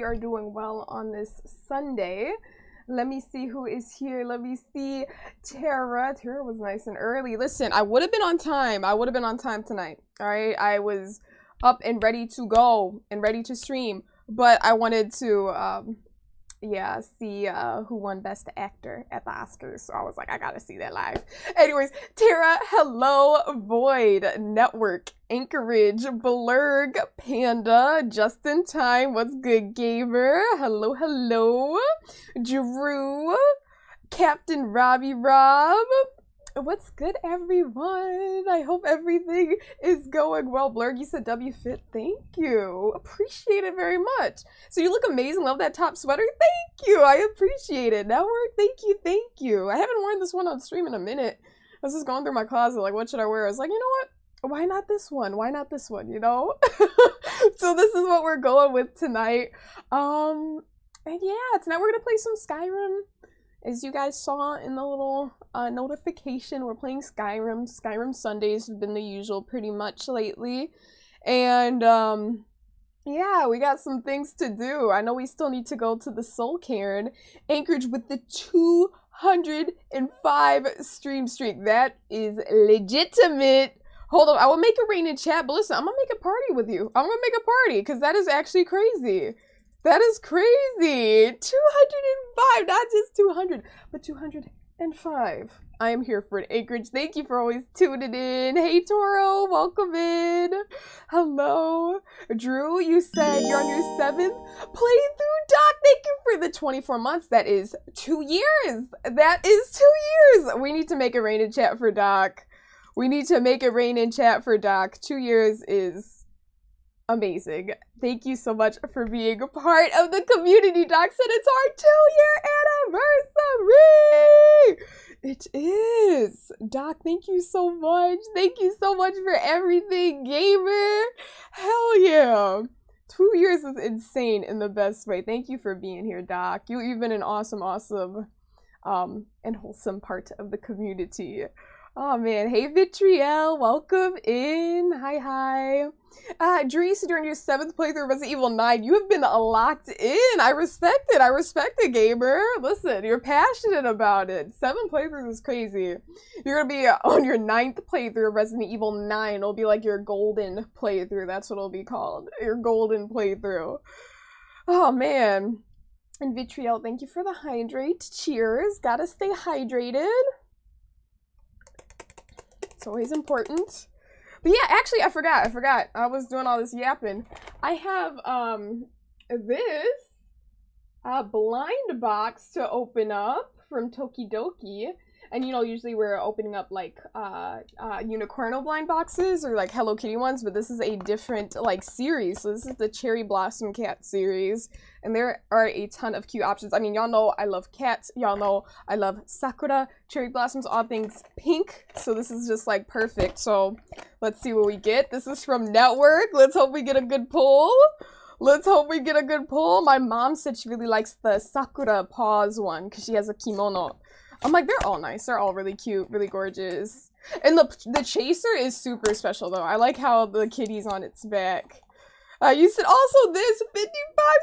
are doing well on this Sunday. Let me see who is here. Let me see. Tara. Tara was nice and early. Listen, I would have been on time. I would have been on time tonight. All right. I was up and ready to go and ready to stream, but I wanted to, yeah, see who won Best Actor at the Oscars. So I was like, I gotta see that live. Anyways, Tara, hello, Void, Network, Anchorage, Blurg, Panda, Just in Time, what's good, Gamer? Hello, hello. Drew, Captain Robbie Rob. What's good, everyone? I hope everything is going well. Blurg, you said W fit. Thank you. Appreciate it very much. So you look amazing. Love that top sweater. Thank you. I appreciate it. Network, thank you. Thank you. I haven't worn this one on stream in a minute. I was just going through my closet, like, what should I wear? I was like, you know what? Why not this one? Why not this one, you know? So this is what we're going with tonight. And yeah, tonight we're going to play some Skyrim. As you guys saw in the little notification, we're playing Skyrim. Skyrim Sundays have been the usual pretty much lately. And yeah, we got some things to do. I know we still need to go to the Soul Cairn. Anchorage with the 205 stream streak. That is legitimate. Hold on, I will make a rain in chat, but listen, I'm gonna make a party with you. I'm gonna make a party, because that is actually crazy. That is crazy. 205, not just 200, but 205. I am here for it. Anchorage, thank you for always tuning in. Hey, Toro, welcome in. Hello. Drew, you said you're on your 7th playthrough. Doc, thank you for the 24 months. That is 2 years. That is 2 years. We need to make a rain in chat for Doc. We need to make it rain in chat for Doc. 2 years is amazing. Thank you so much for being a part of the community. Doc said it's our 2-year anniversary. It is. Doc, thank you so much. Thank you so much for everything, gamer. Hell yeah. 2 years is insane in the best way. Thank you for being here, Doc. You've been an awesome, and wholesome part of the community. Oh man, hey Vitriel, welcome in. Hi. Drew, you said you're on your 7th playthrough of Resident Evil 9. You have been locked in. I respect it, gamer. Listen, you're passionate about it. 7 playthroughs is crazy. You're gonna be on your 9th playthrough of Resident Evil 9. It'll be like your golden playthrough. That's what it'll be called. Your golden playthrough. Oh man. And Vitriel, thank you for the hydrate. Cheers. Gotta stay hydrated. It's always important. But yeah, actually, I forgot. I was doing all this yapping. I have, this, blind box to open up from Tokidoki. And you know, usually we're opening up like, Unicorno blind boxes or like Hello Kitty ones, but this is a different like series. So this is the Cherry Blossom Cat series. And there are a ton of cute options. I mean, y'all know I love cats. Y'all know I love Sakura, cherry blossoms, all things pink. So this is just like perfect. So let's see what we get. This is from Network. Let's hope we get a good pull. My mom said she really likes the Sakura paws one because she has a kimono. I'm like, they're all nice. They're all really cute, really gorgeous. And the chaser is super special though. I like how the kitty's on its back. You said also this 55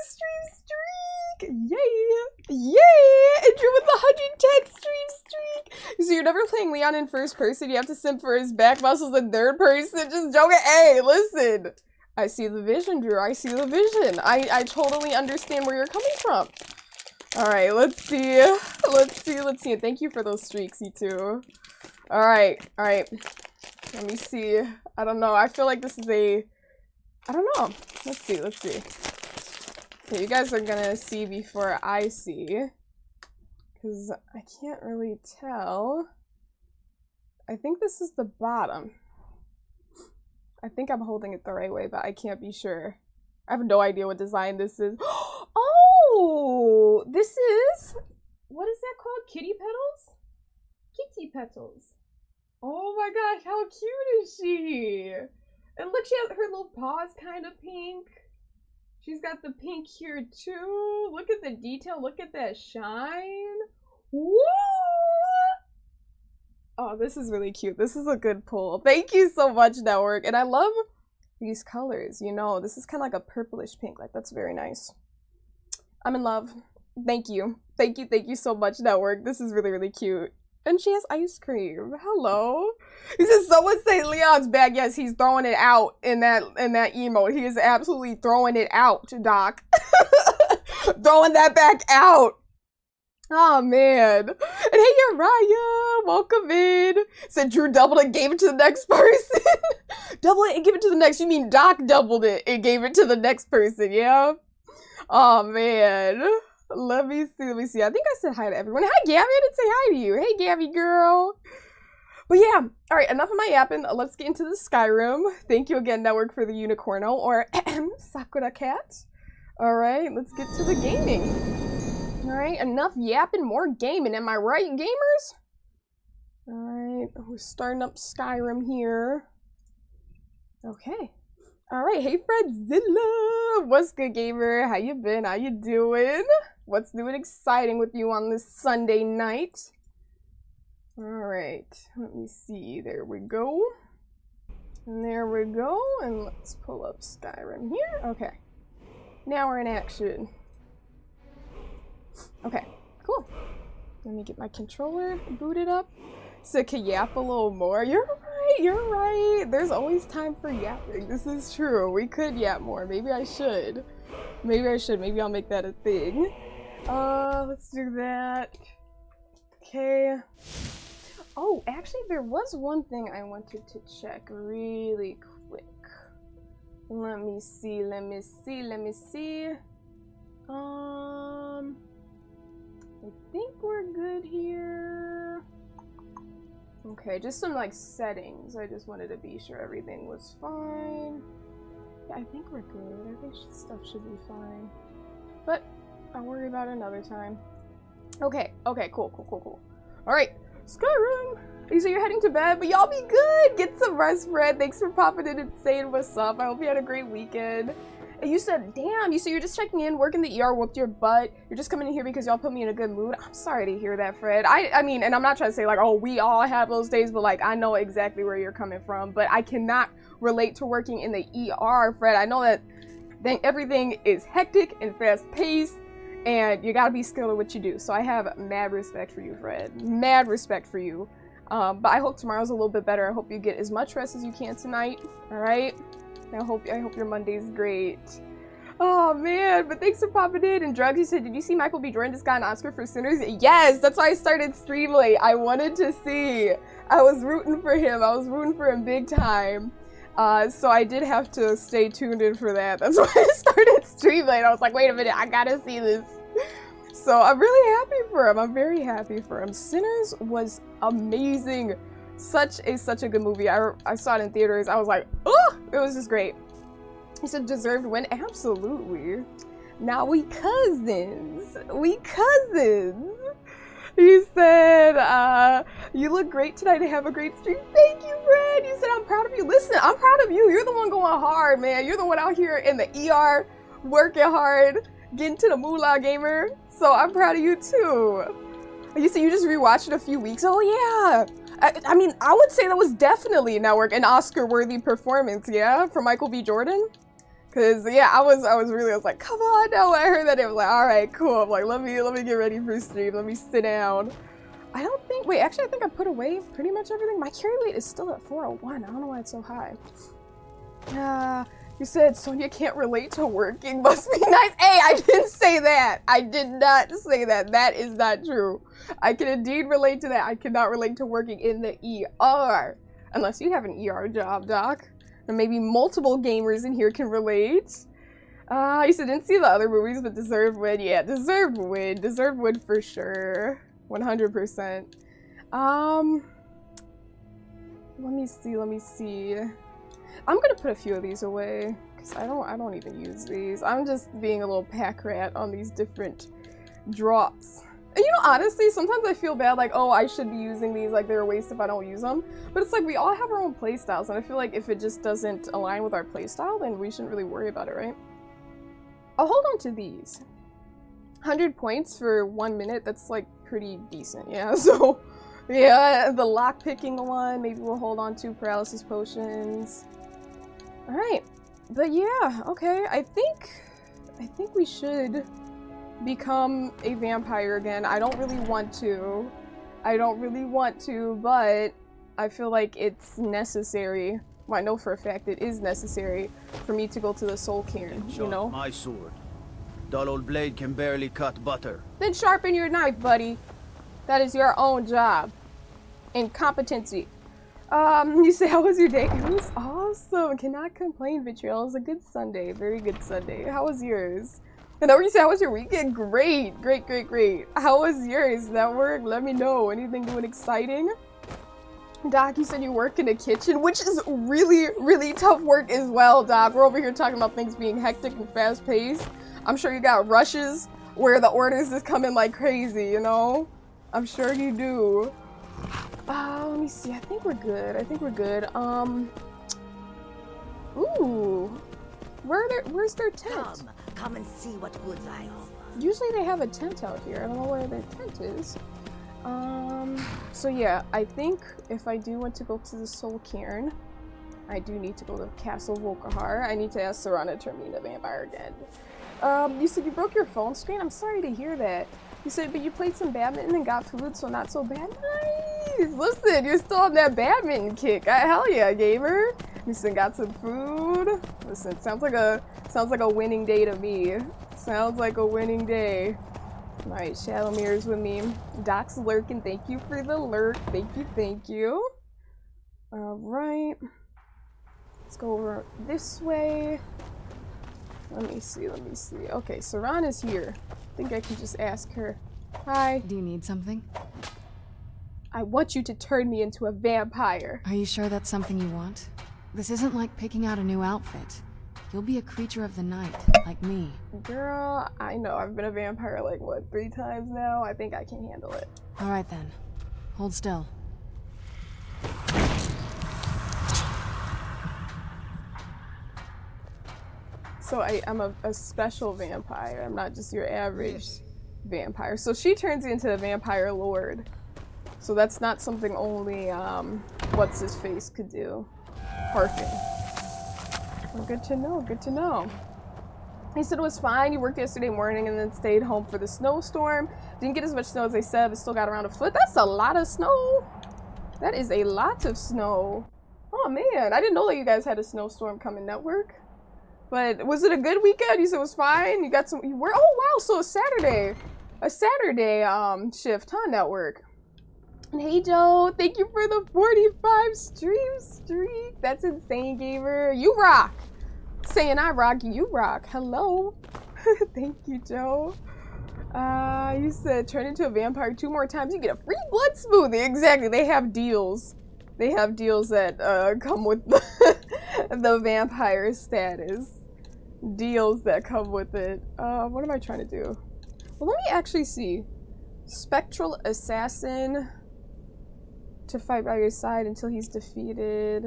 stream streak. Yay! And Drew with the 110 stream streak. So you're never playing Leon in first person. You have to simp for his back muscles in third person. Just joking. Hey, listen. I see the vision, Drew. I see the vision. I totally understand where you're coming from. All right, let's see. And thank you for those streaks, you two. All right. Let me see. I don't know. I feel like this is I don't know. Let's see. Okay, you guys are gonna see before I see. Because I can't really tell. I think this is the bottom. I think I'm holding it the right way, but I can't be sure. I have no idea what design this is. Oh! This is... What is that called? Kitty petals? Kitty petals. Oh my gosh, how cute is she? And look, she has her little paws kind of pink. She's got the pink here too. Look at the detail. Look at that shine. Woo! Oh, this is really cute. This is a good pull. Thank you so much, Network. And I love these colors, you know. This is kind of like a purplish pink. Like, that's very nice. I'm in love. Thank you. Thank you so much, Network. This is really, really cute. And she has ice cream. Hello. He says someone say Leon's back. Yes, he's throwing it out in that emote. He is absolutely throwing it out, Doc. Throwing that back out. Oh man. And hey, Uriah, welcome in. Said Drew doubled it, gave it to the next person. Double it and give it to the next. You mean Doc doubled it and gave it to the next person, yeah? Oh man. Let me see. I think I said hi to everyone. Hi, Gabby. I didn't say hi to you. Hey, Gabby girl. But yeah, all right, enough of my yapping. Let's get into the Skyrim. Thank you again, Network, for the unicorno, or Sakura Cat. All right, let's get to the gaming. All right, enough yapping, more gaming. Am I right, gamers? All right, we're starting up Skyrim here. Okay. All right, hey, Fredzilla. What's good, gamer? How you been? How you doing? What's new and exciting with you on this Sunday night? All right, let me see. There we go. And there we go. And let's pull up Skyrim here. Okay. Now we're in action. Okay, cool. Let me get my controller booted up so I can yap a little more. You're right. There's always time for yapping. This is true. We could yap more. Maybe I should. Maybe I'll make that a thing. Let's do that. Okay. Oh, actually, there was one thing I wanted to check really quick. Let me see. I think we're good here. Okay, just some like settings. I just wanted to be sure everything was fine. Yeah, I think we're good. I think stuff should be fine. But I'll worry about it another time. Okay, cool. Alright, Skyrim! You say you're heading to bed, but y'all be good! Get some rest, Fred. Thanks for popping in and saying what's up. I hope you had a great weekend. And you said, damn, you said you're just checking in, working the ER, whooped your butt. You're just coming in here because y'all put me in a good mood. I'm sorry to hear that, Fred. I mean, and I'm not trying to say like, oh, we all have those days, but like, I know exactly where you're coming from. But I cannot relate to working in the ER, Fred. I know that everything is hectic and fast-paced, and you gotta be skilled at what you do. So I have mad respect for you, Fred. Mad respect for you. But I hope tomorrow's a little bit better. I hope you get as much rest as you can tonight. All right. I hope your Monday's great. Oh man, but thanks for popping in. And Drugs, you said, did you see Michael B. Jordan just got an Oscar for Sinners? Yes, that's why I started stream late. I wanted to see. I was rooting for him. I was rooting for him big time. So I did have to stay tuned in for that. That's why I started stream late. I was like, wait a minute, I gotta see this. So I'm really happy for him. I'm very happy for him. Sinners was amazing. Such a good movie. I saw it in theaters. I was like, oh, it was just great. He said deserved win. Absolutely. Now we cousins. He said, you look great tonight and have a great stream. Thank you, Fred. You said, I'm proud of you. Listen, I'm proud of you. You're the one going hard, man. You're the one out here in the ER working hard, getting to the moolah, gamer. So I'm proud of you too. You said you just rewatched it a few weeks. Oh yeah. I mean, I would say that was definitely an Oscar-worthy performance, yeah, for Michael B. Jordan. Cause yeah, I was like, come on, no. I heard that it was like, all right, cool. I'm like, let me get ready for stream. Let me sit down. Wait, actually, I think I put away pretty much everything. My carry weight is still at 401. I don't know why it's so high. You said Sonia can't relate to working. Must be nice. Hey, I didn't say that. I did not say that. That is not true. I can indeed relate to that. I cannot relate to working in the ER. Unless you have an ER job, Doc. And maybe multiple gamers in here can relate. You said didn't see the other movies, but deserved win. Yeah, deserved win. Deserved win for sure. 100%. Let me see. I'm gonna put a few of these away because I don't even use these. I'm just being a little pack rat on these different drops. And you know, honestly, sometimes I feel bad, like, oh, I should be using these, like they're a waste if I don't use them. But it's like we all have our own play styles, and I feel like if it just doesn't align with our play style, then we shouldn't really worry about it, right? I'll hold on to these. 100 points for 1 minute, that's like pretty decent, yeah. So yeah, the lock picking one, maybe we'll hold on to paralysis potions. All right, but yeah, okay. I think we should become a vampire again. I don't really want to. I don't really want to, but I feel like it's necessary. Well, I know for a fact it is necessary for me to go to the soul cairn, you know? My sword. Dull old blade can barely cut butter. Then sharpen your knife, buddy. That is your own job. Incompetency. You say, how was your day? It was awesome. Cannot complain, Vitriol. It was a good Sunday. Very good Sunday. How was yours? And you say, how was your weekend? Great. Great, great, great. How was yours? That work? Let me know. Anything doing exciting? Doc, you said you work in a kitchen, which is really, really tough work as well, Doc. We're over here talking about things being hectic and fast-paced. I'm sure you got rushes where the orders just come in like crazy, you know? I'm sure you do. Let me see. I think we're good. I think we're good. Ooh. Where's their tent? Come and see what goods I offer. Usually they have a tent out here. I don't know where their tent is. So yeah, I think if I do want to go to the Soul Cairn, I do need to go to Castle Volkihar. I need to ask Serana to turn me into a vampire again. You said you broke your phone screen? I'm sorry to hear that. You said, but you played some badminton and got food, so not so bad. Nice! Listen, you're still on that badminton kick. Hell yeah, gamer. You said got some food. Listen, sounds like a winning day to me. Sounds like a winning day. Alright, Shadowmir's with me. Doc's lurking. Thank you for the lurk. Thank you, thank you. Alright. Let's go over this way. Let me see, let me see. Okay, Serana's here. I think I can just ask her. Hi. Do you need something? I want you to turn me into a vampire. Are you sure that's something you want? This isn't like picking out a new outfit. You'll be a creature of the night, like me. Girl, I know. I've been a vampire like, what, 3 times now? I think I can handle it. Alright then. Hold still. So I'm a special vampire. I'm not just your average vampire. So she turns into a vampire lord. So that's not something only, what's-his-face could do. Perfect. Well, good to know, good to know. He said it was fine. You worked yesterday morning and then stayed home for the snowstorm. Didn't get as much snow as they said, but still got around a foot. That's a lot of snow. That is a lot of snow. Oh man, I didn't know that you guys had a snowstorm coming network. But was it a good weekend? You said it was fine. You got some. You were. Oh wow, so a Saturday shift, huh? Network. And hey Joe, thank you for the 45 stream streak. That's insane, gamer. You rock. Saying I rock, you rock. Hello. Thank you, Joe. You said turn into a vampire 2 more times. You get a free blood smoothie. Exactly. They have deals. They have deals that come with the vampire status. Deals that come with it. What am I trying to do? Well, let me actually see. Spectral Assassin. To fight by your side until he's defeated.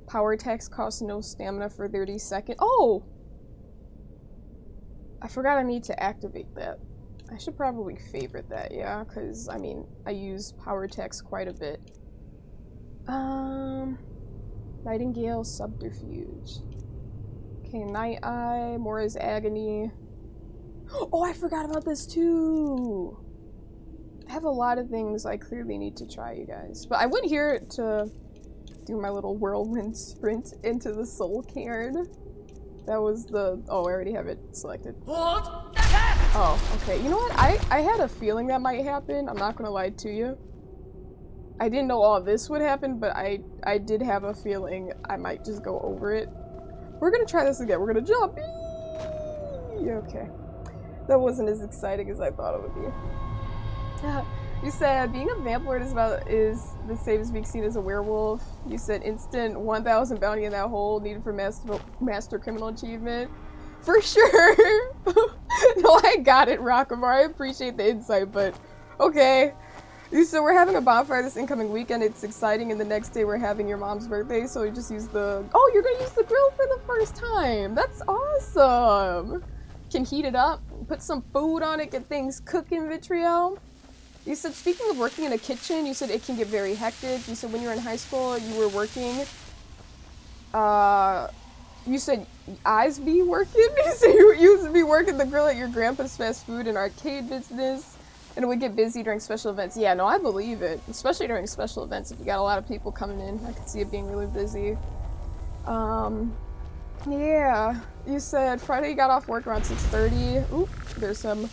Power attacks cost no stamina for 30 seconds. Oh! I forgot I need to activate that. I should probably favorite that, yeah, because, I mean, I use power attacks quite a bit. Nightingale Subterfuge. Okay, Night Eye, Mora's Agony. Oh, I forgot about this too! I have a lot of things I clearly need to try, you guys. But I went here to do my little whirlwind sprint into the Soul Cairn. That was the... Oh, I already have it selected. Oh, okay. You know what? I had a feeling that might happen. I'm not gonna lie to you. I didn't know all this would happen, but I did have a feeling I might just go over it. We're gonna try this again. We're gonna jump. Okay. That wasn't as exciting as I thought it would be. You said being a vamp lord is the same as being seen as a werewolf. You said instant 1,000 bounty in that hole needed for master criminal achievement. For sure. No, I got it, Rockamar. I appreciate the insight, but okay. You said we're having a bonfire this incoming weekend. It's exciting, and the next day we're having your mom's birthday, so you just use the... Oh, you're gonna use the grill for the first time. That's awesome. Can heat it up, put some food on it, get things cooking, Vitriol. You said, speaking of working in a kitchen, you said it can get very hectic. You said when you were in high school, you were working You said I's be working? You said you used to be working the grill at your grandpa's fast food and arcade business, and it would get busy during special events. Yeah, no, I believe it. Especially during special events, if you got a lot of people coming in, I could see it being really busy. Yeah. You said Friday you got off work around 6:30. Oop, there's some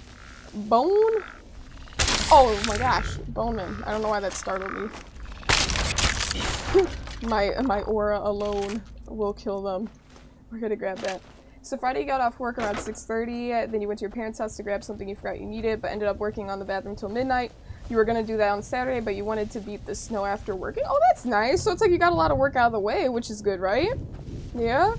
bone. Oh my gosh, Boneman. I don't know why that startled me. my aura alone will kill them. We're gonna grab that. So Friday you got off work around 6:30, then you went to your parents' house to grab something you forgot you needed, but ended up working on the bathroom till midnight. You were gonna do that on Saturday, but you wanted to beat the snow after working. Oh, that's nice. So it's like you got a lot of work out of the way, which is good, right? Yeah?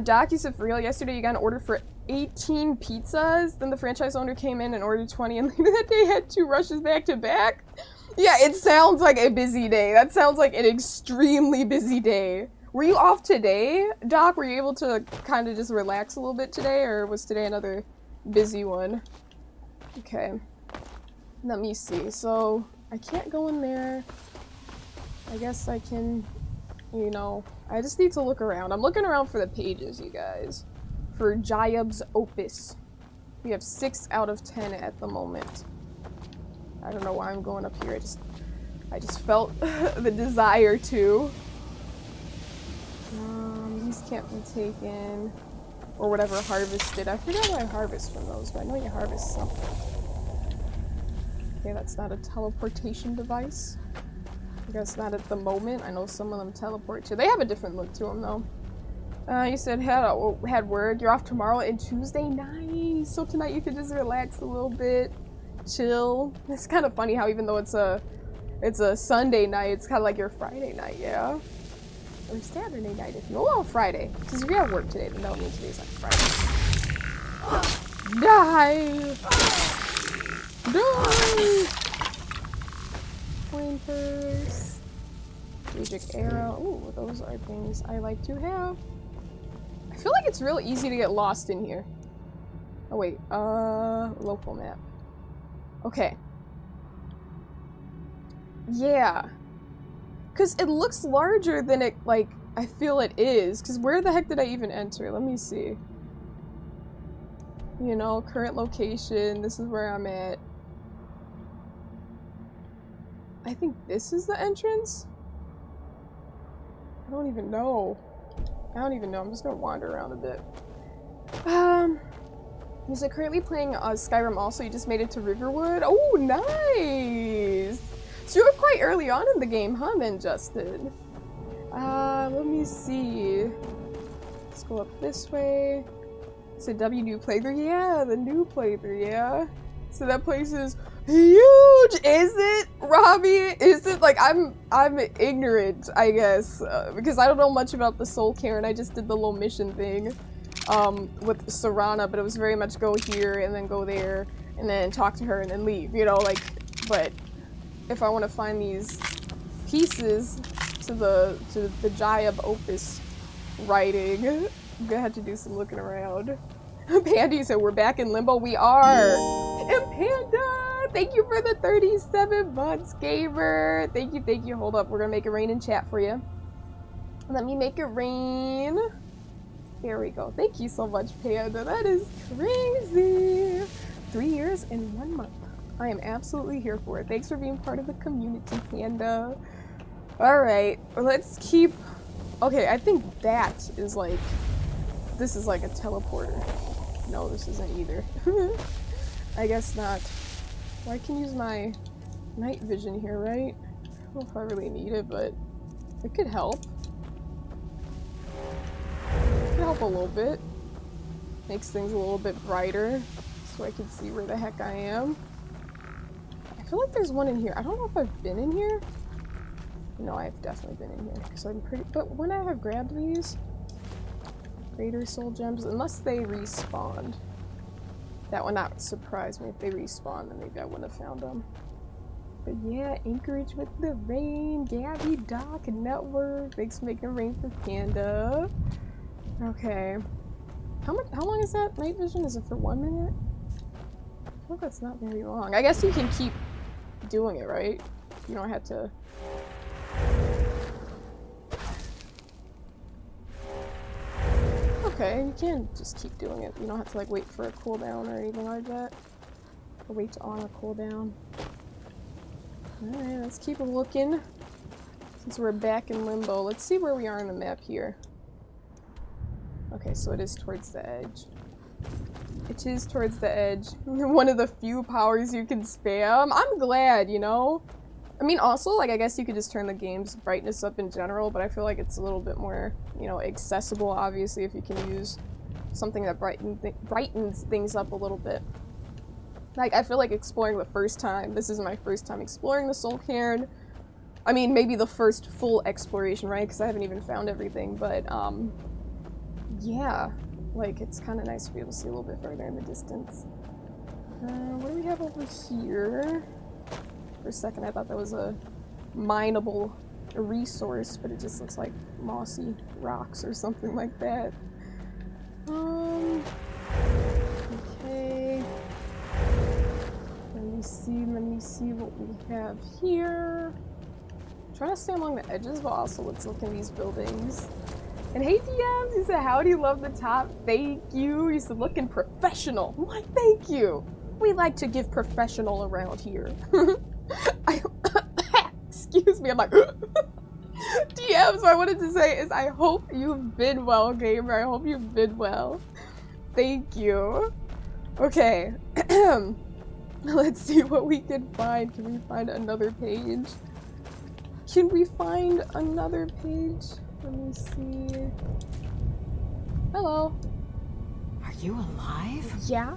Doc, you said for real, yesterday you got an order for 18 pizzas, then the franchise owner came in and ordered 20, and later that day had 2 rushes back to back? Yeah, it sounds like a busy day. That sounds like an extremely busy day. Were you off today, Doc? Were you able to kind of just relax a little bit today, or was today another busy one? Okay. Let me see. So, I can't go in there. I guess I can, you know, I just need to look around. I'm looking around for the pages, you guys. For Jayab's Opus. We have 6 out of 10 at the moment. I don't know why I'm going up here. I just felt the desire to. These can't be taken. Or whatever harvested. I forget what I harvest from those, but I know you harvest something. Okay, that's not a teleportation device. I guess not at the moment. I know some of them teleport to. They have a different look to them, though. You said had word. You're off tomorrow and Tuesday. Nice. So tonight you can just relax a little bit, chill. It's kind of funny how even though it's a Sunday night, it's kind of like your Friday night, yeah. Or Saturday night if you. Oh, Friday. Because if you have work today, then that would mean today's like Friday. Die. Die. Pointers. Magic arrow. Ooh, those are things I like to have. I feel like it's real easy to get lost in here. Oh wait, local map. Okay. Yeah. Cause it looks larger than it, like, I feel it is. Cause where the heck did I even enter? Let me see. You know, current location, this is where I'm at. I think this is the entrance? I don't even know. I'm just gonna wander around a bit. Is it currently playing Skyrim also? You just made it to Riverwood? Oh, nice! So you were quite early on in the game, huh, then, Justin? Let me see. Let's go up this way. So W new playthrough? Yeah, the new playthrough, yeah. So that place is huge, is it, Robbie? Is it? Like, I'm ignorant, I guess, because I don't know much about the Soul Cairn. I just did the little mission thing, with Serana, but it was very much go here and then go there and then talk to her and then leave, you know, like, but if I want to find these pieces to the Jayab Opus writing, I'm gonna have to do some looking around. Pandy said we're back in limbo. We are. And Panda, thank you for the 37 months, gamer. Thank you. Hold up, we're gonna make it rain in chat for you. Let me make it rain. There we go. Thank you so much, Panda. That is crazy. 3 years and 1 month. I am absolutely here for it. Thanks for being part of the community, Panda. Alright, let's keep... Okay, I think that is like... This is like a teleporter. No, this isn't either. I guess not. Well, I can use my night vision here, right? I don't know if I really need it, but it could help. It could help a little bit. Makes things a little bit brighter, so I can see where the heck I am. I feel like there's one in here. I don't know if I've been in here. No, I've definitely been in here, because I'm pretty... But when I have grabbed these... Greater soul gems, unless they respawned. That would not surprise me if they respawned, then maybe I wouldn't have found them. But yeah, Anchorage with the rain, Gabby, Doc, and Network. Thanks for making rain for Panda. Okay. How long is that night vision? Is it for 1 minute? I feel like that's not very long. I guess you can keep doing it, right? You don't have to... okay. You can just keep doing it. You don't have to like wait for a cooldown or anything like that. Or wait on a cooldown. Alright, let's keep looking. Since we're back in limbo, let's see where we are on the map here. Okay, so it is towards the edge. It is towards the edge. One of the few powers you can spam. I'm glad, you know? I mean, also, like, I guess you could just turn the game's brightness up in general, but I feel like it's a little bit more, you know, accessible, obviously, if you can use something that brightens things up a little bit. Like, I feel like exploring the first time, this is my first time exploring the Soul Cairn. I mean, maybe the first full exploration, right? Because I haven't even found everything, but, yeah. Like, it's kind of nice to be able to see a little bit further in the distance. What do we have over here? For a second, I thought that was a mineable resource, but it just looks like mossy rocks or something like that. Okay. Let me see what we have here. I'm trying to stay along the edges, but also let's look in these buildings. And hey DMs, you said howdy, love the top, thank you. You said looking professional. I'm like, thank you. We like to give professional around here. Excuse me, I'm like DMs, what I wanted to say is I hope you've been well, gamer. I hope you've been well. Thank you. Okay. Let's see what we can find. Can we find another page? Can we find another page? Let me see. Hello. Are you alive? Yeah.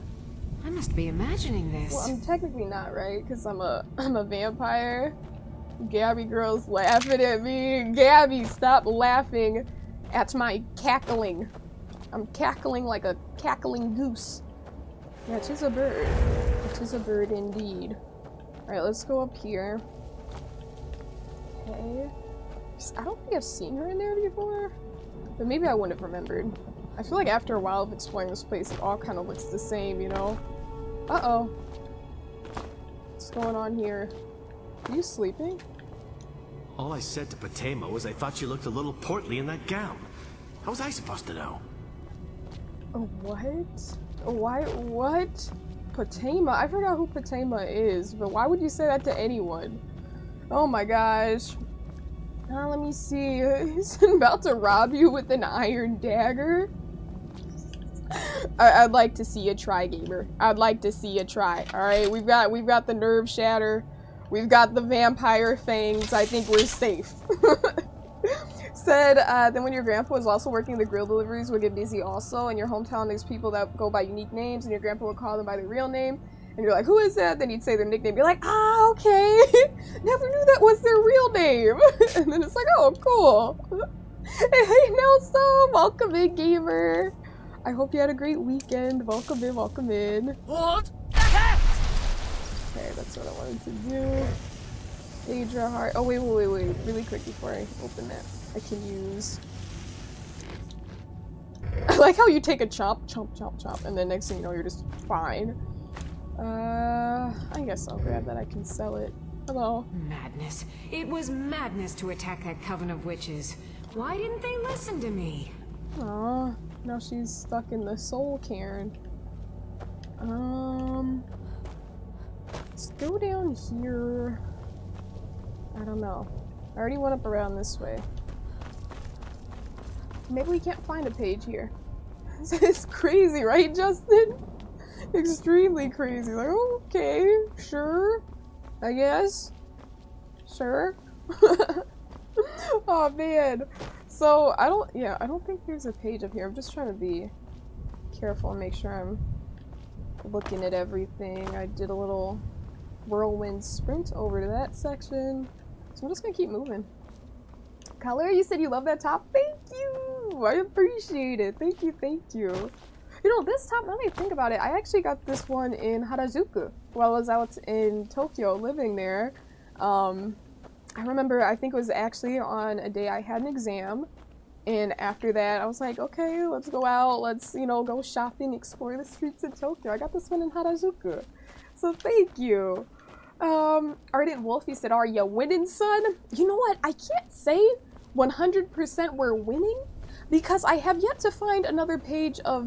I must be imagining this. Well, I'm technically not, right? Because I'm a vampire. Gabby girl's laughing at me. Gabby, stop laughing at my cackling. I'm cackling like a cackling goose. Yeah, it is a bird. It is a bird indeed. Alright, let's go up here. Okay. I don't think I've seen her in there before, but maybe I wouldn't have remembered. I feel like after a while of exploring this place, it all kind of looks the same, you know? Uh-oh. What's going on here? Are you sleeping? All I said to Patema was I thought she looked a little portly in that gown. How was I supposed to know? Oh, what? Why? What? Patema? I forgot who Patema is, but why would you say that to anyone? Oh my gosh. Let me see. He's about to rob you with an iron dagger. I'd like to see you try, gamer. I'd like to see you try. All right, we've got the nerve shatter. We've got the vampire fangs. I think we're safe. Said then when your grandpa was also working the grill deliveries would get busy also. In your hometown, there's people that go by unique names, and your grandpa would call them by their real name. And you're like, who is that? Then he'd say their nickname. You're like, ah, okay. Never knew that was their real name. And then it's like, oh, cool. Hey, Nelson, welcome in, gamer. I hope you had a great weekend. Welcome in, welcome in. What? Okay, that's what I wanted to do. Daedra heart. Oh, wait. Really quick before I open that. I can use... I like how you take a chomp, and then next thing you know, you're just fine. I guess I'll grab that. I can sell it. Hello. Madness. It was madness to attack that coven of witches. Why didn't they listen to me? Aw, now she's stuck in the Soul Cairn. Let's go down here. I don't know. I already went up around this way. Maybe we can't find a page here. It's crazy, right, Justin? Extremely crazy. Like, okay, sure, I guess. Sure. Oh man. So I don't think there's a page up here. I'm just trying to be careful and make sure I'm looking at everything. I did a little whirlwind sprint over to that section. So I'm just gonna keep moving. Color, you said you love that top? Thank you! I appreciate it. Thank you, thank you. You know, this top, now that I think about it, I actually got this one in Harajuku while I was out in Tokyo living there. I remember, I think it was actually on a day I had an exam, and after that I was like, okay, let's go out, let's, you know, go shopping, explore the streets of Tokyo. I got this one in Harajuku. So thank you. Ardent Wolf, you said, are you winning, son? You know what? I can't say 100% we're winning, because I have yet to find another page of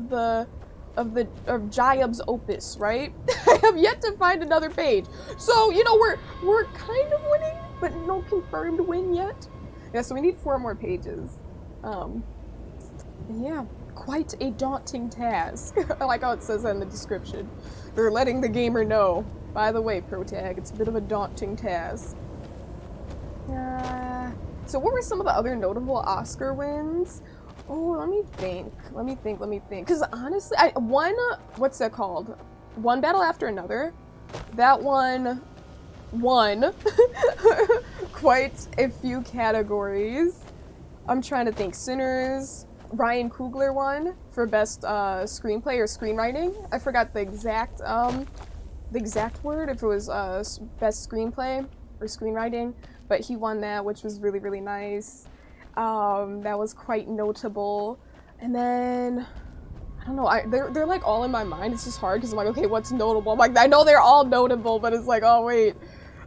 Jayab's opus, right? I have yet to find another page. So, you know, we're kind of winning, but no confirmed win yet. Yeah, so we need 4 more pages. Yeah, quite a daunting task. I like how it says that in the description. They're letting the gamer know. By the way, Protag, it's a bit of a daunting task. So what were some of the other notable Oscar wins? Oh, let me think. Because honestly, what's that called? One Battle After Another. That one won quite a few categories. I'm trying to think. Sinners. Ryan Coogler won for best screenplay or screenwriting. I forgot the exact word, if it was best screenplay or screenwriting, but he won that, which was really, really nice. That was quite notable. And then I don't know, they're like all in my mind. It's just hard because I'm like, okay, what's notable? I'm like, I know they're all notable, but it's like, oh wait.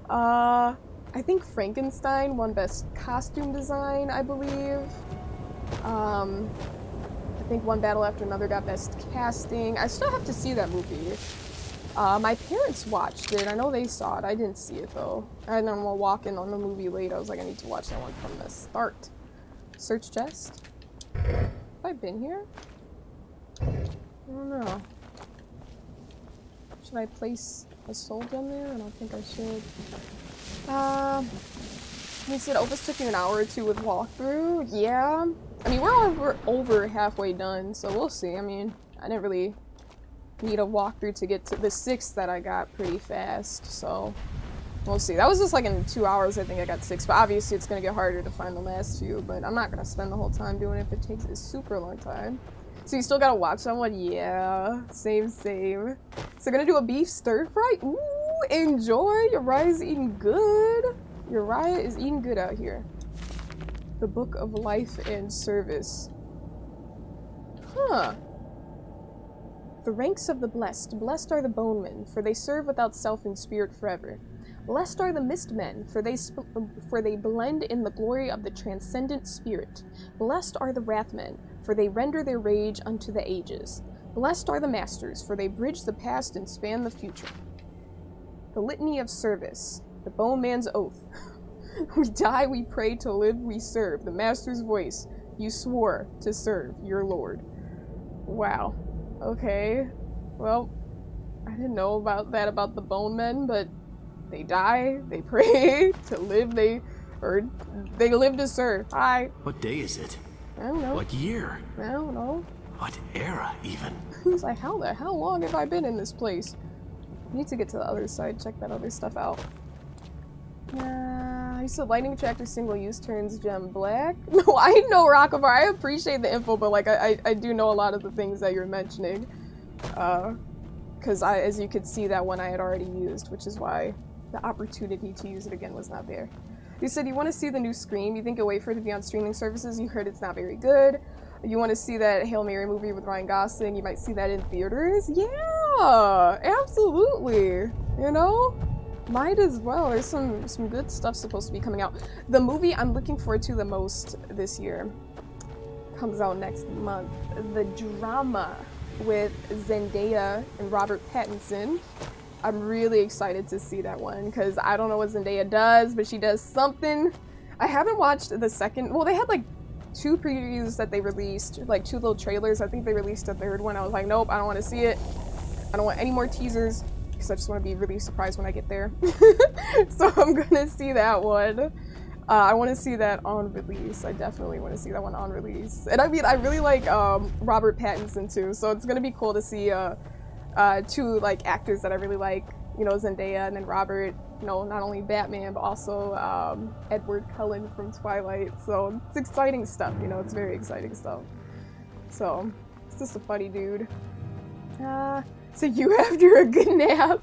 I think Frankenstein won best costume design, I believe. I think One Battle After Another got best casting. I still have to see that movie. My parents watched it. I know they saw it. I didn't see it though. I don't know, walking on the movie late. I was like, I need to watch that one from the start. Search chest. Have I been here? I don't know. Should I place a soul gem there? I don't think I should. You said Opus took you an hour or 2 with walkthrough? Yeah. I mean, we're over halfway done, so we'll see. I mean, I didn't really need a walkthrough to get to the 6 that I got pretty fast, so we'll see. That was just like in 2 hours, I think I got 6, but obviously it's gonna get harder to find the last few, but I'm not gonna spend the whole time doing it if it takes a super long time. So you still gotta watch that one? Yeah, same. So gonna do a beef stir fry? Ooh, enjoy! Uriah's eating good. Uriah is eating good out here. The Book of Life and Service. Huh. The ranks of the blessed. Blessed are the bone men, for they serve without self in spirit forever. Blessed are the mist men, for they blend in the glory of the transcendent spirit. Blessed are the wrath men, for they render their rage unto the ages. Blessed are the masters, for they bridge the past and span the future. The litany of service. The bone man's oath. We die, we pray, to live, we serve. The master's voice. You swore to serve your lord. Wow. Okay. Well, I didn't know about the bone men, but they die, they pray to live, they live to serve. Hi. What day is it? I don't know. What year? I don't know. What era, even? He's like, how long have I been in this place? I need to get to the other side, check that other stuff out. He said lightning tractor single use turns gem black. No, I know Rockabar. I appreciate the info, but like I do know a lot of the things that you're mentioning. Because as you could see, that one I had already used, which is why the opportunity to use it again was not there. You said you want to see the new Scream. You think you'll wait for it to be on streaming services. You heard it's not very good. You want to see that Hail Mary movie with Ryan Gosling. You might see that in theaters. Yeah, absolutely. You know? Might as well. There's some good stuff supposed to be coming out. The movie I'm looking forward to the most this year comes out next month. The drama with Zendaya and Robert Pattinson. I'm really excited to see that one because I don't know what Zendaya does, but she does something. I haven't watched the second. Well, they had like 2 previews that they released, like 2 little trailers. I think they released a 3rd one. I was like, nope, I don't want to see it. I don't want any more teasers. Because I just want to be really surprised when I get there. So I'm gonna see that one. I want to see that on release. I definitely want to see that one on release. And I mean, I really like Robert Pattinson too, so it's gonna be cool to see 2 like actors that I really like. You know, Zendaya and then Robert. You know, not only Batman but also Edward Cullen from Twilight. So it's exciting stuff. You know, it's very exciting stuff. So it's just a funny dude. So you after a good nap.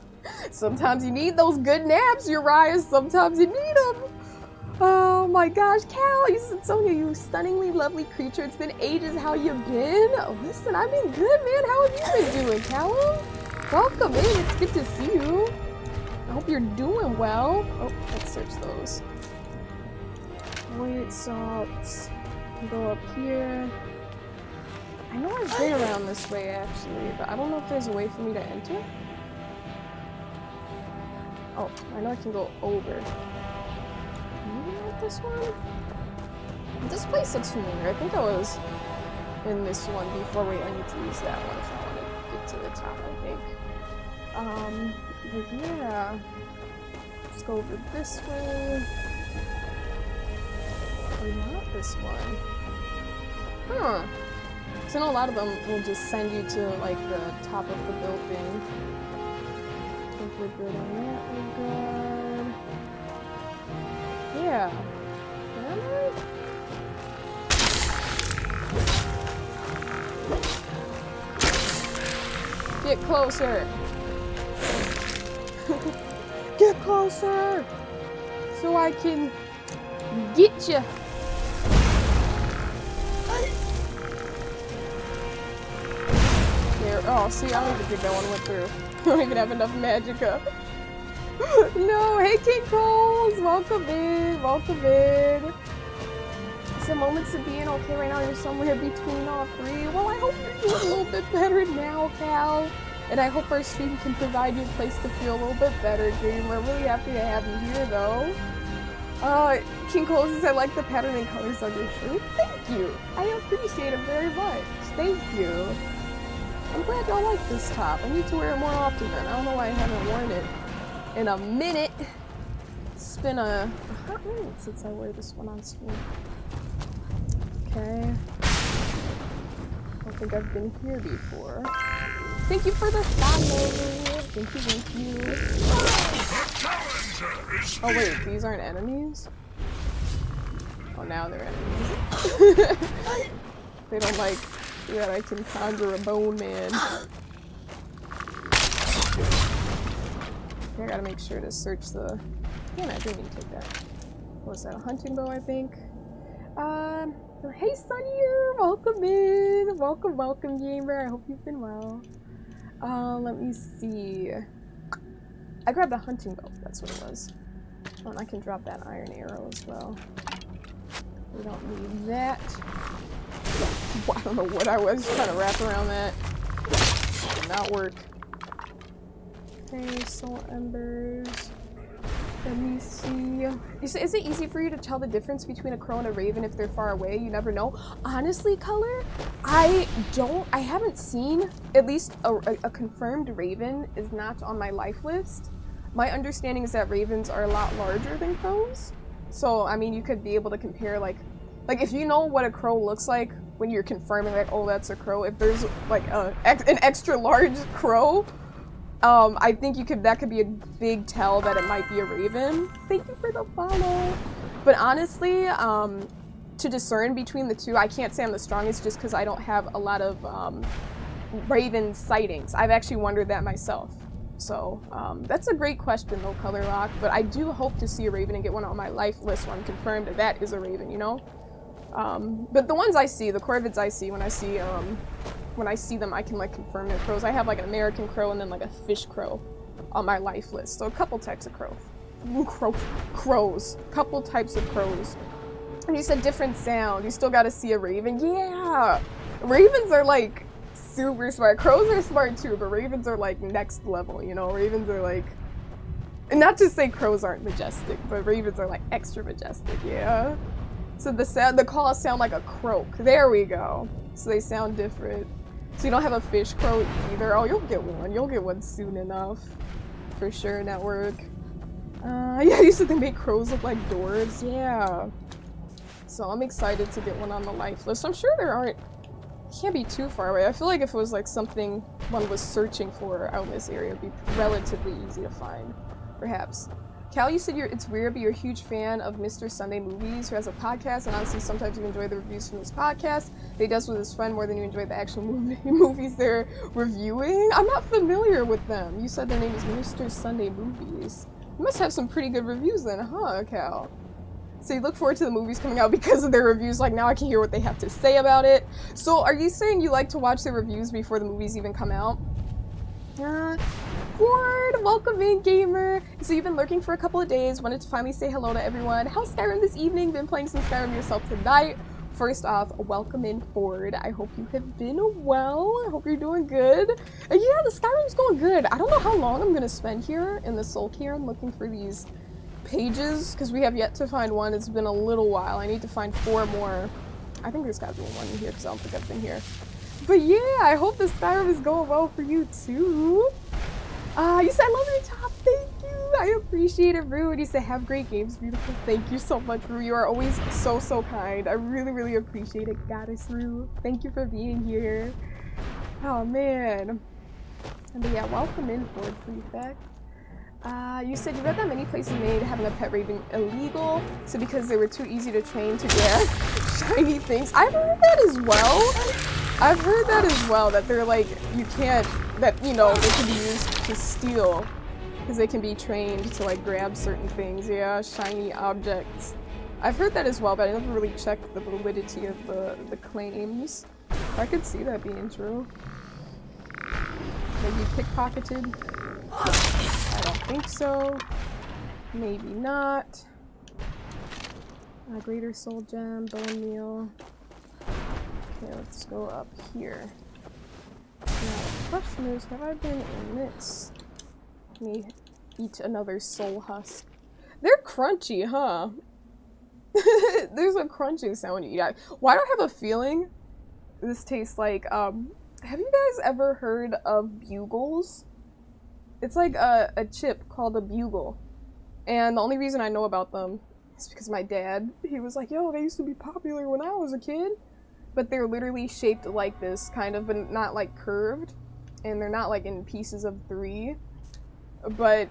Sometimes you need those good naps, Uriah. Sometimes you need them. Oh my gosh, Cal, you said Sonia, you stunningly lovely creature. It's been ages. How you been? Oh, listen, I've been good, man. How have you been doing, Callum? Welcome in. It's good to see you. I hope you're doing well. Oh, let's search those. White salts. Go up here. I know I've been around this way actually, but I don't know if there's a way for me to enter. Oh, I know I can go over. Maybe not this one? This place looks familiar. I think I was in this one before. Wait, I need to use that one if I want to get to the top, I think. But yeah. Let's go over this way. Or not this one. Huh. So I know a lot of them will just send you to like the top of the building. I think we're good on that regard. Yeah. Am I? Get closer! Get closer! So I can get you! There. Oh, see, I don't even think that one went through. I don't even have enough magicka. No! Hey, King Coles! Welcome in! Welcome in! Some moments of being okay right now, you're somewhere between all three. Well, I hope you're doing a little bit better now, Cal. And I hope our stream can provide you a place to feel a little bit better, Dream. We're really happy to have you here, though. King Cole says, I like the pattern and colors on your shirt. Thank you. I appreciate it very much. Thank you. I'm glad y'all like this top. I need to wear it more often then. I don't know why I haven't worn it in a minute. It's been a hot minute since I wear this one on stream. Okay. I don't think I've been here before. Thank you for the follow. Thank you. Oh wait, these aren't enemies? Oh, now they're enemies. They don't like that I can conjure a bone man. Okay, I gotta make sure to search the... Damn, I didn't even take that. What was that, a hunting bow, I think? Hey Sunny, welcome in! Welcome, gamer. I hope you've been well. Let me see. I grabbed the hunting bow, that's what it was. Oh, and I can drop that iron arrow as well. We don't need that. I don't know what I was trying to wrap around that. Did not work. Okay, soul embers. Let me see. Is it easy for you to tell the difference between a crow and a raven if they're far away? You never know. Honestly, Color, I haven't seen, at least a confirmed raven is not on my life list. My understanding is that ravens are a lot larger than crows. So, I mean, you could be able to compare, like if you know what a crow looks like when you're confirming, like, oh, that's a crow. If there's, like, an extra large crow, I think that could be a big tell that it might be a raven. Thank you for the follow. But honestly, to discern between the two, I can't say I'm the strongest just because I don't have a lot of raven sightings. I've actually wondered that myself. So, that's a great question though, Color Rock. But I do hope to see a raven and get one on my life list when I'm confirmed that that is a raven, you know? But the ones I see, the corvids I see, when I see them, I can like confirm they're crows. I have like an American crow and then like a fish crow on my life list. So a couple types of crows. Couple types of crows. And you said different sound. You still gotta see a raven. Yeah! Ravens are like super smart. Crows are smart too, but ravens are like next level, you know? Ravens are like, and not to say crows aren't majestic, but ravens are like extra majestic, yeah? So the calls sound like a croak. There we go. So they sound different. So you don't have a fish crow either. Oh, you'll get one. You'll get one soon enough. For sure, network. Yeah, you said they make crows look like dwarves. Yeah. So I'm excited to get one on the life list. I'm sure can't be too far away. I feel like if it was like something one was searching for out in this area, it'd be relatively easy to find. Perhaps. Cal, you said it's weird, but you're a huge fan of Mr. Sunday Movies, who has a podcast, and honestly, sometimes you enjoy the reviews from his podcast that he does with his friend more than you enjoy the actual movies they're reviewing. I'm not familiar with them. You said their name is Mr. Sunday Movies. You must have some pretty good reviews then, huh, Cal? So you look forward to the movies coming out because of their reviews. Like, now I can hear what they have to say about it. So are you saying you like to watch the reviews before the movies even come out? Ford, welcome in, gamer. So you've been lurking for a couple of days. Wanted to finally say hello to everyone. How's Skyrim this evening? Been playing some Skyrim yourself tonight? First off, welcome in, Ford. I hope you have been well. I hope you're doing good. And yeah, the Skyrim's going good. I don't know how long I'm gonna spend here in the Soul Cairn looking for these pages, because we have yet to find one. It's been a little while. I need to find 4 more. I think there's gotta be one in here, because I don't think I've been here. But yeah, I hope the Skyrim is going well for you too. You said I love your top. Thank you. I appreciate it, Rue. And you said have great games, beautiful. Thank you so much, Rue. You are always so, so kind. I really, really appreciate it, Goddess Rue. Thank you for being here. Oh man. But yeah, welcome in, Ford Prefect. You said you read that many places made having a pet raven illegal, so because they were too easy to train to get shiny things. I've heard that as well. I've heard that as well, that they're like, you can't, that, you know, they can be used to steal, because they can be trained to like grab certain things, yeah, shiny objects. I've heard that as well, but I never really checked the validity of the claims. I could see that being true. Maybe pickpocketed? I don't think so. Maybe not. Greater soul gem, bone meal. Okay, let's go up here. Now the question is, have I been in this? Let me eat another soul husk. They're crunchy, huh? There's a crunchy sound when you eat it. Why do I have a feeling this tastes like, have you guys ever heard of bugles? It's like a chip called a bugle. And the only reason I know about them is because my dad, he was like, yo, they used to be popular when I was a kid. But they're literally shaped like this, kind of, but not like curved. And they're not like in pieces of 3. But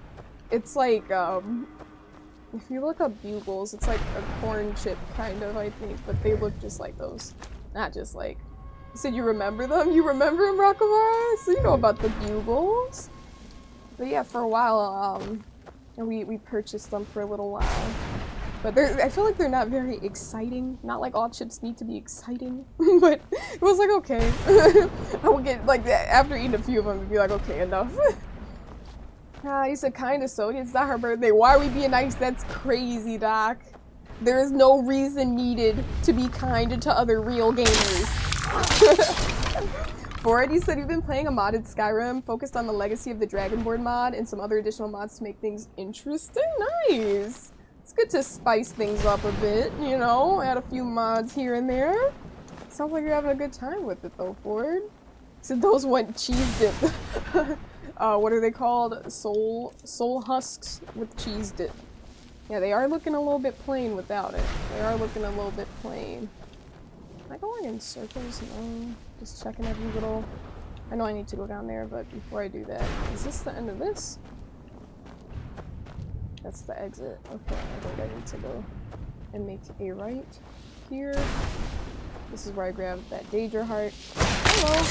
it's like, if you look up bugles, it's like a corn chip, kind of, I think. But they look just like those. Not just like. You said you remember them? You remember them, Rockabye? So you know about the bugles. But yeah, for a while, we purchased them for a little while. But I feel like they're not very exciting. Not like all chips need to be exciting. But it was like, okay. I would get, like, after eating a few of them, it'd be like, okay, enough. You said kinda so. It's not her birthday. Why are we being nice? That's crazy, Doc. There is no reason needed to be kind to other real gamers. Ford, you said you've been playing a modded Skyrim, focused on the legacy of the Dragonborn mod and some other additional mods to make things interesting. Nice! It's good to spice things up a bit, you know, add a few mods here and there. Sounds like you're having a good time with it though, Ford. So those went cheese dip. What are they called? Soul husks with cheese dip. Yeah, they are looking a little bit plain without it. They are looking a little bit plain. Am I going in circles? No. Just checking every little... I know I need to go down there, but before I do that... Is this the end of this? That's the exit. Okay, I think I need to go and make a right here. This is where I grabbed that Daedra heart. Hello!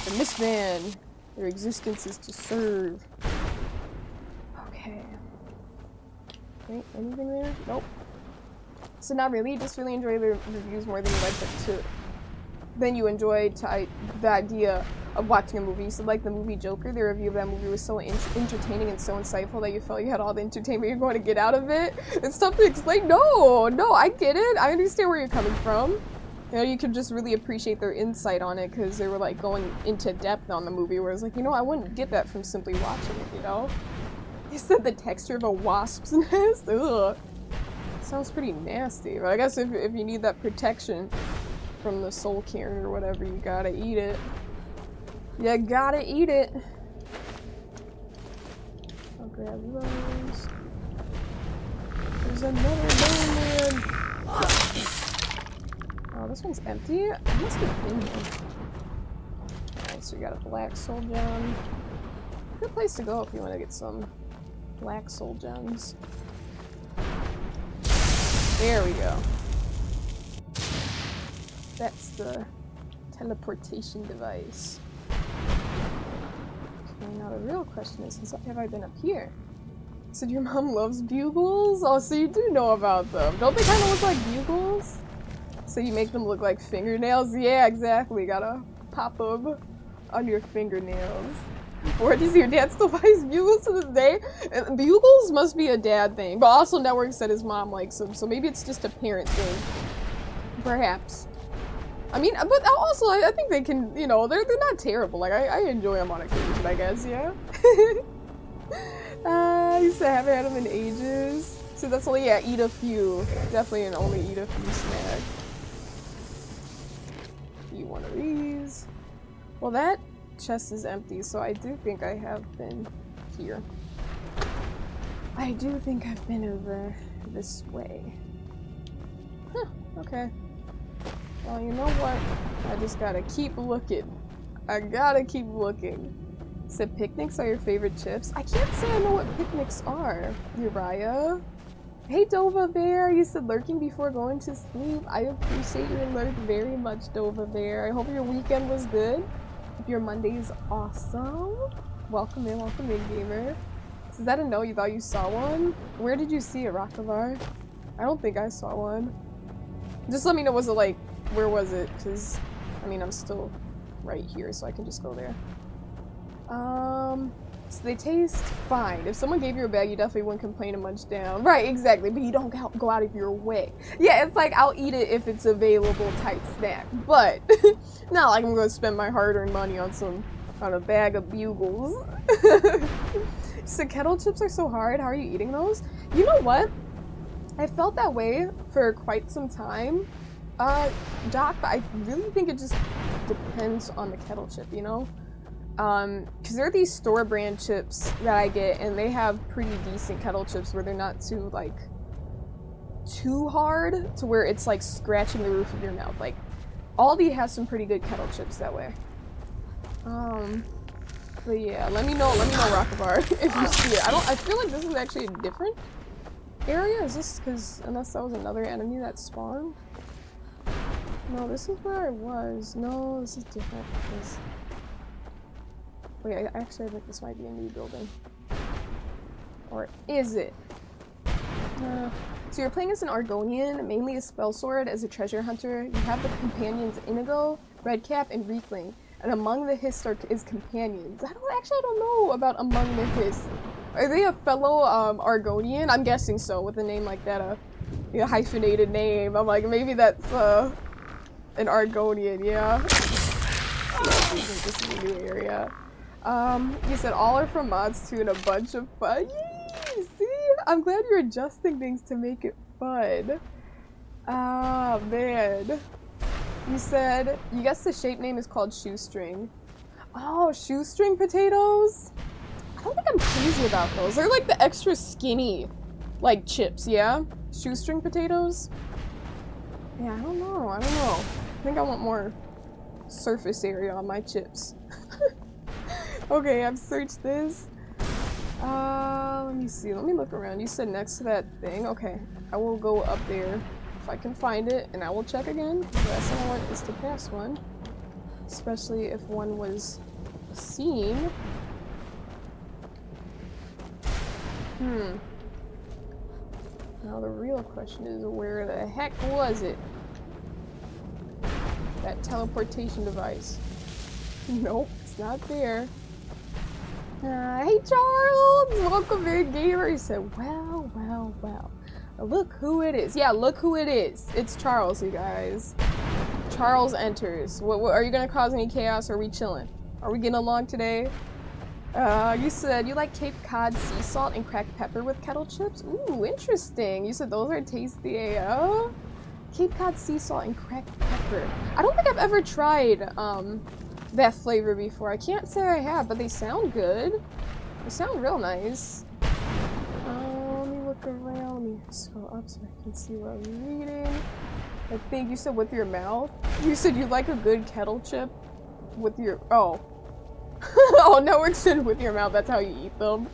The Mistman. Their existence is to serve. Okay. Wait, anything there? Nope. So not really, you just really enjoy the reviews more than you like you enjoyed the idea of watching a movie. So like the movie Joker, the review of that movie was so entertaining and so insightful that you felt you had all the entertainment you're going to get out of it. It's tough to explain. No, I get it. I understand where you're coming from. You know, you could just really appreciate their insight on it because they were like going into depth on the movie, whereas like, you know, I wouldn't get that from simply watching it, you know? You said the texture of a wasp's nest? Ugh. Sounds pretty nasty, but I guess if you need that protection from the soul cairn or whatever, you gotta eat it. You gotta eat it. I'll grab those. There's another bone man. Oh, this one's empty? I must have been here. Alright, so we got a black soul gem. Good place to go if you want to get some black soul gems. There we go. That's the teleportation device. Okay, now the real question is, have I been up here? So your mom loves bugles? Oh, so you do know about them. Don't they kind of look like bugles? So you make them look like fingernails? Yeah, exactly. Gotta pop them on your fingernails. Or does your dad still buys bugles to this day? Bugles must be a dad thing, but also Network said his mom likes them, so maybe it's just a parent thing. Perhaps. I mean, but also I think they can, you know, they're not terrible. Like I enjoy them on occasion, I guess. Yeah. I used to haven't had them in ages. So that's only, yeah, eat a few. Definitely an only eat a few snack. Eat one of these. Well, that chest is empty, so I do think I have been here. I do think I've been over this way. Huh, okay. Well, you know what? I just gotta keep looking. I gotta keep looking. Said picnics are your favorite chips? I can't say I know what picnics are, Uriah. Hey Dova Bear, you said lurking before going to sleep. I appreciate your lurk very much, Dova Bear. I hope your weekend was good. Hope your Monday is awesome. Welcome in, gamer. Is that a no? You thought you saw one? Where did you see it, Rockavar? I don't think I saw one. Just let me know, was it like, where was it? Because, I mean, I'm still right here, so I can just go there. So they taste fine. If someone gave you a bag, you definitely wouldn't complain and munch down. Right, exactly, but you don't go out of your way. Yeah, it's like, I'll eat it if it's available type snack, but not like I'm gonna spend my hard-earned money on a bag of Bugles. So kettle chips are so hard. How are you eating those? You know what? I felt that way for quite some time, Doc, but I really think it just depends on the kettle chip, you know? Because there are these store brand chips that I get, and they have pretty decent kettle chips where they're not too, like, too hard to where it's, like, scratching the roof of your mouth. Like, Aldi has some pretty good kettle chips that way. But yeah, let me know, Rockabar, if you see it. I feel like this is actually a different area. Is this because, unless that was another enemy that spawned? No, this is where I was. No, this is different because... Wait, I think this might be a new building. Or is it? So you're playing as an Argonian, mainly a spell sword, as a treasure hunter. You have the companions Inigo, Redcap, and Reekling. And among the Hist is companions. I don't know about among the Hist. Are they a fellow Argonian? I'm guessing so, with a name like that, a hyphenated name. I'm like, maybe that's an Argonian, yeah. This is a new area. You said all are from mods too, and a bunch of fun. Yay! See? I'm glad you're adjusting things to make it fun. Ah, man. You said, you guess the shape name is called shoestring. Oh, shoestring potatoes? I don't think I'm crazy about those. They're like the extra skinny, like chips, yeah? Shoestring potatoes? Yeah, I don't know. I think I want more surface area on my chips. Okay, I've searched this. Let me see. Let me look around. You said next to that thing. Okay, I will go up there if I can find it, and I will check again. The last thing I want is to pass one, especially if one was seen. Now the real question is, where the heck was it? That teleportation device. Nope, it's not there. Hey Charles! Welcome in, gamer. He said, well. Look who it is. Yeah, look who it is. It's Charles, you guys. Charles enters. What are you gonna cause any chaos, or are we chilling? Are we getting along today? You said you like Cape Cod sea salt and cracked pepper with kettle chips? Ooh, interesting. You said those are tasty AO? Cape Cod sea salt and cracked pepper. I don't think I've ever tried, that flavor before. I can't say I have, but they sound good. They sound real nice. Let me look around. Let me scroll up so I can see what I'm reading. I think you said with your mouth. You said you like a good kettle chip with your... Oh. Oh, no, it's with your mouth. That's how you eat them.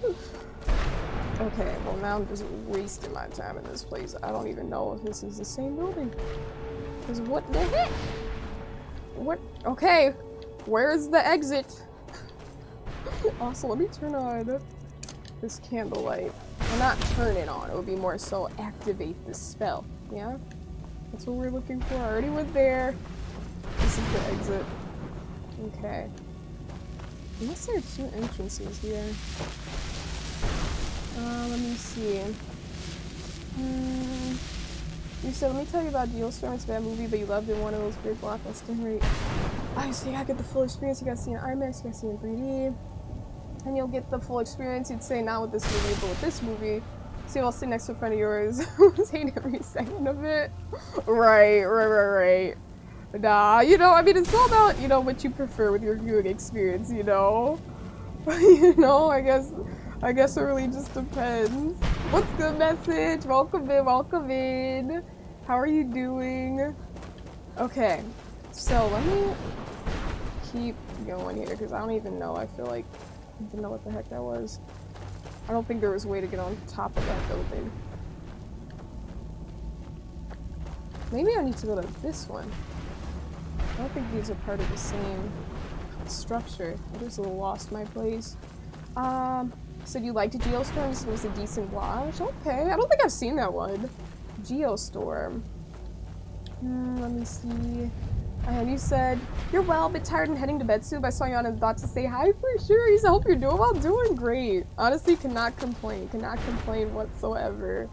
Okay, well now I'm just wasting my time in this place. I don't even know if this is the same building. Because what the heck? What? Okay. Where's the exit? Also, let me turn on this candlelight. Well, not turn it on. It would be more so activate the spell. Yeah? That's what we're looking for. I already went there. This is the exit. Okay. Unless there are two entrances here. Let me see. You said, let me tell you about Geostorm. It's a bad movie, but you loved it. One of those great blockbusters. Right? Obviously, you gotta get the full experience. You gotta see it in IMAX, you gotta see it in 3D. And you'll get the full experience, you'd say, not with this movie, but with this movie. See, I'll sit next to a friend of yours who's hate every second of it. Right. Nah, you know, I mean, it's all about, you know, what you prefer with your viewing experience, you know? You know, I guess it really just depends. What's good, message? Welcome in. How are you doing? Okay, so let me keep going here, because I don't even know. I feel like I don't know what the heck that was. I don't think there was a way to get on top of that building. Maybe I need to go to this one. I don't think these are part of the same structure. I just lost my place. Said you liked Geostorm, this was a decent watch. Okay, I don't think I've seen that one. Geostorm. Let me see. And you said, you're well, a bit tired and heading to bed soon, but I saw you on and thought to say hi for sure. You said, I hope you're doing well. Doing great. Honestly, cannot complain whatsoever.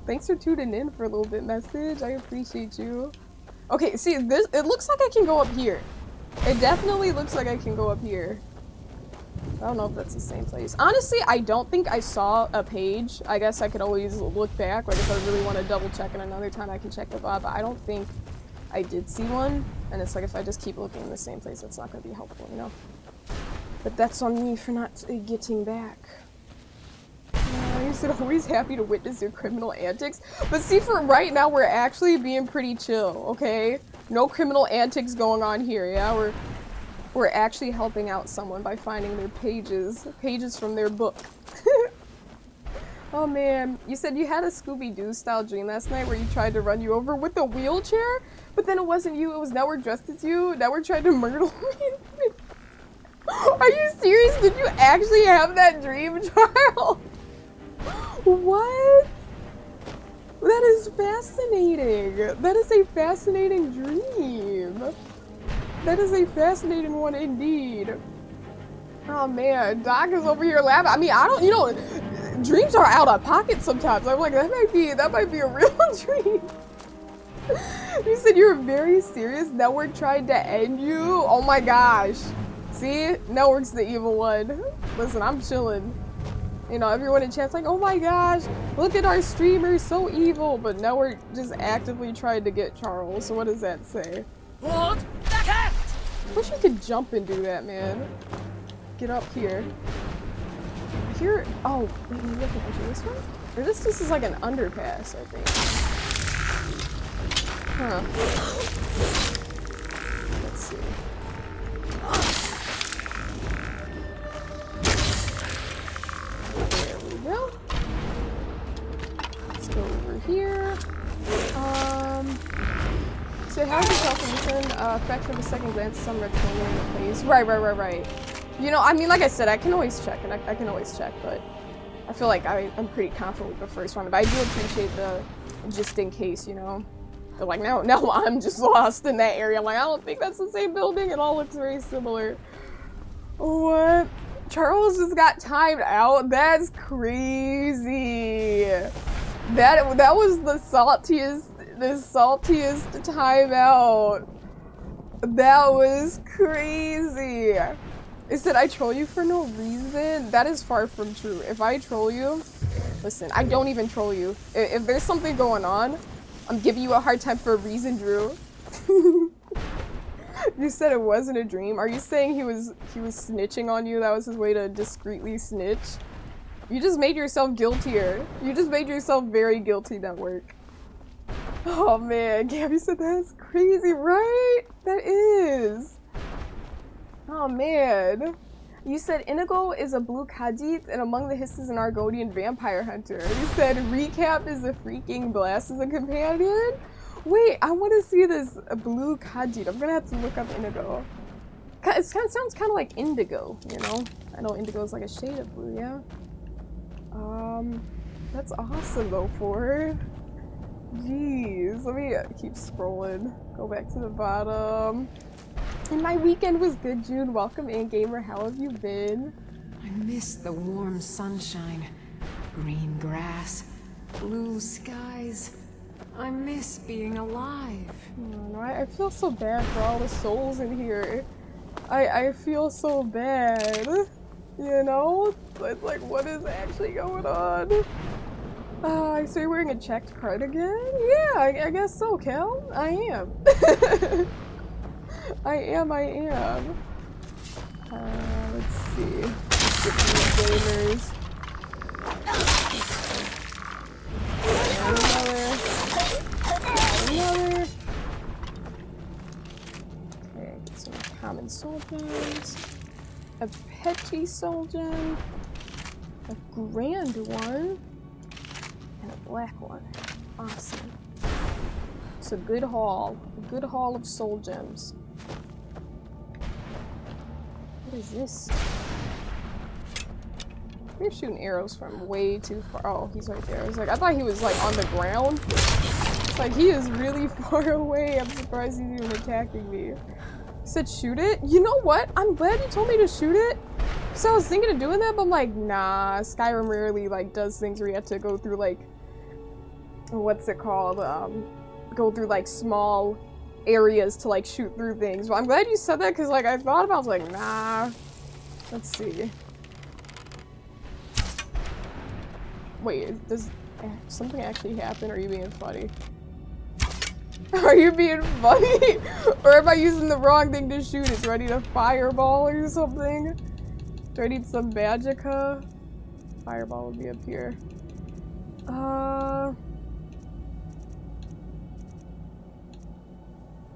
Thanks for tuning in for a little bit, message. I appreciate you. Okay, see, this, it looks like I can go up here. It definitely looks like I can go up here. I don't know if that's the same place. Honestly, I don't think I saw a page. I guess I could always look back. Like, if I really want to double check and another time I can check the VOD, but I don't think I did see one. And it's like, if I just keep looking in the same place, it's not going to be helpful, you know? But that's on me for not getting back. You said, always happy to witness your criminal antics. But see, for right now, we're actually being pretty chill, okay? No criminal antics going on here, yeah? We're actually helping out someone by finding their pages from their book. Oh man, you said you had a Scooby-Doo style dream last night where you tried to run you over with a wheelchair? But then it wasn't you, it was Network dressed as you. Network tried to murder me. Are you serious? Did you actually have that dream, Charles? What? That is fascinating. That is a fascinating dream. That is a fascinating one indeed. Oh man, Doc is over here laughing. I mean, I don't, you know, dreams are out of pocket sometimes. I'm like, that might be a real dream. You said you were very serious. Network tried to end you. Oh my gosh. See, Network's the evil one. Listen, I'm chilling. You know, everyone in chat's like, oh my gosh, look at our streamer, so evil. But Network just actively tried to get Charles. So what does that say? Hold the cat! Wish you could jump and do that, man. Get up here. Here. Oh, wait, maybe I can enter this one? Or this is like an underpass, I think. Huh. Let's see. There we go. Let's go over here. So how does calculation factor the second glance of some rectangle in the place? Right. You know, I mean, like I said, I can always check, and I can always check, but I feel like I'm pretty confident with the first one. But I do appreciate the just in case, you know. They're like, now I'm just lost in that area. I'm like, I don't think that's the same building. It all looks very similar. What? Charles just got timed out? That's crazy. That was the saltiest timeout. That was crazy. It said I troll you for no reason. That is far from true. If I troll you, listen, I don't even troll you. If there's something going on, I'm giving you a hard time for a reason, Drew. You said it wasn't a dream. Are you saying he was snitching on you? That was his way to discreetly snitch? You just made yourself guiltier. You just made yourself very guilty, Network. Oh man, Gabby said that's crazy, right? That is. Oh man. You said Inigo is a blue Khajiit and among the hisses an Argonian vampire hunter. You said Recap is a freaking blast as a companion? Wait, I want to see this blue Khajiit. I'm gonna have to look up Inigo. It sounds kind of like indigo, you know? I know indigo is like a shade of blue, yeah? That's awesome though, Ford. Jeez, let me keep scrolling. Go back to the bottom. And my weekend was good, June. Welcome in, gamer. How have you been? I miss the warm sunshine, green grass, blue skies. I miss being alive. No, I feel so bad for all the souls in here. I feel so bad. You know? It's like, what is actually going on? So you're wearing a checked cardigan? Yeah, I guess so, Cal. I am. I am. Let's see. Get these gamers. Another. Okay, get some common soul gems. A petty soul gem. A grand one. And a black one. Awesome. It's a good haul. A good haul of soul gems. What is this? You're shooting arrows from way too far. Oh, he's right there. I was like, I thought he was like on the ground. It's like he is really far away. I'm surprised he's even attacking me. He said shoot it? You know what? I'm glad you told me to shoot it. So I was thinking of doing that, but I'm like, nah, Skyrim rarely like does things where you have to go through like, what's it called? Go through like small areas to like shoot through things. But I'm glad you said that because like I thought about it, I was like, nah. Let's see. Wait, does something actually happen? Or are you being funny? Are you being funny? Or am I using the wrong thing to shoot? It's ready to fireball or something? Do I need some magicka? Fireball would be up here.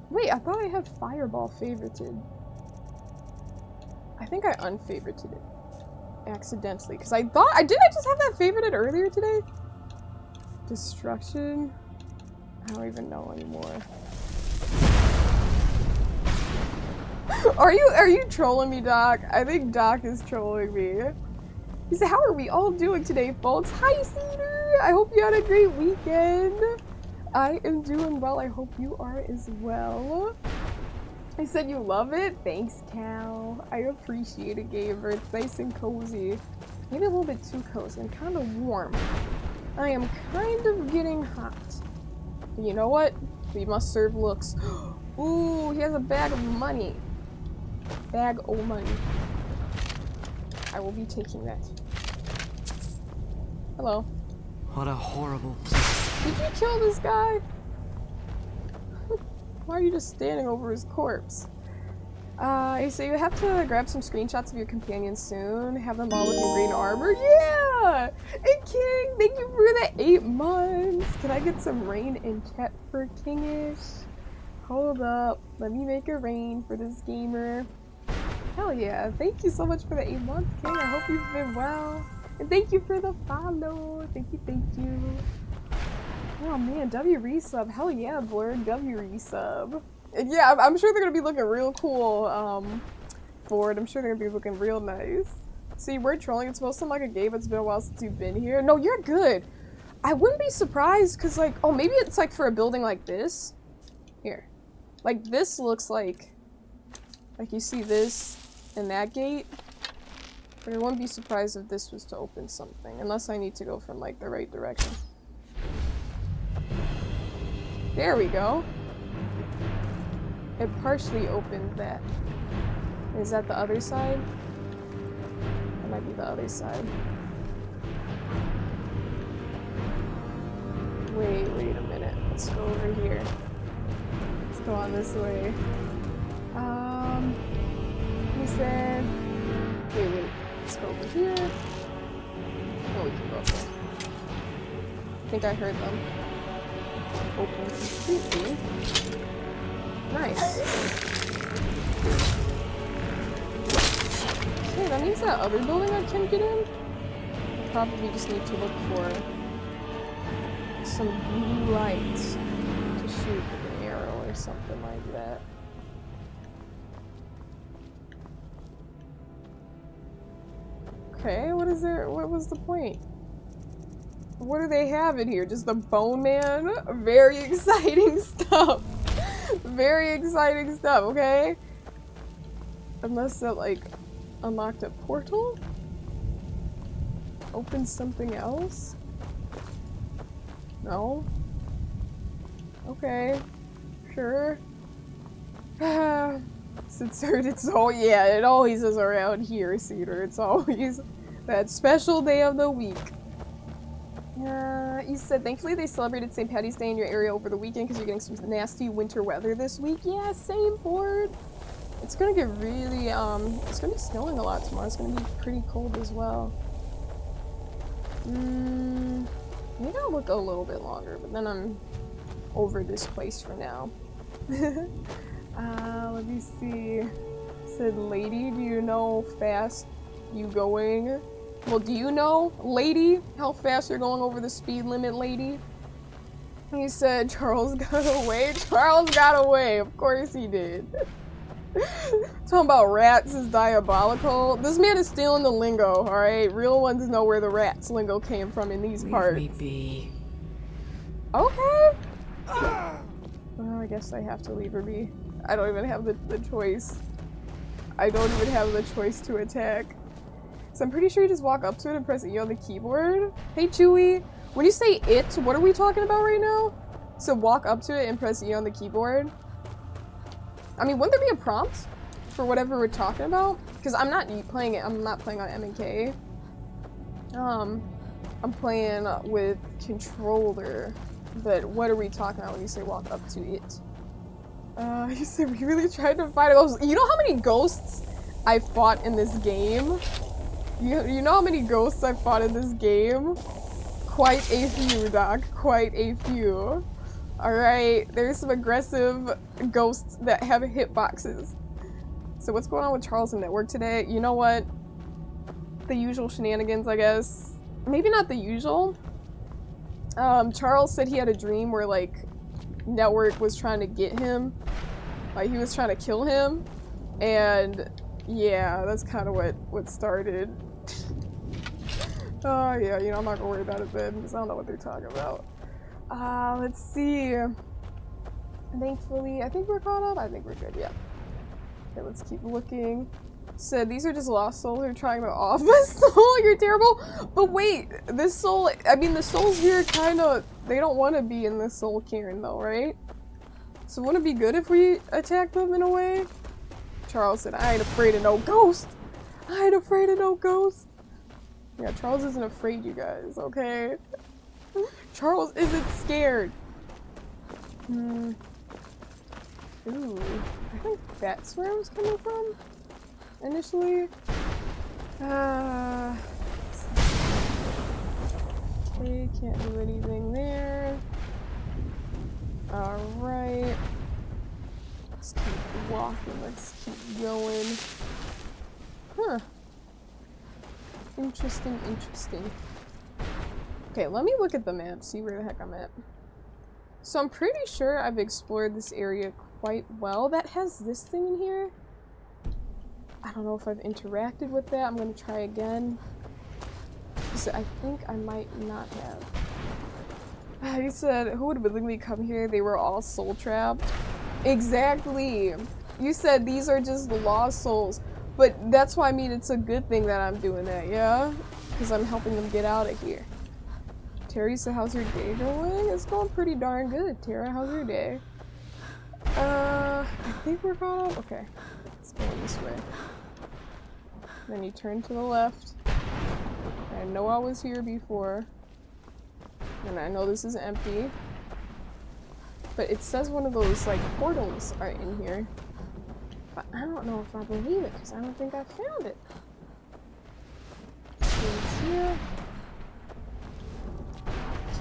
Wait, I thought I had fireball favorited. I think I unfavorited it accidentally because I thought I just have that favorited earlier today. Destruction. I don't even know anymore. Are you trolling me, Doc? I think Doc is trolling me. He said, "How are we all doing today, folks?" Hi, Cedar. I hope you had a great weekend. I am doing well. I hope you are as well. He said you love it. Thanks, Cal. I appreciate it, Gamer. It's nice and cozy. Maybe a little bit too cozy and kind of warm. I am kind of getting hot. But you know what? We must serve looks. Ooh, he has a bag of money. Bag o' money. I will be taking that. Hello. What a horrible place. Did you kill this guy? Why are you just standing over his corpse? So you have to grab some screenshots of your companions soon. Have them all with your green armor. Yeah! And King, thank you for the 8 months. Can I get some rain in chat for Kingish? Hold up. Let me make a rain for this gamer. Hell yeah. Thank you so much for the 8 months, King. I hope you've been well. And thank you for the follow. Thank you. Oh man, W resub. Hell yeah, Blurred. W resub. And yeah, I'm sure they're gonna be looking real cool for it. I'm sure they're gonna be looking real nice. See, we're trolling. It's supposed to like a game. It's been a while since you've been here. No, you're good. I wouldn't be surprised because like, oh, maybe it's like for a building like this. Here. Like this looks like you see this and that gate. But I wouldn't be surprised if this was to open something. Unless I need to go from like the right direction. There we go. It partially opened that. Is that the other side? That might be the other side. Wait a minute. Let's go over here. Let's go on this way. He said... Wait. Let's go over here. Oh, we can go up there. I think I heard them. Open completely. Nice. Okay, that means that other building I can get in. I probably just need to look for some blue lights to shoot with an arrow or something like that. Okay, what was the point? What do they have in here? Just the Bone Man? Very exciting stuff. Very exciting stuff, okay? Unless that, like, unlocked a portal? Opened something else? No? Okay. Sure. It's all, yeah, it always is around here, Cedar. It's always that special day of the week. You said, thankfully they celebrated St. Patty's Day in your area over the weekend because you're getting some nasty winter weather this week. Yeah, same, Ford. It's gonna get really, it's gonna be snowing a lot tomorrow. It's gonna be pretty cold as well. Maybe I'll look a little bit longer, but then I'm over this place for now. Let me see. Said, lady, do you know fast you going? Well, do you know, lady, how fast you're going over the speed limit, lady? He said, Charles got away. Charles got away. Of course he did. Talking about rats is diabolical. This man is stealing the lingo, alright? Real ones know where the rats lingo came from in these parts. Leave me be. Okay. Well, I guess I have to leave her be. I don't even have the choice. I don't even have the choice to attack. So I'm pretty sure you just walk up to it and press E on the keyboard. Hey, Chewie. When you say it, what are we talking about right now? So walk up to it and press E on the keyboard. I mean, wouldn't there be a prompt for whatever we're talking about? Because I'm not playing it. I'm not playing on M&K. I'm playing with controller. But what are we talking about when you say walk up to it? You said we really tried to fight a ghost. You know how many ghosts I fought in this game? You know how many ghosts I fought in this game? Quite a few, Doc. Quite a few. Alright, there's some aggressive ghosts that have hitboxes. So what's going on with Charles and Network today? You know what? The usual shenanigans, I guess. Maybe not the usual. Charles said he had a dream where, like, Network was trying to get him. Like, he was trying to kill him. And, yeah, that's kind of what started. Oh, yeah, you know, I'm not gonna worry about it then, because I don't know what they're talking about. Let's see. Thankfully, I think we're caught up. I think we're good, yeah. Okay, let's keep looking. Said, these are just lost souls who are trying to off my soul. You're terrible. But wait, this soul, I mean, the souls here kind of, they don't want to be in this soul cairn though, right? So wouldn't it be good if we attack them in a way? Charles said, I ain't afraid of no ghost. I ain't afraid of no ghost. Yeah, Charles isn't afraid, you guys, okay? Charles isn't scared. Ooh, I think that's where I was coming from initially. Okay, can't do anything there. Alright. Let's keep walking, let's keep going. Huh. Interesting, interesting. Okay, let me look at the map, see where the heck I'm at. So I'm pretty sure I've explored this area quite well. That has this thing in here. I don't know if I've interacted with that. I'm gonna try again. So I think I might not have. You said, who would willingly come here? They were all soul trapped. Exactly. You said these are just the lost souls. But that's why I mean it's a good thing that I'm doing that, yeah? Because I'm helping them get out of here. Terry said, how's your day going? It's going pretty darn good. Tara, how's your day? I think we're caught up. Okay, let's go this way. Then you turn to the left. I know I was here before. And I know this is empty. But it says one of those, like, portals are in here. But I don't know if I believe it, because I don't think I found it. It's here.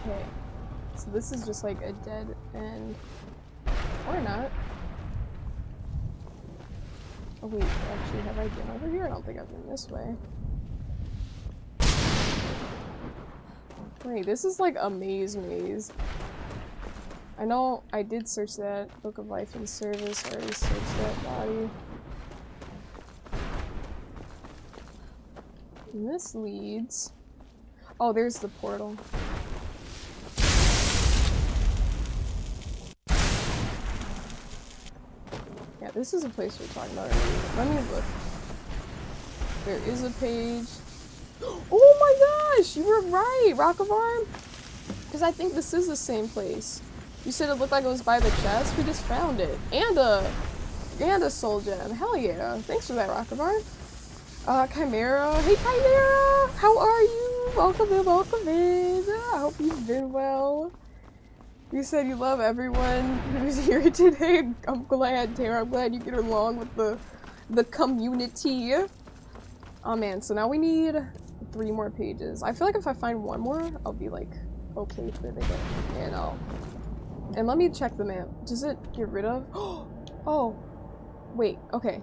Okay. So this is just like a dead end. Or not. Oh wait, actually, have I been over here? I don't think I've been this way. Wait, this is like a maze. I know I did search that. Book of Life and Service. I already searched that body. And this leads... Oh, there's the portal. Yeah, this is a place we're talking about earlier. Let me look. There is a page. Oh my gosh! You were right, Rock of Arm! Because I think this is the same place. You said it looked like it was by the chest? We just found it. And a soul gem. Hell yeah. Thanks for that, Rockabar. Chimera. Hey, Chimera! How are you? Welcome in, welcome in. I hope you've been well. You said you love everyone who's here today. I'm glad, Tara. I'm glad you get along with the community. Oh man, so now we need 3 more pages. I feel like if I find 1 more, I'll be like, okay for the day. And let me check the map. Does it get rid of? Oh! Wait, okay.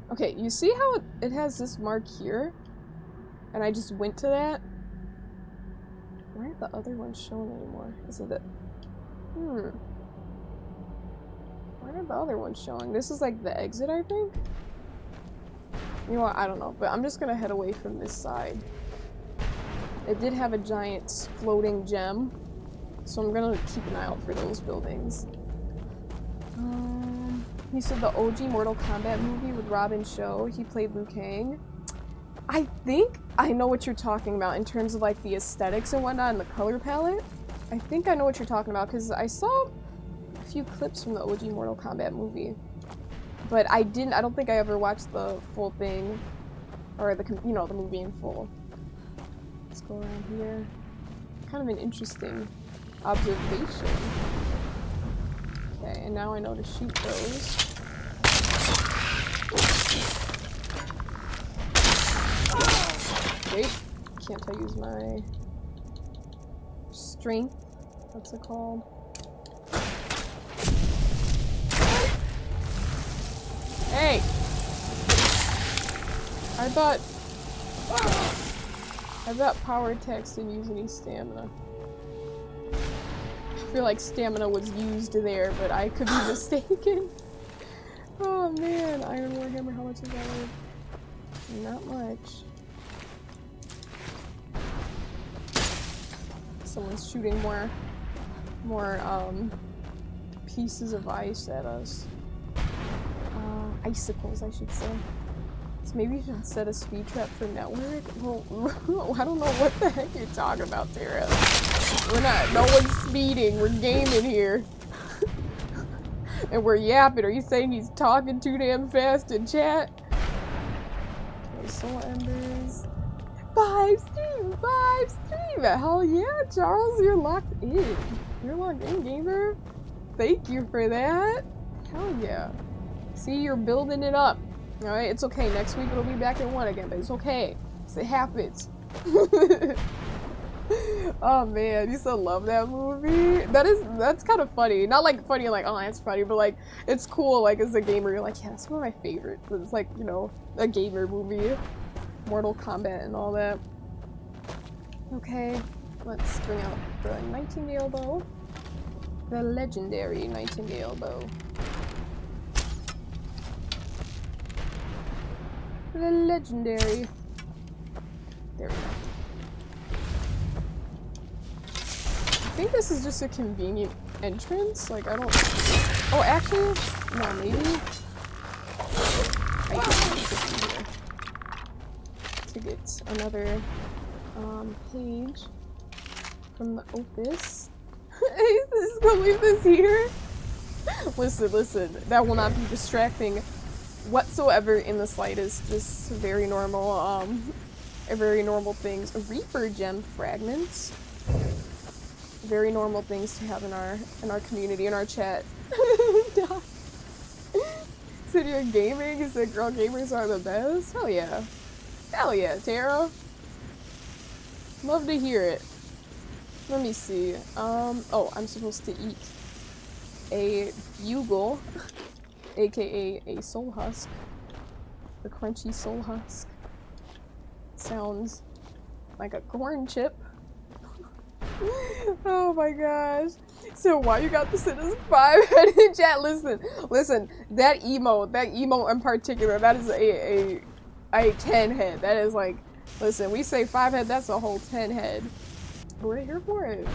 Okay, you see how it has this mark here? And I just went to that? Why aren't the other ones shown anymore? Is it Why aren't the other ones showing? This is like the exit, I think? You know what? I don't know. But I'm just gonna head away from this side. It did have a giant floating gem. So I'm gonna keep an eye out for those buildings. He said the OG Mortal Kombat movie with Robin Show. He played Liu Kang. I think I know what you're talking about in terms of like the aesthetics and whatnot and the color palette. I think I know what you're talking about because I saw a few clips from the OG Mortal Kombat movie. But I don't think I ever watched the full thing or the movie in full. Let's go around here. Kind of an interesting observation. Okay, and now I know to shoot those. Wait, can't I use my strength? What's it called? Hey! I thought power attacks didn't use any stamina. I feel like stamina was used there, but I could be mistaken. Oh man, Iron Warhammer, how much is that worth? Not much. Someone's shooting more pieces of ice at us. Icicles, I should say. So maybe you should set a speed trap for network? Well, I don't know what the heck you're talking about, Tara. No one's speeding, we're gaming here. And we're yapping. Are you saying he's talking too damn fast in chat? Okay, soul embers. 5 stream! Hell yeah, Charles, you're locked in. You're locked in, gamer. Thank you for that. Hell yeah. See, you're building it up. Alright, it's okay. Next week it'll be back at 1 again, but it's okay. It happens. Oh man, you still love that movie? That's kind of funny. Not like funny like, oh that's funny, but like it's cool like as a gamer, you're like, yeah, that's one of my favorites. It's like, you know, a gamer movie. Mortal Kombat and all that. Okay, let's bring out the Nightingale bow. The legendary Nightingale bow. The legendary. There we go. I think this is just a convenient entrance. Like, I don't. Oh, actually, no, maybe. I can here to get another page from the Opus. Just gonna leave this here. Listen. That will not be distracting whatsoever in the slightest. Just very normal, very normal things. Reaper gem fragments. Very normal things to have in our community, in our chat. Said you're gaming? You said girl gamers are the best? Hell yeah. Hell yeah, Tara. Love to hear it. Let me see. Oh, I'm supposed to eat a bugle, aka a soul husk. The crunchy soul husk. Sounds like a corn chip. Oh my gosh. So why you got this in as 5-headed chat? Listen, that emote in particular, that is a 10 head. That is like, listen, we say 5 head, that's a whole 10 head. We're here for it.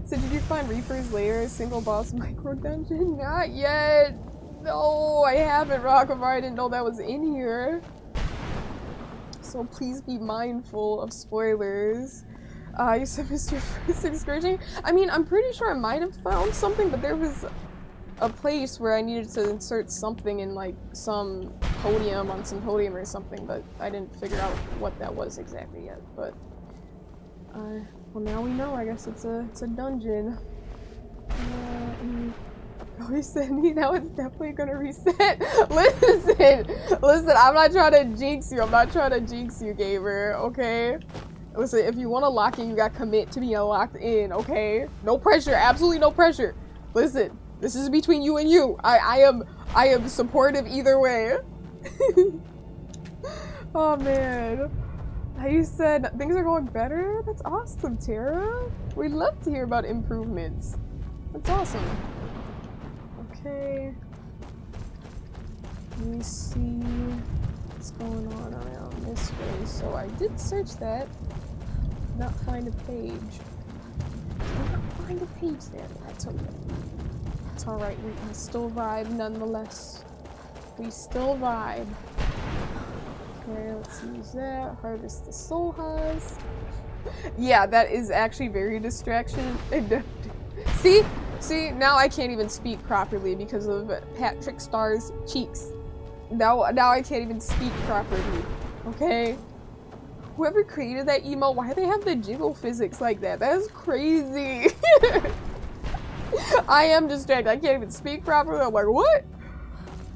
So did you find Reaper's Lair, single boss micro dungeon? Not yet. No, I haven't, Rockabar. I didn't know that was in here. So please be mindful of spoilers. You said Mr. First Excursion? I mean, I'm pretty sure I might have found something, but there was a place where I needed to insert something in like some podium on some podium or something, but I didn't figure out what that was exactly yet. But well, now we know. I guess it's a dungeon. Oh, he said me. Now it's definitely gonna reset. Listen. I'm not trying to jinx you. I'm not trying to jinx you, gamer. Okay. Listen, if you want to lock in, you got to commit to being locked in. Okay. No pressure. Absolutely no pressure. Listen. This is between you and you. I am supportive either way. Oh man. You said things are going better? That's awesome, Tara. We'd love to hear about improvements. That's awesome. Okay. Let me see what's going on around this way. So I did search that. Did not find a page. Did not find a page there. That's okay. It's alright, we can still vibe nonetheless. We still vibe. Okay, let's use that. Harvest the soul husk. Yeah, that is actually very distraction. See, now I can't even speak properly because of Patrick Starr's cheeks. Now I can't even speak properly. Okay? Whoever created that emote, why do they have the jiggle physics like that? That is crazy. I am distracted. I can't even speak properly. I'm like, what?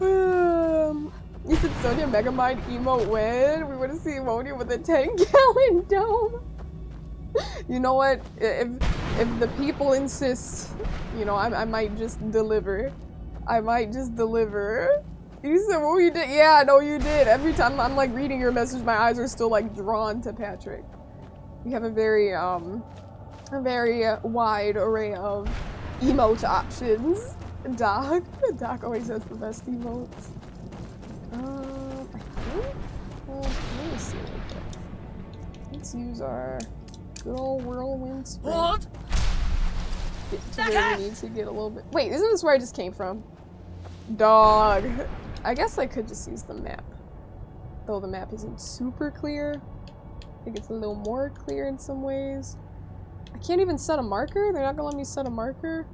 You said Sonya Megamind emote when? We want to see Emonia with a 10-gallon dome. You know what? If the people insist, you know, I might just deliver. I might just deliver. You said, well, you did? Yeah, no, you did. Every time I'm like reading your message, my eyes are still like drawn to Patrick. You have a very wide array of emote options. Doc always has the best emotes. I think. Well, let me see. Let's use our good old whirlwind sprint. Hold! Get to where we need to get a little bit. Wait, isn't this where I just came from? Dog. I guess I could just use the map. Though the map isn't super clear. I think it's a little more clear in some ways. I can't even set a marker? They're not gonna let me set a marker?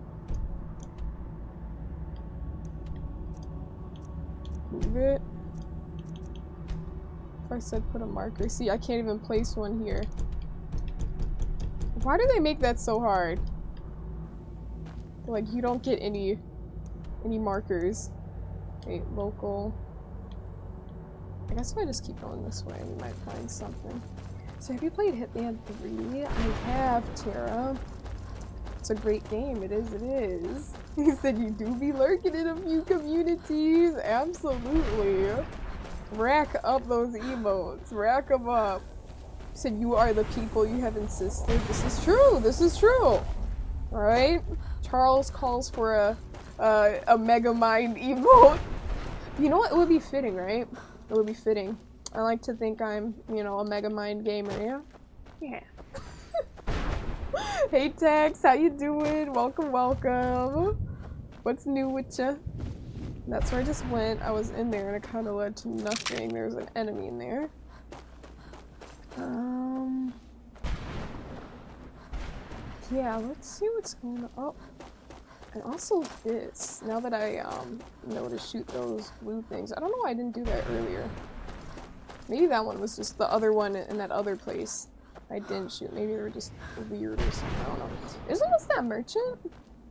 Move it. If I said put a marker. See, I can't even place one here. Why do they make that so hard? Like, you don't get any markers. Wait, local. I guess if I just keep going this way, we might find something. So have you played Hitman 3? I have, Tara. It's a great game. It is. He said you do be lurking in a few communities. Absolutely. Rack up those emotes. Rack them up. He said you are the people you have insisted. This is true. This is true. Alright? Charles calls for a Megamind emote. You know what? It would be fitting, right? It would be fitting. I like to think I'm, you know, a Megamind gamer, yeah? Yeah. Hey Tex, how you doing? Welcome, welcome. What's new with ya? That's where I just went. I was in there and it kind of led to nothing. There was an enemy in there. Yeah, let's see what's going on. Oh, and also this. Now that I know to shoot those blue things. I don't know why I didn't do that earlier. Maybe that one was just the other one in that other place I didn't shoot. Maybe they were just weird or something. I don't know. Isn't this that merchant?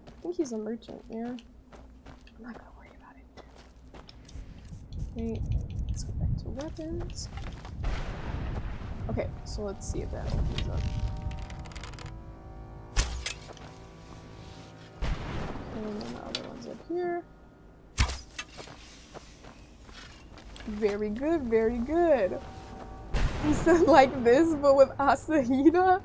I think he's a merchant, yeah. I'm not gonna worry about it. Wait, let's go back to weapons. Okay, so let's see if that opens up. And then the other one's up here. Very good, very good. He said like this, but with Asahina.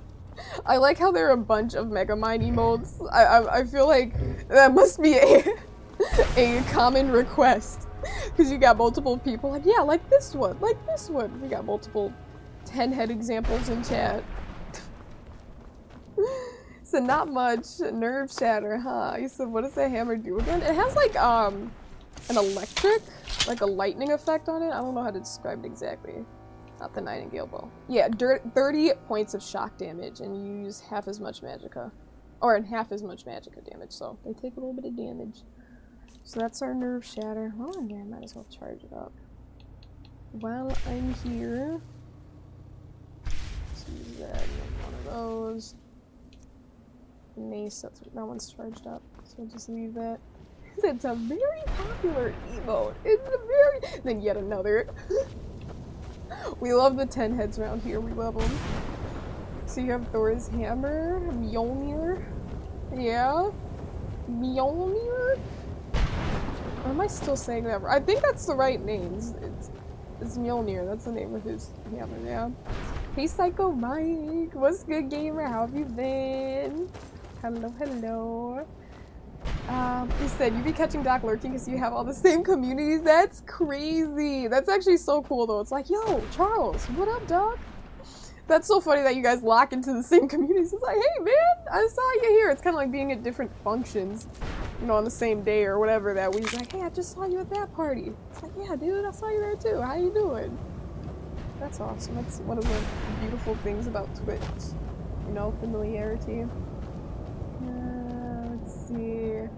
I like how there are a bunch of Megamind emotes. I feel like that must be a common request. Because you got multiple people like, yeah, like this one, like this one. We got multiple 10-head examples in chat. So not much. Nerve shatter, huh? He said, what does that hammer do again? It has like an electric, like a lightning effect on it. I don't know how to describe it exactly. Not the Nightingale bow. Yeah, 30 points of shock damage, and you use half as much magicka. Or half as much magicka damage, so they take a little bit of damage. So that's our nerve shatter. Oh, yeah, I might as well charge it up. While I'm here, let's use that, one of those. Mace, that one's charged up, so we'll just leave that. It's a very popular emote. It's a very... Then yet another. We love the 10 heads around here. We love them. So you have Thor's hammer, Mjolnir. Yeah. Mjolnir? Or am I still saying that? I think that's the right name. It's Mjolnir. That's the name of his hammer, yeah. Hey Psycho Mike. What's good, gamer? How have you been? Hello, hello. He said, you be catching Doc lurking because you have all the same communities? That's crazy. That's actually so cool, though. It's like, yo, Charles, what up, Doc? That's so funny that you guys lock into the same communities. It's like, hey, man, I saw you here. It's kind of like being at different functions, you know, on the same day or whatever that week. Like, hey, I just saw you at that party. It's like, yeah, dude, I saw you there, too. How you doing? That's awesome. That's one of the beautiful things about Twitch. You know, familiarity. Let's see.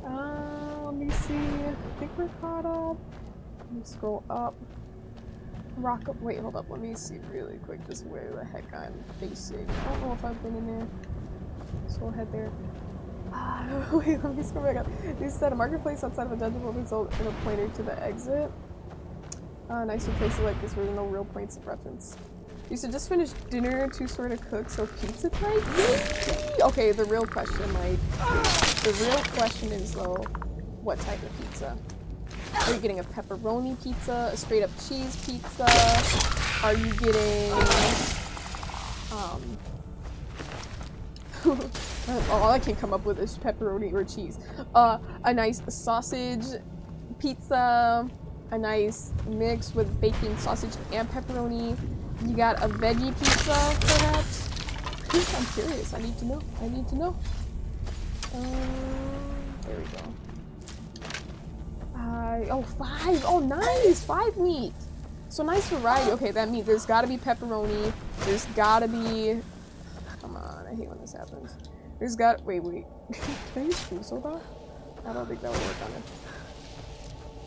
Let me see. I think we're caught up. Let me scroll up. Rock up. Wait, hold up. Let me see really quick just where the heck I'm facing. I don't know if I've been in there. So we'll head there. Wait, let me scroll back up. You said a marketplace outside of a dungeon will result in a pointer to the exit. Nicer places like this where there are no real points of reference. You should just finish dinner to sort of cook, so pizza tonight? Yay! Okay, the real question, like, the real question is, though, what type of pizza? Are you getting a pepperoni pizza, a straight up cheese pizza? Are you getting, all I can come up with is pepperoni or cheese. A nice sausage pizza, a nice mix with bacon, sausage, and pepperoni. You got a veggie pizza, perhaps? I'm curious. I need to know. I need to know. There we go. Oh, 5. Oh, nice. 5 meat. So nice variety. Okay, that means there's got to be pepperoni. There's got to be... Come on. I hate when this happens. There's got... Wait. Can I use food soda? I don't think that would work on it.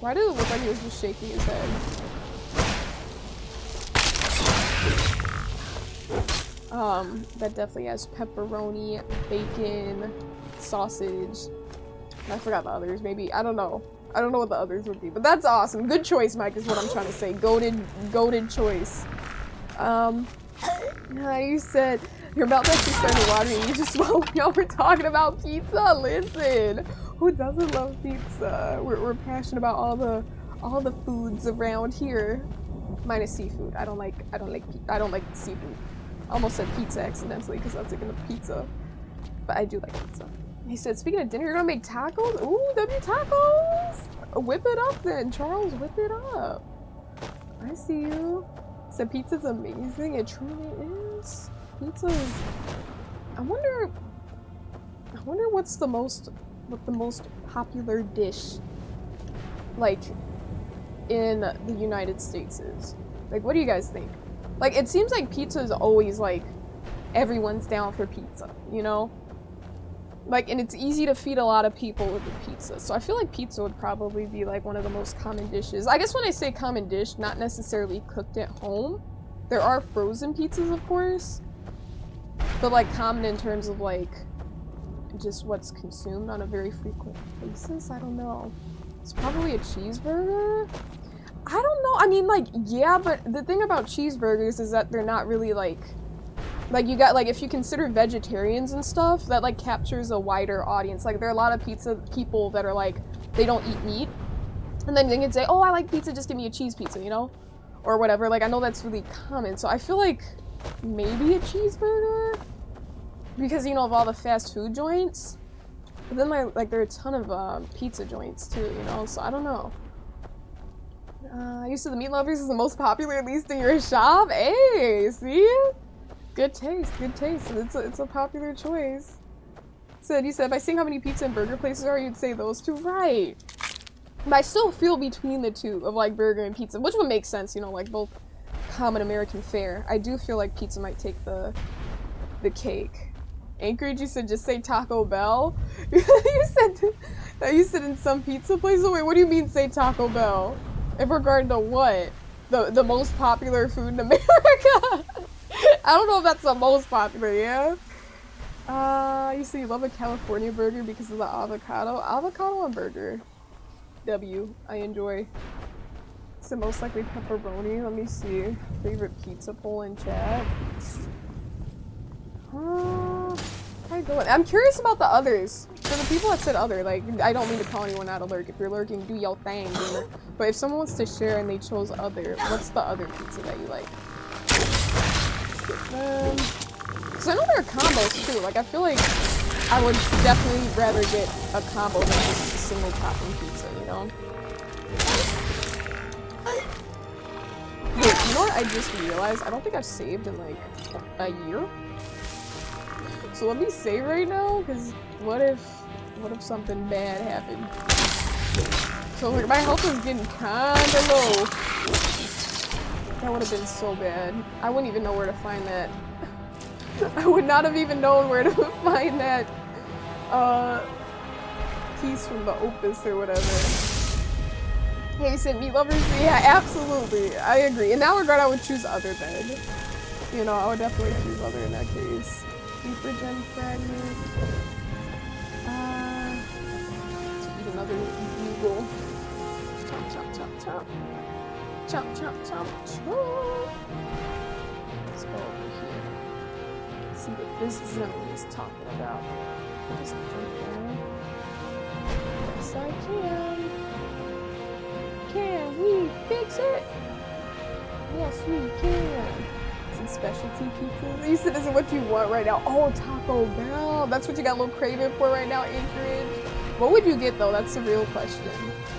Why did it look like he was just shaking his head? That definitely has pepperoni, bacon, sausage. I forgot the others, maybe. I don't know. I don't know what the others would be, but that's awesome. Good choice, Mike, is what I'm trying to say. Goated choice. You said your mouth actually started watering and you just swallowed y'all were talking about pizza. Listen, who doesn't love pizza? We're passionate about all the foods around here. Minus seafood. I don't like seafood. I almost said pizza accidentally because I was thinking of pizza. But I do like pizza. He said, speaking of dinner, you're gonna make tacos? Ooh, W tacos! Whip it up then, Charles, whip it up. I see you. Said pizza's amazing. It truly is. Pizza is... I wonder what the most popular dish, like, in the United States is. Like, what do you guys think? Like, it seems like pizza is always, like, everyone's down for pizza, you know? Like, and it's easy to feed a lot of people with the pizza. So I feel like pizza would probably be, like, one of the most common dishes. I guess when I say common dish, not necessarily cooked at home. There are frozen pizzas, of course. But, like, common in terms of, like, just what's consumed on a very frequent basis. I don't know. It's probably a cheeseburger. I don't know. I mean, like, yeah, but the thing about cheeseburgers is that they're not really, like, you got, like, if you consider vegetarians and stuff, that, like, captures a wider audience. Like, there are a lot of pizza people that are, like, they don't eat meat. And then they can say, oh, I like pizza, just give me a cheese pizza, you know? Or whatever. Like, I know that's really common. So I feel like maybe a cheeseburger? Because, you know, of all the fast food joints. But then, like there are a ton of pizza joints, too, you know? So I don't know. You said the Meat Lovers is the most popular, at least in your shop? Hey, see? Good taste, good taste. It's a popular choice. You said, by seeing how many pizza and burger places are, you'd say those two. Right. But I still feel between the two of, like, burger and pizza, which would make sense, you know, like, both common American fare. I do feel like pizza might take the cake. Anchorage, you said just say Taco Bell? you said in some pizza places? Wait, what do you mean say Taco Bell? In regard to what? The most popular food in America? I don't know if that's the most popular, yeah? You say you love a California burger because of the avocado? Avocado on burger. W. I enjoy. So most likely pepperoni. Let me see. Favorite pizza poll in chat. I'm curious about the others. For the people that said other, like, I don't mean to call anyone out a lurk. If you're lurking, do your thing, gamer. But if someone wants to share and they chose other, what's the other pizza that you like? Skip them. Because I know there are combos too. Like, I feel like I would definitely rather get a combo than just a single topping pizza, you know? Wait, you know what I just realized? I don't think I've saved in like a year. So let me save right now, because what if something bad happened? So like, my health is getting kinda low. That would have been so bad. I wouldn't even know where to find that. I would not have even known where to find that piece from the opus or whatever. Hey, you said meat lovers? Yeah, absolutely. I agree. In that regard, I would choose other then. You know, I would definitely choose other in that case. Deeper gem fragment. To eat another bugle. Chomp, chomp, chomp, chomp. Chomp, chomp, chomp, chomp. Let's go over here. See what this zone is talking about. Just jump down. Yes, I can. Can we fix it? Yes, we can. Some specialty pizzas. You said this is what you want right now. Oh, Taco Bell. That's what you got a little craving for right now, Anchorage. What would you get though? That's the real question.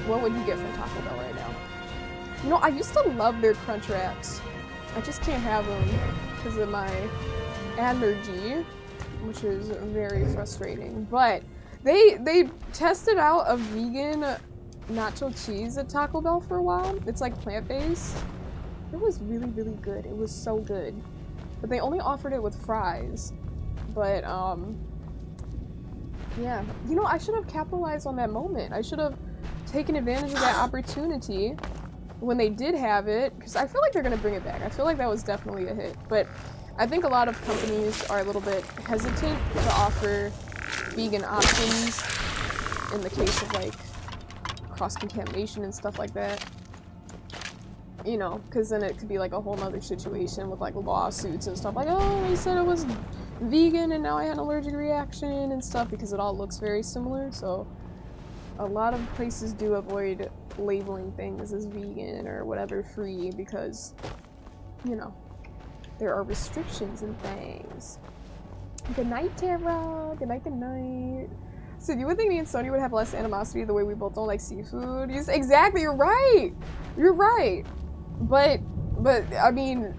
What would you get from Taco Bell right now? You know, I used to love their crunch wraps. I just can't have them because of my allergy, which is very frustrating. But they tested out a vegan nacho cheese at Taco Bell for a while. It's like plant-based. It was really, really good. It was so good. But they only offered it with fries. But, yeah. You know, I should have capitalized on that moment. I should have taken advantage of that opportunity when they did have it. Because I feel like they're going to bring it back. I feel like that was definitely a hit. But I think a lot of companies are a little bit hesitant to offer vegan options in the case of, like, cross-contamination and stuff like that. You know, because then it could be like a whole nother situation with like lawsuits and stuff like, oh, they said it was vegan and now I had an allergic reaction and stuff, because it all looks very similar. So a lot of places do avoid labeling things as vegan or whatever free because, you know, there are restrictions and things. Good night, Tara. Good night, good night. So you would think me and Sony would have less animosity the way we both don't like seafood? Exactly, you're right! You're right! But I mean,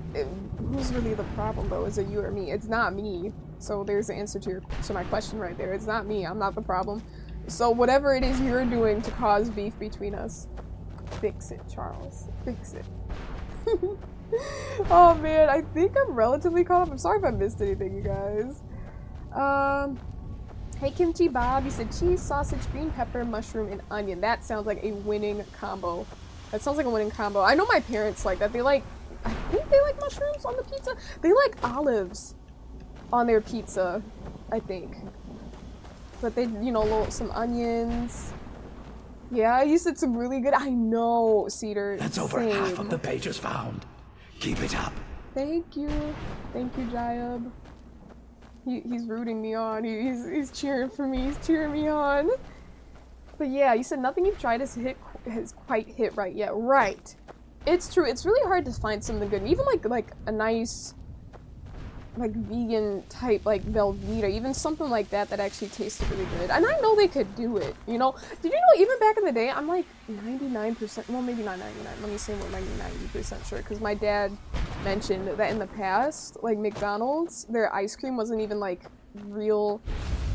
who's really the problem though? Is it you or me? It's not me. So there's the answer to my question right there. It's not me. I'm not the problem. So whatever it is you're doing to cause beef between us, fix it, Charles. Fix it. Oh man, I think I'm relatively caught up. I'm sorry if I missed anything, you guys. Hey Kimchi Bob, you said cheese, sausage, green pepper, mushroom, and onion. That sounds like a winning combo. That sounds like a winning combo. I know my parents like that. They like, I think they like mushrooms on the pizza. They like olives on their pizza, I think. But they, you know, some onions. Yeah, you said some really good, I know, Cedar. That's over half of the pages found. Keep it up. Thank you. Thank you, Jayab. He's rooting me on. He's cheering for me. He's cheering me on. But yeah, you said nothing you've tried has quite hit right yet. Right. It's true. It's really hard to find something good. Even like a nice, like vegan type, like Velveeta, even something like that actually tasted really good. And I know they could do it, you know? Did you know even back in the day, I'm like 99%, well maybe not 99, let me say more like 90% sure, because my dad mentioned that in the past, like McDonald's, their ice cream wasn't even like real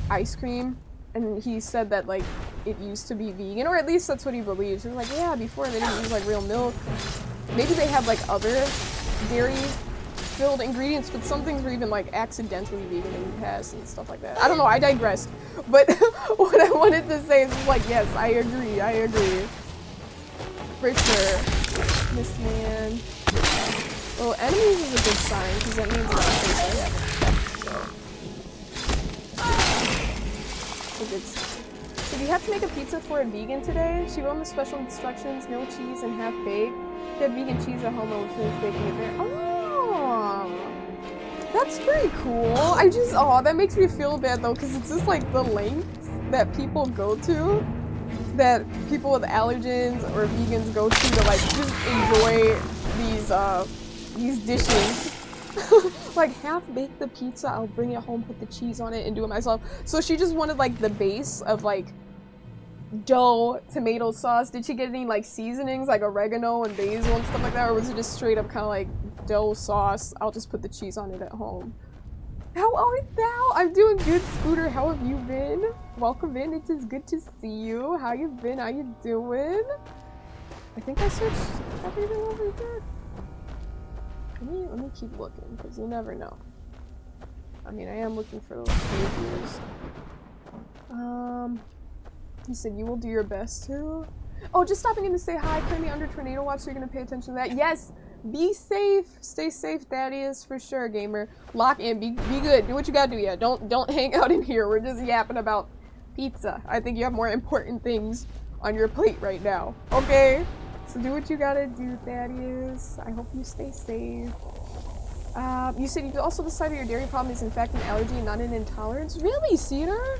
ice cream. And he said that like it used to be vegan, or at least that's what he believes. He was like, yeah, before they didn't use like real milk maybe they have like other dairy-filled ingredients, but some things were even like accidentally vegan in the past and stuff like that. I don't know, I digressed. But what I wanted to say is like, yes, I agree. For sure. Mist Man. Well, enemies is a good sign, because that means that I have a check, so. So do you have to make a pizza for a vegan today? She wrote in the special instructions, no cheese and half baked. If you have vegan cheese at home, I would finish baking it there. Oh, that's pretty cool. That makes me feel bad though, because it's just like the lengths that people go to, that people with allergens or vegans go to like just enjoy these dishes. Like half bake the pizza, I'll bring it home, put the cheese on it, and do it myself. So she just wanted like the base of like dough, tomato sauce. Did she get any like seasonings like oregano and basil and stuff like that, or was it just straight up kind of like dough sauce? I'll just put the cheese on it at home. How are thou? I'm doing good, Scooter. How have you been? Welcome in. It is good to see you. How you been? How you doing? I think I searched everything over here. Let me keep looking, because you never know. I mean, I am looking for those reviews. You said you will do your best to? Oh, just stopping in to say hi. Currently under tornado watch, so you're gonna pay attention to that. Yes! Be safe! Stay safe, that is for sure, gamer. Lock in, be good. Do what you gotta do, yeah. Don't hang out in here. We're just yapping about pizza. I think you have more important things on your plate right now. Okay? So do what you gotta do, Thaddeus. I hope you stay safe. You said you also decided your dairy problem is in fact an allergy and not an intolerance? Really, Cedar?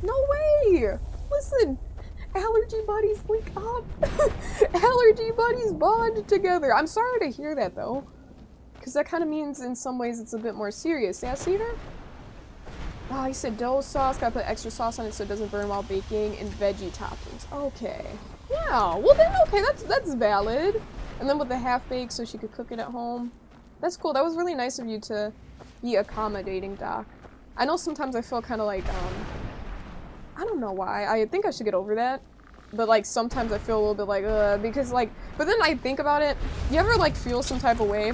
No way! Listen, allergy buddies link up. Allergy buddies bond together. I'm sorry to hear that though, because that kind of means in some ways it's a bit more serious. Yeah, Cedar? Oh, he said dough sauce, gotta put extra sauce on it so it doesn't burn while baking, and veggie toppings. Okay. Yeah, well then, okay, that's valid. And then with the half-baked so she could cook it at home. That's cool. That was really nice of you to be accommodating, Doc. I know sometimes I feel kind of like, I don't know why. I think I should get over that. But like, sometimes I feel a little bit like, because like, but then I think about it. You ever like feel some type of way?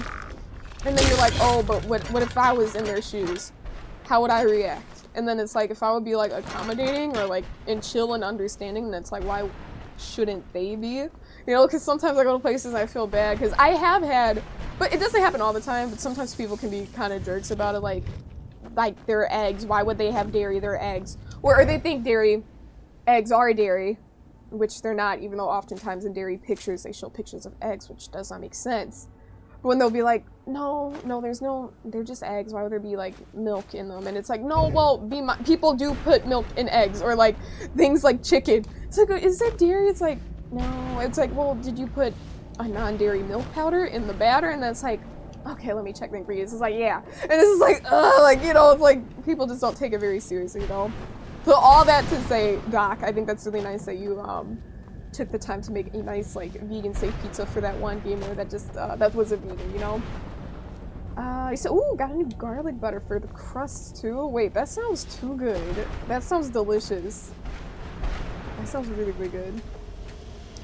And then you're like, oh, but what if I was in their shoes? How would I react? And then it's like, if I would be like accommodating or like in chill and understanding, then it's like, why shouldn't they be? You know, because sometimes I go to places and I feel bad because I have had, but it doesn't happen all the time, but sometimes people can be kind of jerks about it, like their eggs, why would they have dairy, they're eggs, or they think eggs are dairy, which they're not, even though oftentimes in dairy pictures they show pictures of eggs, which does not make sense. But when they'll be like, no, they're just eggs, why would there be like milk in them? And it's like, no, well, people do put milk in eggs, or like things like chicken. It's like, is that dairy? It's like, no. It's like, well, did you put a non-dairy milk powder in the batter? And that's like, okay, let me check the ingredients. It's like, yeah. And this is like, like, you know, it's like, people just don't take it very seriously, you know? So all that to say, Doc, I think that's really nice that you, took the time to make a nice, like, vegan safe pizza for that one gamer that just, that was a vegan, you know? I said, ooh, got a new garlic butter for the crust, too. Wait, that sounds too good. That sounds delicious. That sounds really, really good.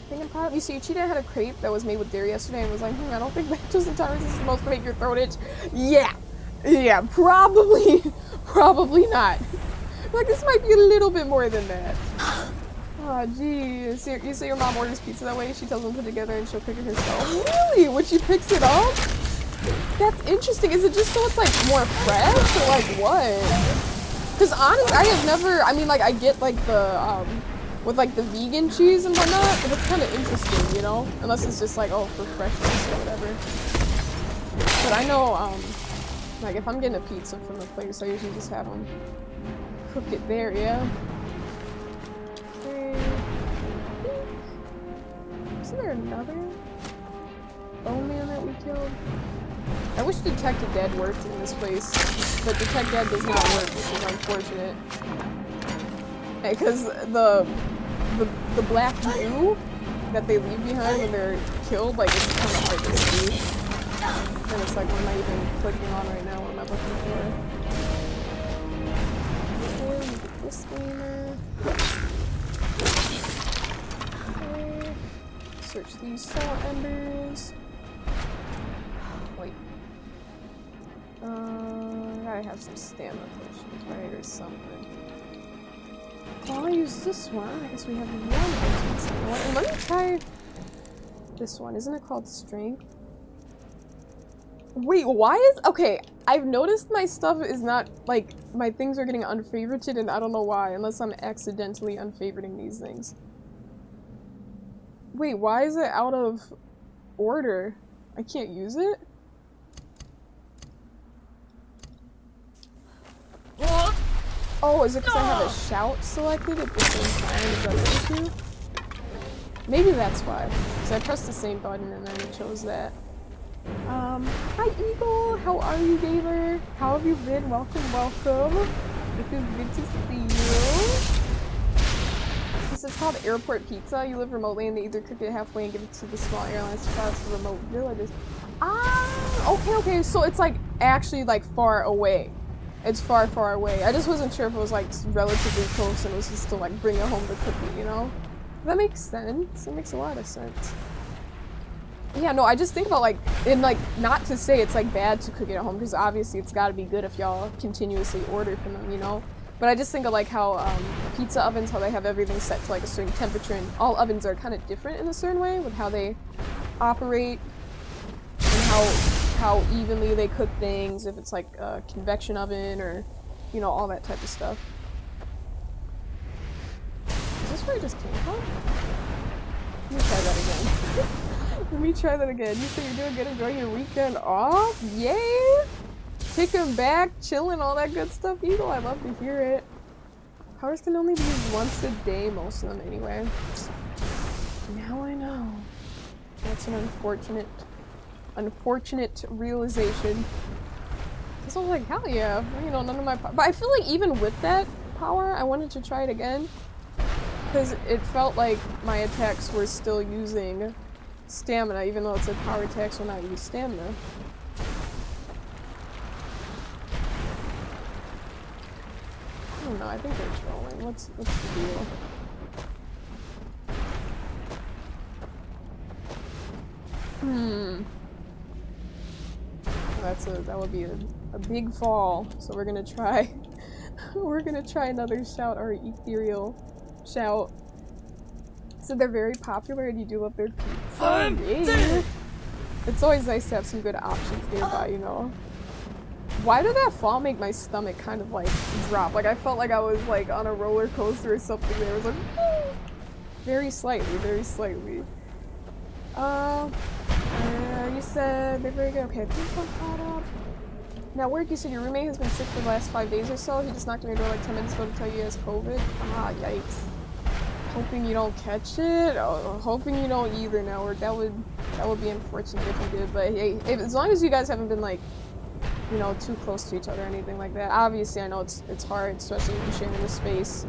I think I'm proud of you. So your cheetah had a crepe that was made with dairy yesterday and was like, I don't think lactose intolerance is supposed to make your throat itch. Yeah. Yeah, probably. Probably not. Like, this might be a little bit more than that. Oh, geez. You say your mom orders pizza that way? She tells them to put it together and she'll cook it herself? Really? When she picks it up? That's interesting. Is it just so it's, like, more fresh? Or, like, what? Because, honestly, I have never... I mean, like, I get, like, the, with, like, the vegan cheese and whatnot, but it's kind of interesting, you know? Unless it's just, like, oh, for freshness or whatever. But I know, like, if I'm getting a pizza from the place, I usually just have them cook it there, yeah? Isn't there another bowman that we killed? I wish Detective Dead worked in this place, but Detective Dead does not work, which is unfortunate. Because the black goo that they leave behind when they're killed, like, it's kind of hard to see. And it's like, what am I even clicking on right now? What am I looking for? Disclaimer. Okay. Search these salt embers. probably have some stamina potions, right? Or something. Well, I'll use this one. I guess we have one. And let me try this one. Isn't it called Strength? Wait, why is... Okay, I've noticed my stuff is not... Like, my things are getting unfavorited, and I don't know why. Unless I'm accidentally unfavoriting these things. Wait, why is it out of order? I can't use it? What? Oh, is it because I have a shout selected at the same time as I wanted to? Maybe that's why. Because I pressed the same button and then it chose that. Hi Eagle! How are you, gamer? How have you been? Welcome, welcome. It is good to see you. This is called Airport Pizza. You live remotely and they either cook it halfway and give it to the small airlines to fly to remote villages. Ah, okay, so it's like actually like far away. It's far, far away. I just wasn't sure if it was like relatively close and it was just to like bring it home to cook it, you know? That makes sense. It makes a lot of sense. Yeah, no, I just think about like, and like, not to say it's like bad to cook it at home, because obviously it's gotta be good if y'all continuously order from them, you know? But I just think of like how pizza ovens, how they have everything set to like a certain temperature, and all ovens are kind of different in a certain way with how they operate and how evenly they cook things, if it's like a convection oven or, you know, all that type of stuff. Is this where I just came from? Let me try that again. Let me try that again. You say you're doing good, enjoying your weekend off? Yay! Kicking back, chilling, all that good stuff. Eagle, I love to hear it. Powers can only be used once a day, most of them anyway. Now I know. That's an unfortunate realization. Because I was like, hell yeah, you know, none of my power. But I feel like even with that power, I wanted to try it again. Because it felt like my attacks were still using stamina, even though it said power attacks will not use stamina. I don't know, I think they're trolling. What's the deal? That would be a big fall. So we're gonna try we're gonna try another shout, or ethereal shout. So they're very popular and you do love their pizza. Yeah. It's always nice to have some good options nearby, you know. Why did that fall make my stomach kind of like drop? Like I felt like I was like on a roller coaster or something. There was like very slightly, very slightly. You said they're very good. Okay, I think I'm caught up. Now, work, you said your roommate has been sick for the last 5 days or so. He just knocked on your door like 10 minutes ago to tell you he has COVID. Ah, yikes. Hoping you don't catch it. Oh, hoping you don't either now. Or that would be unfortunate if you did. But hey, as long as you guys haven't been like, you know, too close to each other or anything like that. Obviously, I know it's hard, especially when you're sharing the space.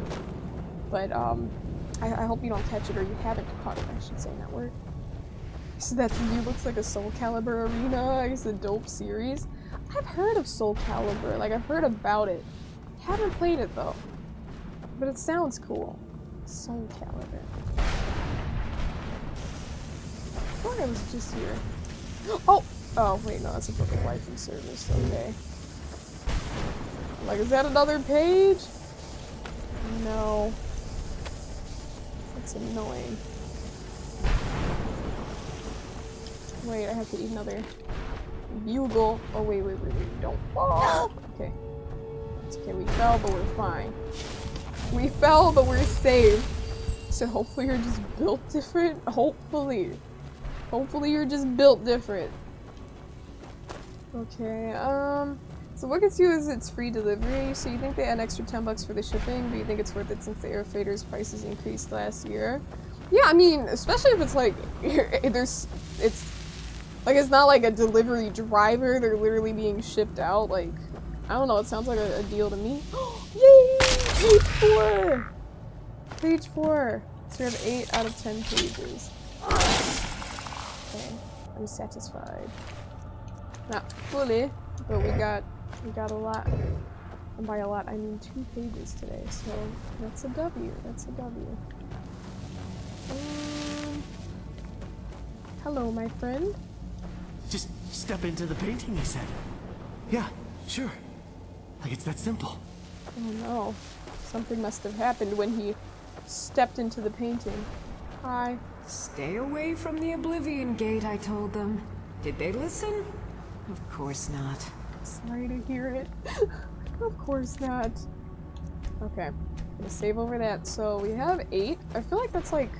But I hope you don't catch it, or you haven't caught it. I should say that word. So that to you looks like a Soul Calibur arena. It's a dope series. I've heard of Soul Calibur. Like I've heard about it. Haven't played it though. But it sounds cool. Soul Calibur. I thought I was just here. Oh! Oh, wait, no, that's a book of life and service. Okay. Like, is that another page? No. That's annoying. Wait, I have to eat another bugle. Oh, wait, don't fall! Okay. It's okay, we fell, but we're fine. We fell, but we're safe. So hopefully you're just built different. Hopefully. Hopefully you're just built different. Okay, so what gets you is it's free delivery. So you think they add an extra $10 for the shipping, but you think it's worth it since the air freighter's prices increased last year? Yeah, I mean, especially if it's like, it's not like a delivery driver, they're literally being shipped out, like, I don't know, it sounds like a deal to me. Yay! Page 4! Page 4! So we have 8 out of 10 pages. Okay, I'm satisfied. Not fully, but we got a lot. And by a lot, I mean 2 pages today, so that's a W, that's a W. Hello, my friend. Just step into the painting, he said. Yeah, sure. Like it's that simple. Oh no. Something must have happened when he stepped into the painting. Hi. Stay away from the Oblivion Gate, I told them. Did they listen? Of course not. Sorry to hear it. Of course not. Okay. I'm gonna save over that. So we have 8. I feel like that's like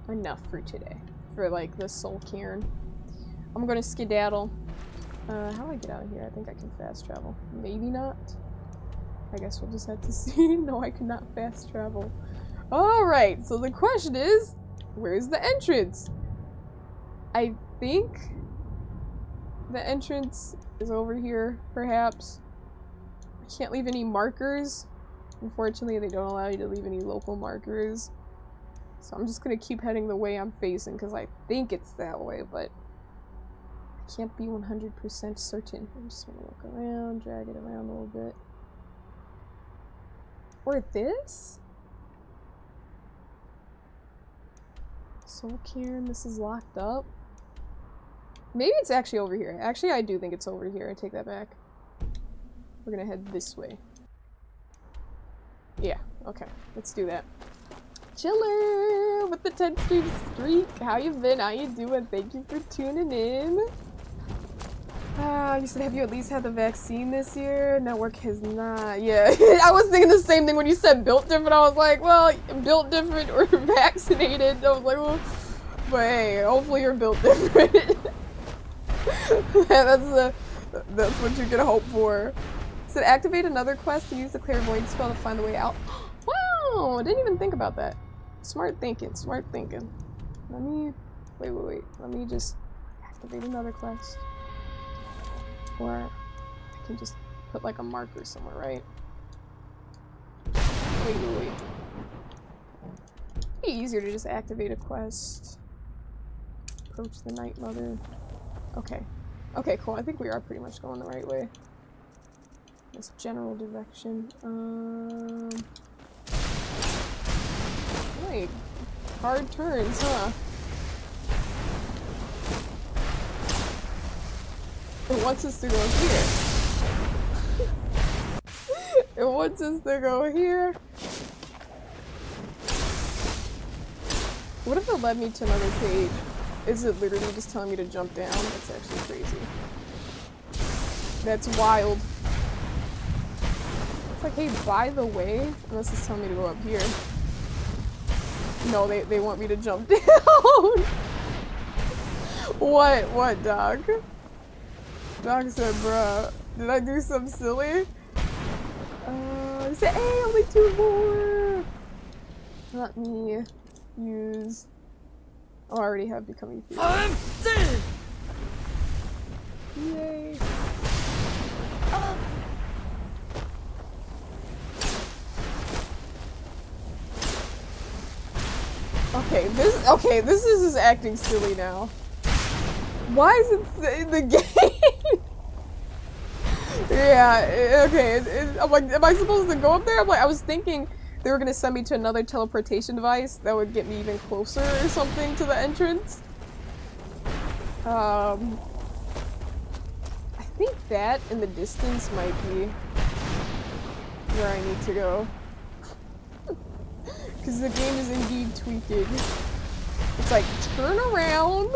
enough for today. For like the soul cairn. I'm gonna skedaddle. How do I get out of here? I think I can fast travel. Maybe not. I guess we'll just have to see. No, I cannot fast travel. Alright, so the question is, where's the entrance? I think the entrance is over here, perhaps. I can't leave any markers. Unfortunately, they don't allow you to leave any local markers. So I'm just gonna keep heading the way I'm facing, because I think it's that way, but I can't be 100% certain. I just want to look around, drag it around a little bit. Or this? Soul Cairn, this is locked up. Maybe it's actually over here. Actually, I do think it's over here. I take that back. We're gonna head this way. Yeah, okay. Let's do that. Chiller with the 10 stream streak. How you been? How you doing? Thank you for tuning in. You said, have you at least had the vaccine this year? Network has not. Yeah, I was thinking the same thing when you said built different. I was like, well, built different or vaccinated. I was like, well, but hey, hopefully you're built different. That's what you can hope for. Said, activate another quest and use the clairvoyance spell to find the way out. Wow, I didn't even think about that. Smart thinking, smart thinking. Let me, wait. Let me just activate another quest. Or I can just put like a marker somewhere, right? Wait. It'd be easier to just activate a quest. Approach the Night Mother. Okay. Okay, cool. I think we are pretty much going the right way. This general direction. Wait. Hard turns, huh? It wants us to go here. It wants us to go here. What if it led me to another page? Is it literally just telling me to jump down? That's actually crazy. That's wild. It's like, hey, by the way, unless it's telling me to go up here. No, they want me to jump down. What, dog? Dog said, bruh, did I do something silly? He said, hey, only 2 more! Let me use... Oh, I already have Becoming Fear. I'm dead! Yay! Okay, this is just acting silly now. Why is it saying the game? Yeah, okay. I'm like, am I supposed to go up there? I'm like, I was thinking they were gonna send me to another teleportation device that would get me even closer or something to the entrance. I think that in the distance might be where I need to go. Because the game is indeed tweaking. It's like, turn around,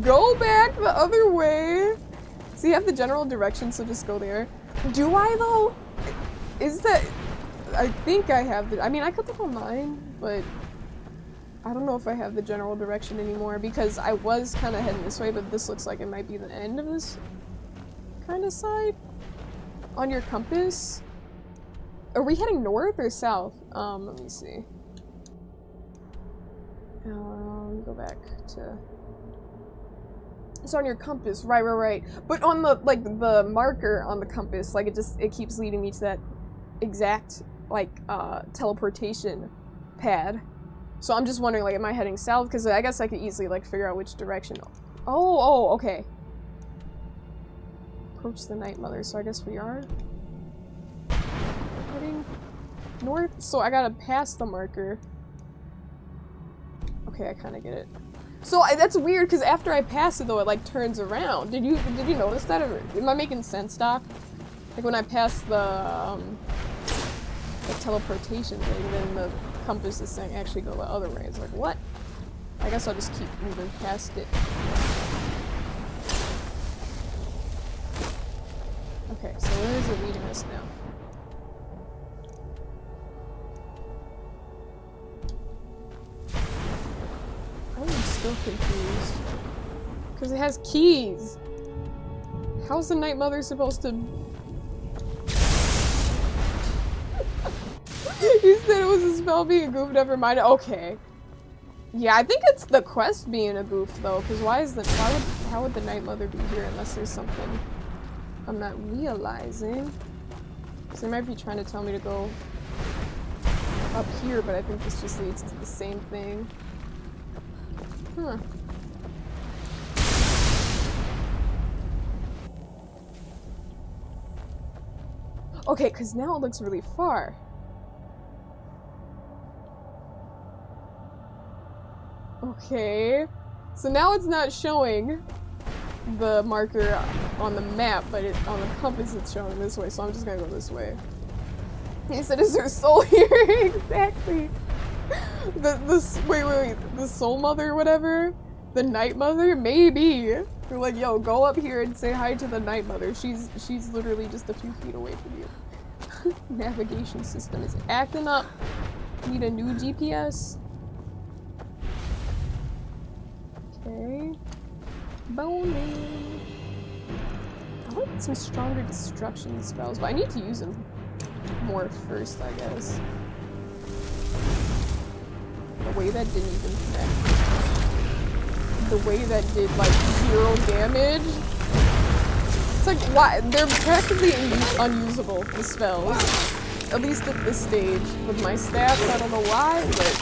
go back the other way. So you have the general direction, so just go there. Do I though? Is that... I think I have the... I mean, I could look online, but I don't know if I have the general direction anymore because I was kind of heading this way, but this looks like it might be the end of this kind of side. On your compass? Are we heading north or south? Let me see. Go back to... It's on your compass, right. But on the, like, the marker on the compass, like, it keeps leading me to that exact, like, teleportation pad. So I'm just wondering, like, am I heading south? Because I guess I could easily, like, figure out which direction. Oh, okay. Approach the Night Mother, so I guess we are heading north. So I gotta pass the marker. Okay, I kind of get it. So that's weird because after I pass it though, it like turns around. Did you notice that, or am I making sense, Doc? Like when I pass the teleportation thing, then the compass is saying actually go the other way. It's like, what? I guess I'll just keep moving past it. Okay, so where is it leading us now? I'm still confused. Because it has keys! How's the Night Mother supposed to... You said it was a spell being a goof, never mind. Okay. Yeah, I think it's the quest being a goof though, because how would the Night Mother be here unless there's something I'm not realizing? So they might be trying to tell me to go up here, but I think this just leads to the same thing. Huh. Okay, because now it looks really far. Okay. So now it's not showing the marker on the map, but on the compass it's showing this way, so I'm just gonna go this way. He said, is there a soul here? Exactly. Wait, the soul mother or whatever? The Night Mother? Maybe. They're like, yo, go up here and say hi to the Night Mother. She's literally just a few feet away from you. Navigation system is acting up. Need a new GPS. Okay. Boning. I want some stronger destruction spells, but I need to use them more first, I guess. The way that didn't even connect. The way that did like 0 damage. It's like, why? They're practically unusable, the spells. At least at this stage. With my stats, I don't know why, but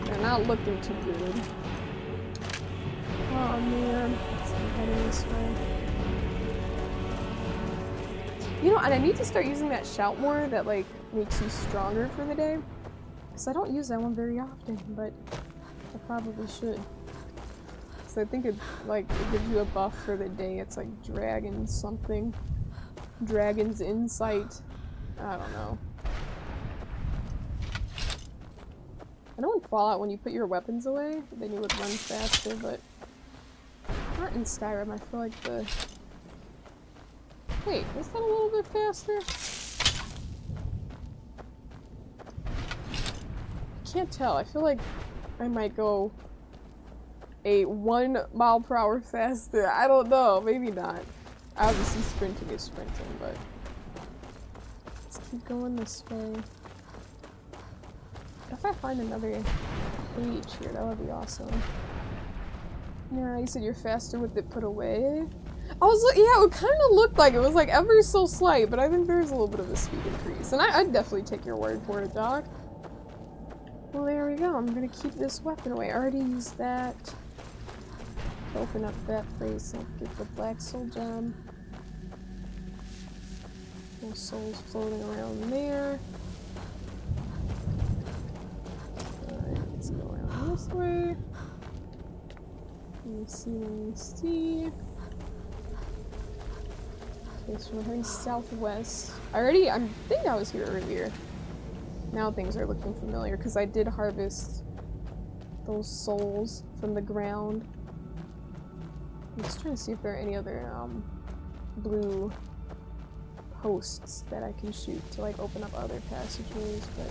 they're not looking too good. Oh man, I'm heading this way. You know, and I need to start using that shout more that like makes you stronger for the day. Because I don't use that one very often, but I probably should. So I think it gives you a buff for the day. It's like dragon something. Dragon's insight. I don't know. I know in Fallout when you put your weapons away, then you would run faster, but not in Skyrim. I feel like the... Wait, is that a little bit faster? I can't tell. I feel like I might go a 1 mile per hour faster. I don't know. Maybe not. Obviously sprinting is sprinting, but let's keep going this way. If I find another page here, that would be awesome. Yeah, you said you're faster with it put away. I was like, yeah, it kind of looked like it was like ever so slight, but I think there's a little bit of a speed increase. And I'd definitely take your word for it, Doc. Well, there we go. I'm gonna keep this weapon away. I already used that. Open up that place and get the black soul gem. Those souls floating around there. Alright, let's go around this way. Let me see. Okay, so we're heading southwest. I think I was here earlier. Now things are looking familiar because I did harvest those souls from the ground. I'm just trying to see if there are any other blue posts that I can shoot to like open up other passageways, but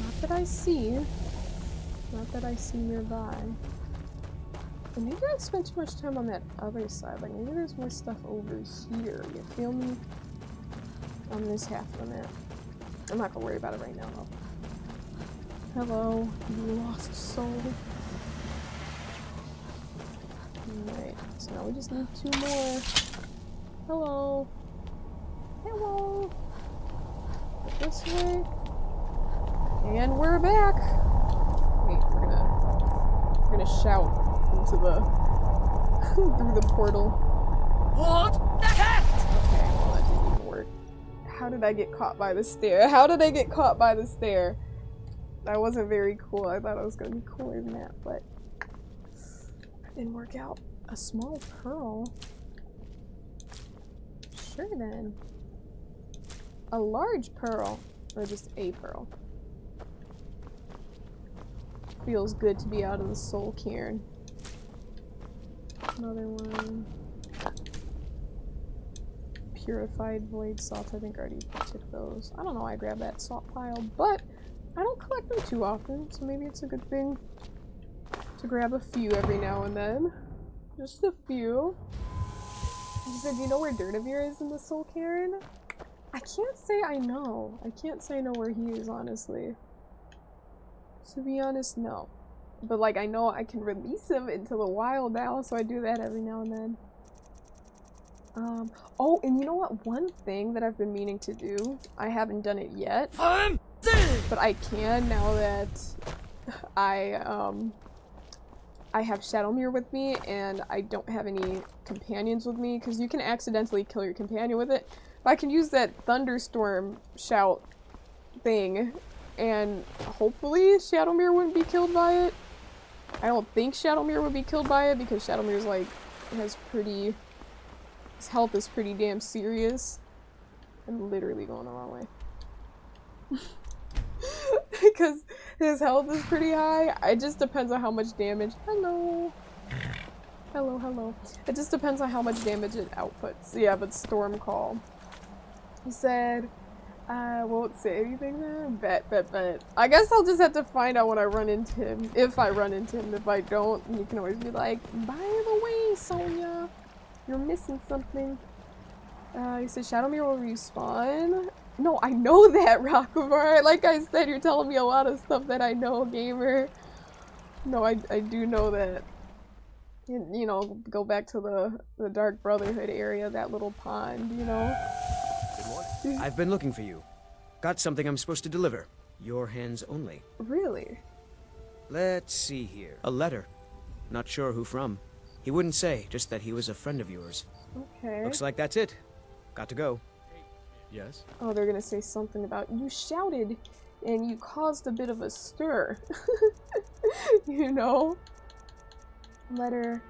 not that I see. Not that I see nearby. And maybe I spent too much time on that other side. Like maybe there's more stuff over here. You feel me? On this half of the map. I'm not gonna worry about it right now though. Hello, you lost soul. Alright, so now we just need 2 more. Hello. Hello. This way. And we're back. Wait, we're gonna shout into the through the portal. Hold the test! Okay, well that didn't even work. How did I get caught by the stair? How did I get caught by the stair? That wasn't very cool. I thought it was gonna be cooler than that, but it didn't work out. A small pearl? Sure then. A large pearl. Or just a pearl. Feels good to be out of the soul cairn. Another one. Purified void salt. I think I already took those. I don't know why I grabbed that salt pile, but I don't collect them too often, so maybe it's a good thing to grab a few every now and then. Just a few. She said, do you know where Dirtavir is in the soul cairn? I can't say I know. I can't say I know where he is, honestly. To be honest, no. But like, I know I can release him into the wild now, so I do that every now and then. Oh, and you know what? One thing that I've been meaning to do, I haven't done it yet, but I can now that I have Shadowmere with me and I don't have any companions with me, because you can accidentally kill your companion with it. But I can use that thunderstorm shout thing, and hopefully Shadowmere wouldn't be killed by it. I don't think Shadowmere would be killed by it, because Shadowmere's like, his health is pretty damn serious. I'm literally going the wrong way. Because his health is pretty high. It just depends on how much damage. Hello. Hello, hello. It just depends on how much damage it outputs. Yeah, but Stormcall. He said, I won't say anything there. Bet. I guess I'll just have to find out when I run into him. If I run into him. If I don't, you can always be like, by the way, Sonia, you're missing something. He said Shadowmere will respawn. No, I know that, Rockabar. Like I said, you're telling me a lot of stuff that I know, gamer. No, I do know that. You know, go back to the Dark Brotherhood area, that little pond, you know? I've been looking for you. Got something I'm supposed to deliver. Your hands only. Really? Let's see here. A letter. Not sure who from. He wouldn't say, just that he was a friend of yours. Okay. Looks like that's it. Got to go. Yes? Oh, they're gonna say something about you shouted and you caused a bit of a stir. You know? Letter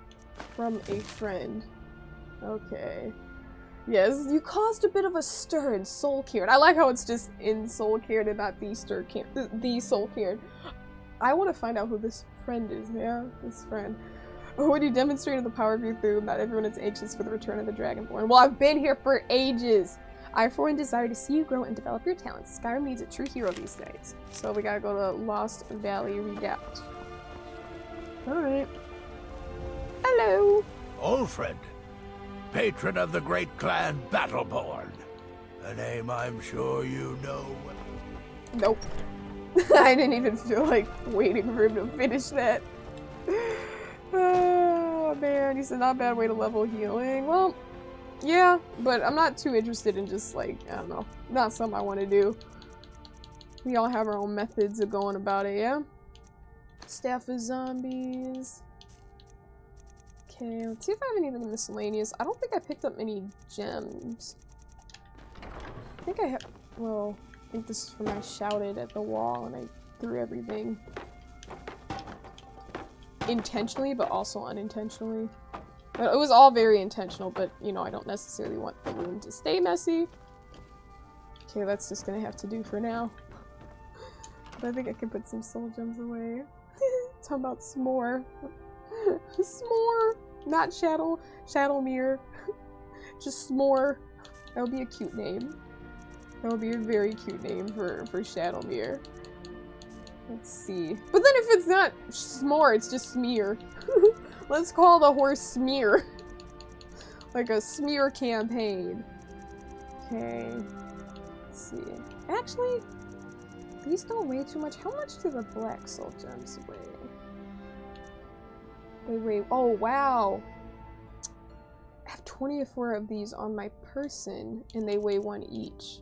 from a friend. Okay. Yes, you caused a bit of a stir in Soul Cairn. I like how it's just in Soul Cairn and not the Soul Cairn. I want to find out who this friend is, yeah? This friend. When you demonstrated the power of your Thum, not everyone is anxious for the return of the Dragonborn. Well, I've been here for ages! I for one desire to see you grow and develop your talents. Skyrim needs a true hero these days. So we gotta go to Lost Valley Redoubt. Alright. Hello! Olfred, patron of the great clan Battleborn. A name I'm sure you know. Nope. I didn't even feel like waiting for him to finish that. Oh man, he said not a bad way to level healing. Well, yeah, but I'm not too interested in just like, I don't know, not something I want to do. We all have our own methods of going about it, yeah? Staff of Zombies. Okay, let's see if I have anything miscellaneous. I don't think I picked up any gems. I think I have, well, I think this is from I shouted at the wall and I threw everything. Intentionally, but also unintentionally. But it was all very intentional, but, you know, I don't necessarily want the room to stay messy. Okay, that's just gonna have to do for now. But I think I can put some soul gems away. Talking about s'more. S'more! Not Shadowmere. Just s'more. That would be a cute name. That would be a very cute name for Shadowmere. Let's see. But then if it's not s'more, it's just smear. Let's call the horse Smear. Like a smear campaign. Okay. Let's see. Actually, these don't weigh too much. How much do the black soul gems weigh? They weigh, oh wow. I have 24 of these on my person and they weigh 1 each.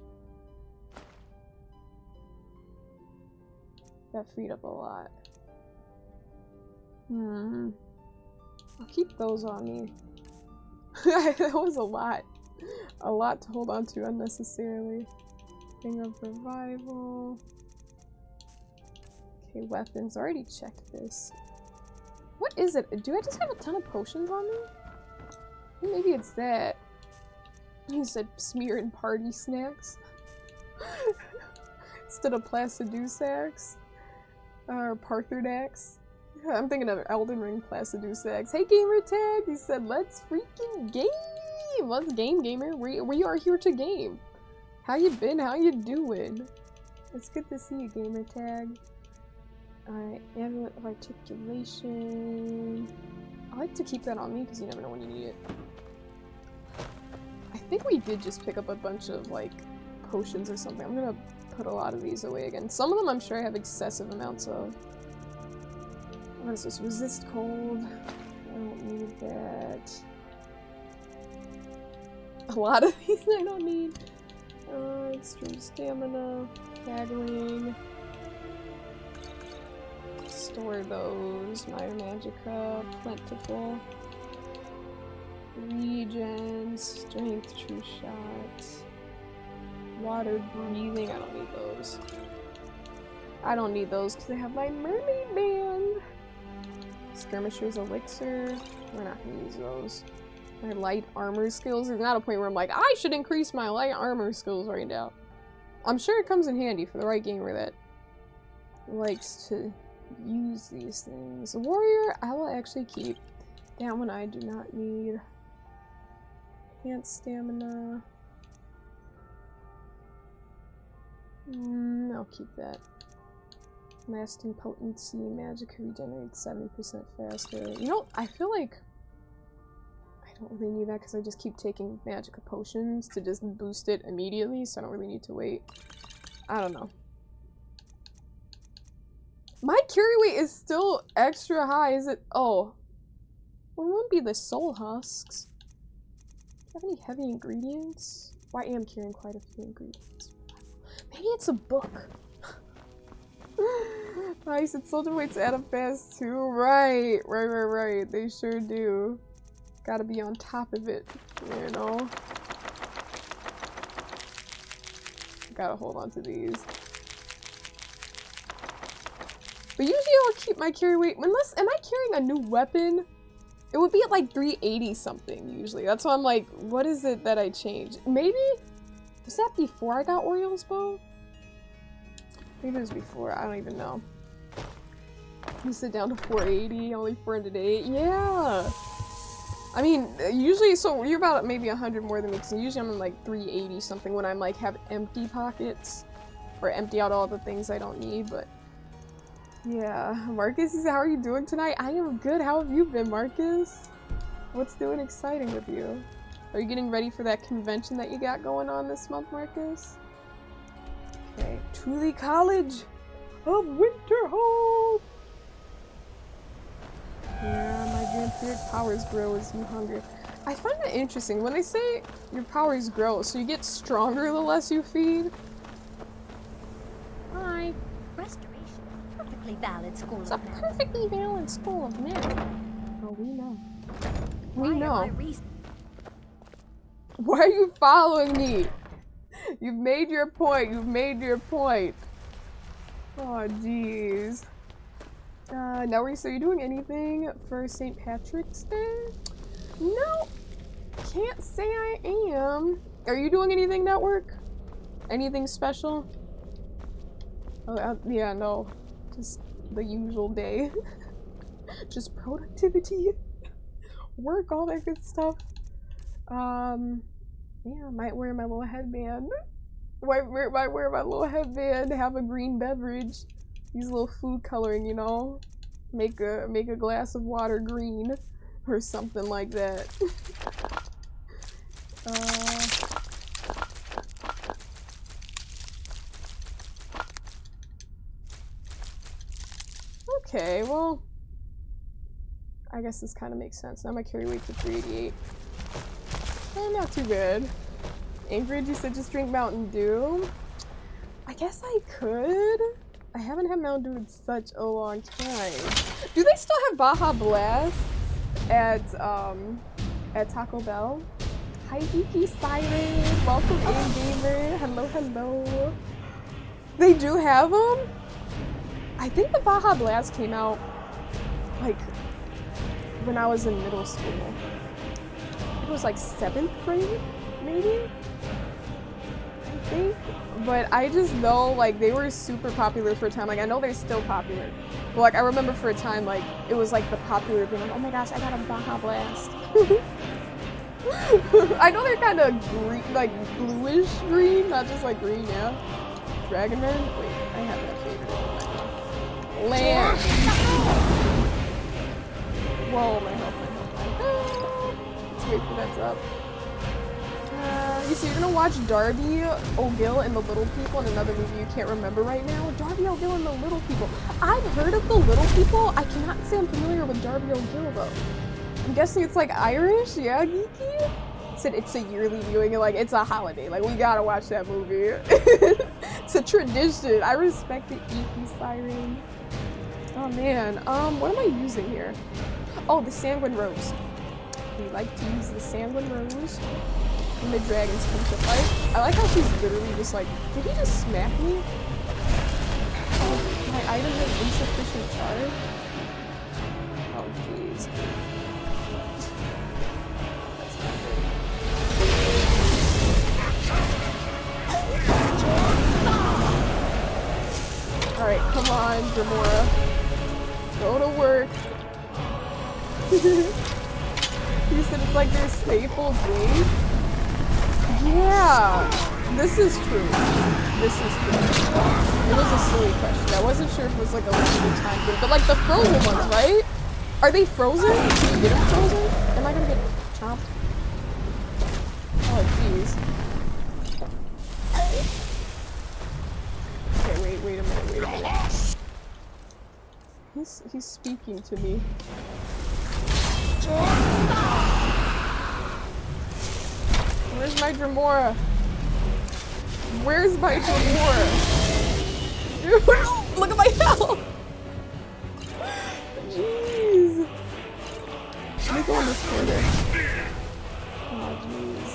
That freed up a lot. I'll keep those on me. That was a lot. A lot to hold on to unnecessarily. Ring of Revival. Okay, weapons. Already checked this. What is it? Do I just have a ton of potions on me? Maybe it's that. He said smearing party snacks. Instead of Placidusax. Or Partherdax. Yeah, I'm thinking of Elden Ring Placidusax. Hey Gamer Tag! He said, let's freaking game! Let's game, gamer. We are here to game. How you been? How you doing? It's good to see you, Gamer Tag. Alright, amulet of articulation. I like to keep that on me because you never know when you need it. I think we did just pick up a bunch of, like, potions or something. I'm gonna put a lot of these away again. Some of them I'm sure I have excessive amounts of. What is this? Resist cold. I don't need that. A lot of these I don't need. Extreme stamina. Haggling. Store those. Minor Magica. Plentiful. Regen. Strength. True Shot. Water breathing. I don't need those. I don't need those because I have my mermaid band. Skirmisher's elixir. We're not gonna use those. My light armor skills. There's not a point where I'm like, I should increase my light armor skills right now. I'm sure it comes in handy for the right gamer that likes to use these things. Warrior, I will actually keep. That one I do not need. Enhanced stamina. I'll keep that. Lasting potency, magic regenerates 70% faster. You know, I feel like I don't really need that because I just keep taking magic potions to just boost it immediately, so I don't really need to wait. I don't know. My carry weight is still extra high, is it? Oh. Well, it wouldn't be the soul husks. Do you have any heavy ingredients? Well, I am carrying quite a few ingredients. Maybe it's a book. Nice, it's soldier weights add up fast too. Right. They sure do. Gotta be on top of it, you know. Gotta hold on to these. But usually I'll keep my carry weight, unless, am I carrying a new weapon? It would be at like 380 something usually. That's why I'm like, what is it that I changed? Maybe, was that before I got Oriel's bow? Maybe it was before, I don't even know. You sit down to 480, only 408. Yeah! I mean, usually, so you're about maybe 100 more than me, because usually I'm in like 380 something when I'm like have empty pockets. Or empty out all the things I don't need, but yeah. Marcus, how are you doing tonight? I am good. How have you been, Marcus? What's new and exciting with you? Are you getting ready for that convention that you got going on this month, Marcus? Okay. Truly College of Winterhold! Yeah, my vampiric powers grow as you hunger. I find that interesting. When they say your powers grow, so you get stronger the less you feed? Hi. Restoration is a perfectly valid school It's of a magic. perfectly valid school of magic. Oh, we know. We Why know. am I Why are you following me? You've made your point. You've made your point. Oh, jeez. Now, so are you doing anything for St. Patrick's Day? No. Can't say I am. Are you doing anything, Network? Anything special? Oh, yeah, no. Just the usual day. Just productivity. Work, all that good stuff. Yeah, I might wear my little headband. Might wear my little headband, have a green beverage. Use a little food coloring, you know? Make a glass of water green. Or something like that. Okay, well, I guess this kind of makes sense. Now my carry weight to 388. Oh, not too bad. Ingrid, you said just drink Mountain Dew. I guess I could. I haven't had Mountain Dew in such a long time. Do they still have Baja Blast at Taco Bell? Hi, Geeky Siren. Welcome in, gamer. Hello, hello. They do have them? I think the Baja Blast came out, like, when I was in middle school. It was like 7th grade? maybe? I think. But I just know, like, they were super popular for a time. Like, I know they're still popular. But, like, I remember for a time, like, it was, like, the popular thing. Like, oh my gosh, I got a Baja Blast. I know they're kind of green, like, bluish green, not just, like, green, yeah. Dragon Man? Wait, I have that favorite. Land. Whoa, my health. Let's wait for that up. You see, you're gonna watch Darby O'Gill and the Little People in another movie you can't remember right now. Darby O'Gill and the Little People. I've heard of the Little People. I cannot say I'm familiar with Darby O'Gill though. I'm guessing it's like Irish, yeah, geeky? Said it's a yearly viewing, like it's a holiday. Like we gotta watch that movie. It's a tradition. I respect the geeky siren. Oh man, what am I using here? Oh, the Sanguine Rose. We like to use the Sanguine Rose in the Dragon's Kinship fight. I like how she's literally just like, did he just smack me? Oh, my item has insufficient charge. Oh jeez. That's not good. Alright, come on, Gamora. Go to work. You said it's like their staple drink? Yeah, this is true. This is true. It was a silly question. I wasn't sure if it was like a limited time thing, but like the frozen ones, right? Are they frozen? Can you get them frozen? Am I gonna get chomped? Oh, jeez. Okay, wait a minute. He's speaking to me. Where's my Dremora? Where's my Dremora? Dude, look at my health! Jeez. Let me go in this corner. Oh, jeez.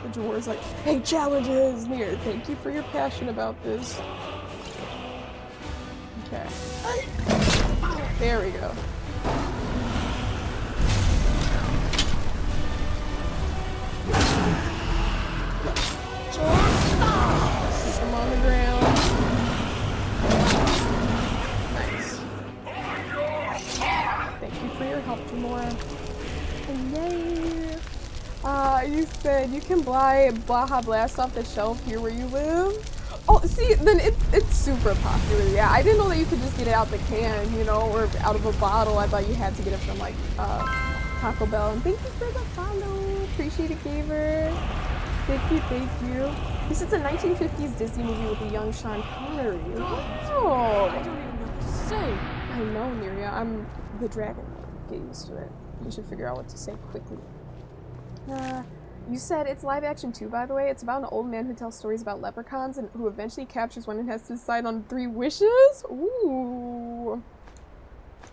The Dremor's like, hey, challenges! Near, thank you for your passion about this. Okay. There we go. Keep them on the ground. Nice. Thank you for your help, Gamora. Yay! You said you can buy Baja Blast off the shelf here where you live? Oh, see, then it's super popular. Yeah, I didn't know that you could just get it out the can, you know, or out of a bottle. I thought you had to get it from, like, Taco Bell. And thank you for the follow. Appreciate it, Gaver. Thank you, thank you. This is a 1950s Disney movie with a young Sean Connery. Oh! I don't even know what to say. I know, Miria. I'm the dragon. Get used to it. You should figure out what to say quickly. You said it's live action too, by the way. It's about an old man who tells stories about leprechauns and who eventually captures one and has to decide on 3 wishes? Ooh.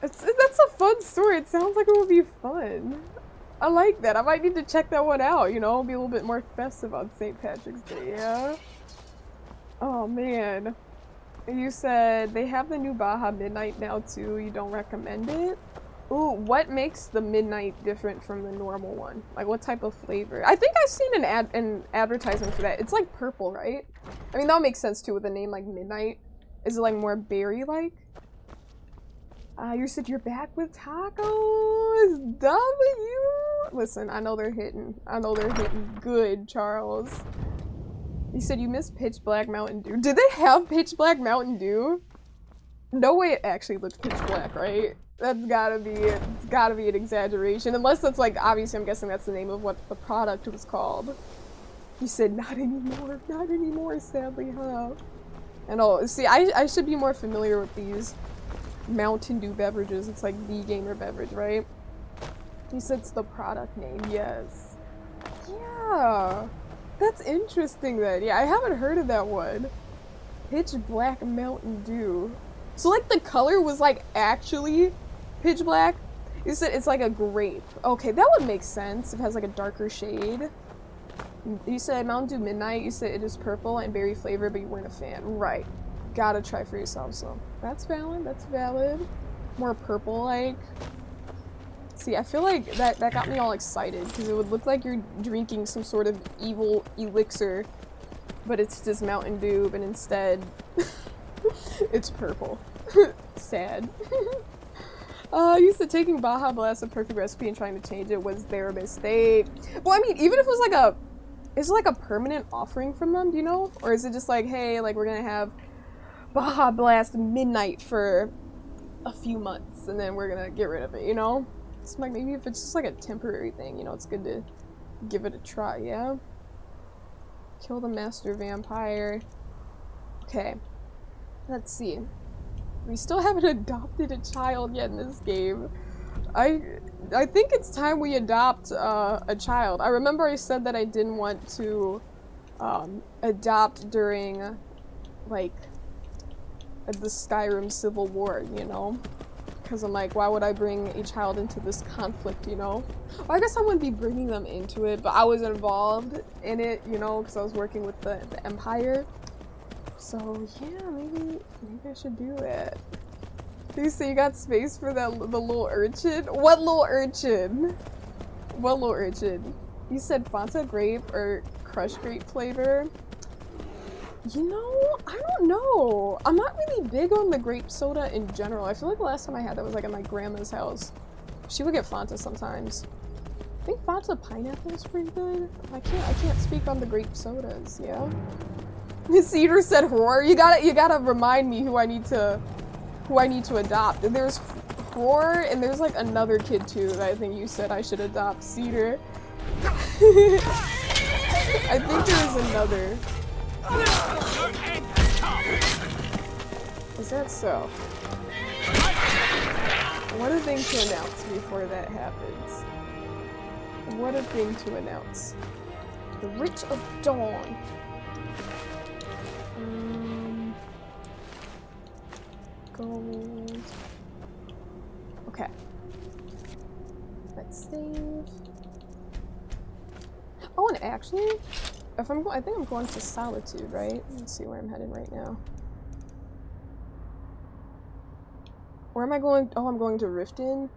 That's a fun story. It sounds like it would be fun. I like that. I might need to check that one out, you know? Be a little bit more festive on St. Patrick's Day, yeah? Oh, man. You said they have the new Baja Midnight now too. You don't recommend it? Ooh, what makes the Midnight different from the normal one? Like, what type of flavor? I think I've seen an advertisement for that. It's like purple, right? I mean, that would make sense too with a name like Midnight. Is it like more berry-like? You said you're back with tacos? W? Listen, I know they're hitting. I know they're hitting good, Charles. You said you missed Pitch Black Mountain Dew. Did they have Pitch Black Mountain Dew? No way it actually looked pitch black, right? That's gotta be it. It's gotta be an exaggeration. Unless that's like, obviously I'm guessing that's the name of what the product was called. You said not anymore, sadly, huh? And oh, see, I should be more familiar with these Mountain Dew beverages. It's like the gamer beverage, right? You said it's the product name, yes. Yeah, that's interesting then. Yeah, I haven't heard of that one. Pitch Black Mountain Dew. So like the color was like actually pitch black? You said it's like a grape. Okay, that would make sense. It has like a darker shade. You said Mountain Dew Midnight. You said it is purple and berry flavor, but you weren't a fan. Right. Gotta try for yourself, so. That's valid, that's valid. More purple-like. See, I feel like that got me all excited because it would look like you're drinking some sort of evil elixir, but it's just Mountain Dew, but instead it's purple. Sad. You said taking Baja Blast, a perfect recipe, and trying to change it was their mistake. Well, I mean, even if it was like is it like a permanent offering from them, do you know? Or is it just like, hey, like we're gonna have Baja Blast midnight for a few months and then we're gonna get rid of it, you know? So like maybe if it's just like a temporary thing, you know, it's good to give it a try, yeah? Kill the master vampire. Okay. Let's see. We still haven't adopted a child yet in this game. I think it's time we adopt a child. I remember I said that I didn't want to adopt during like the Skyrim Civil War, you know? Because I'm like, why would I bring a child into this conflict, you know? Well, I guess I wouldn't be bringing them into it, but I was involved in it, you know, because I was working with the Empire. So, yeah, maybe I should do it. You say you got space for the little urchin? What little urchin? What little urchin? You said Fanta grape or crushed grape flavor? You know, I don't know. I'm not really big on the grape soda in general. I feel like the last time I had that was like at my grandma's house. She would get Fanta sometimes. I think Fanta pineapple is pretty good. I can't speak on the grape sodas, yeah? Cedar said horror. You gotta remind me who I need to adopt. And there's horror and there's like another kid too that I think you said I should adopt. Cedar. I think there's another. Is that so? What a thing to announce before that happens. What a thing to announce. The Witch of Dawn. Gold. Okay. Let's save. Oh, and actually, I think I'm going to Solitude, right? Let's see where I'm headed right now. Where am I going? Oh, I'm going to Riften.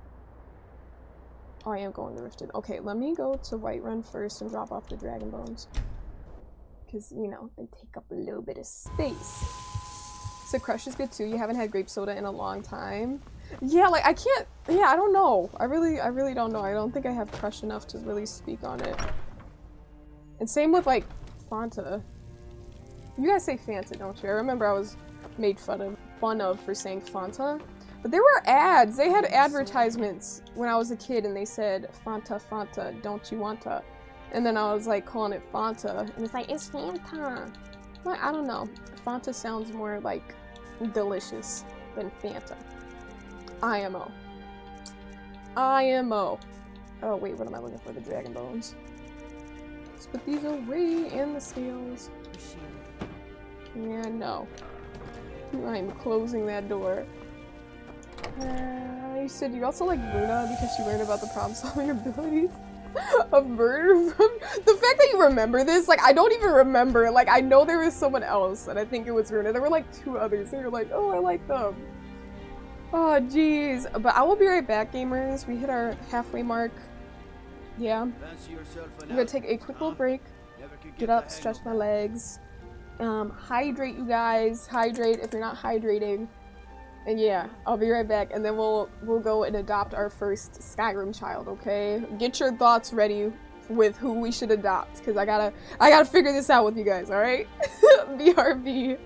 Oh, I am going to Riften. Okay, let me go to Whiterun first and drop off the Dragon Bones. Because, you know, they take up a little bit of space. So Crush is good too. You haven't had grape soda in a long time. Yeah, like I can't. Yeah, I don't know. I really don't know. I don't think I have Crush enough to really speak on it. And same with like Fanta. You guys say Fanta, don't you? I remember I was made fun of for saying Fanta. But there were ads. They had advertisements when I was a kid, and they said Fanta, Fanta, don't you wanta? And then I was like calling it Fanta, and it's like it's Fanta. Like, I don't know. Fanta sounds more like delicious than Fanta. IMO. IMO. Oh wait, what am I looking for? The Dragon Bones. Let's put these away, and the scales. Yeah, no. I'm closing that door. You said you also like Luna because she learned about the problem-solving abilities of murder from the fact that you remember this. Like, I don't even remember. Like, I know there was someone else, and I think it was Runa. There were like 2 others, and you're like, oh, I like them. Oh, jeez. But I will be right back, gamers. We hit our halfway mark. Yeah. I'm gonna take a quick little break. Get up, stretch my legs. Hydrate, you guys. Hydrate if you're not hydrating. And yeah, I'll be right back, and then we'll go and adopt our first Skyrim child, okay? Get your thoughts ready with who we should adopt, because I gotta figure this out with you guys, alright? BRB.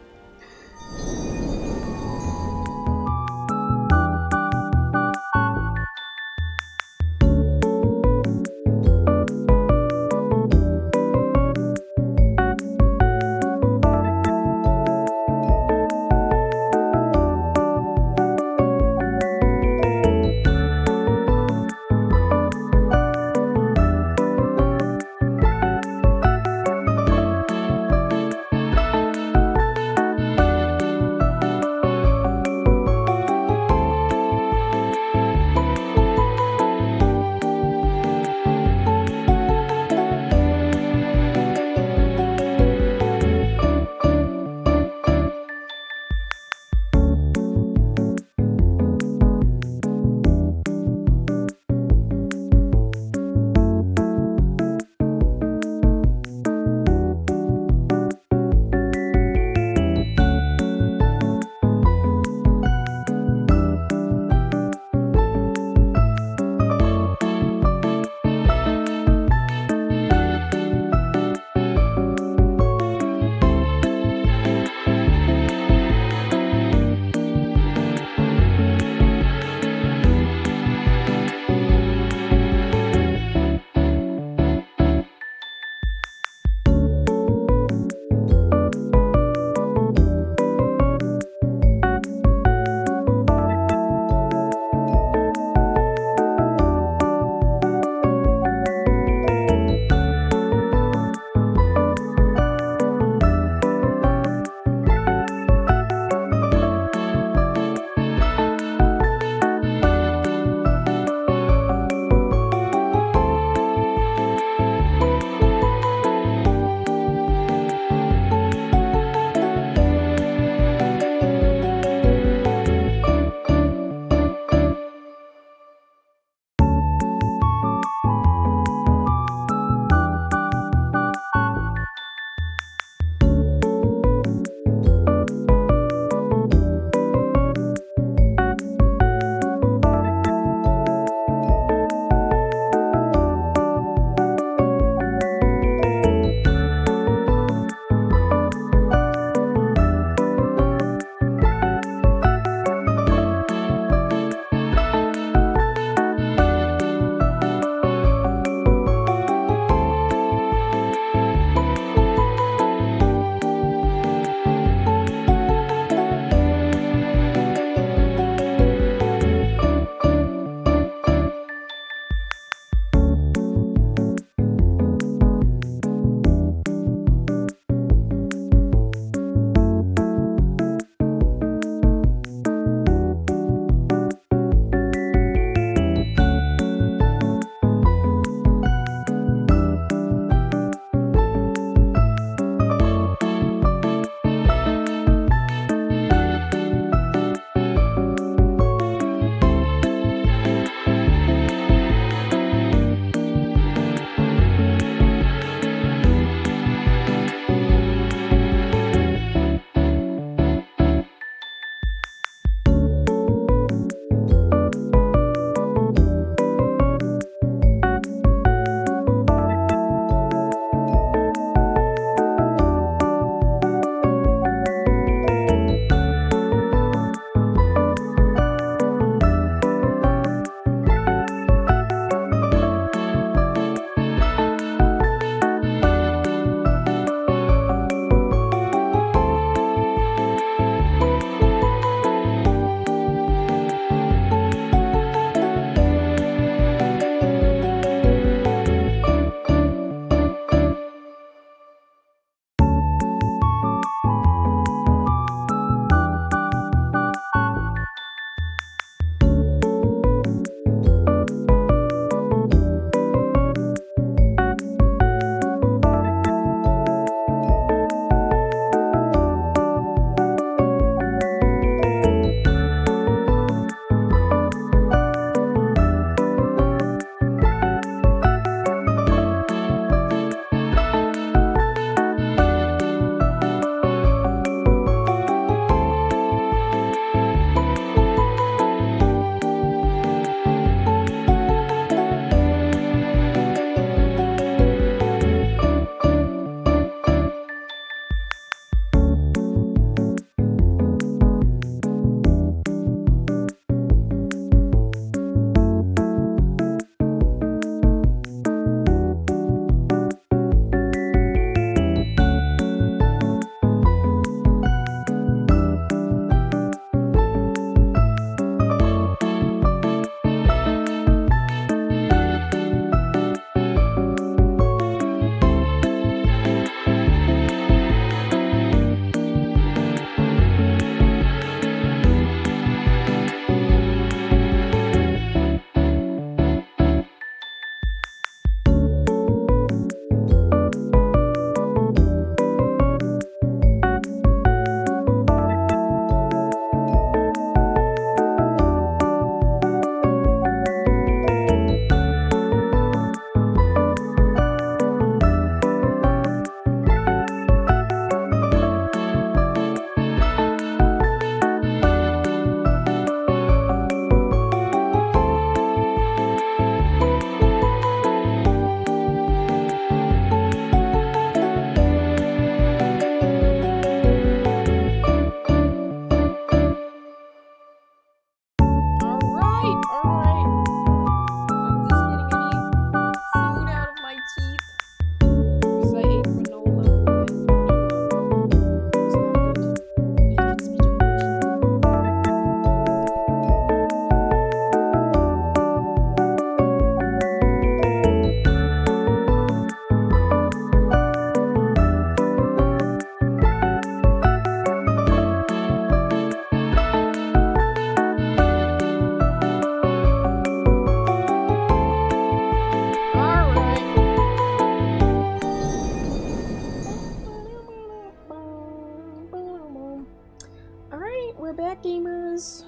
back, gamers.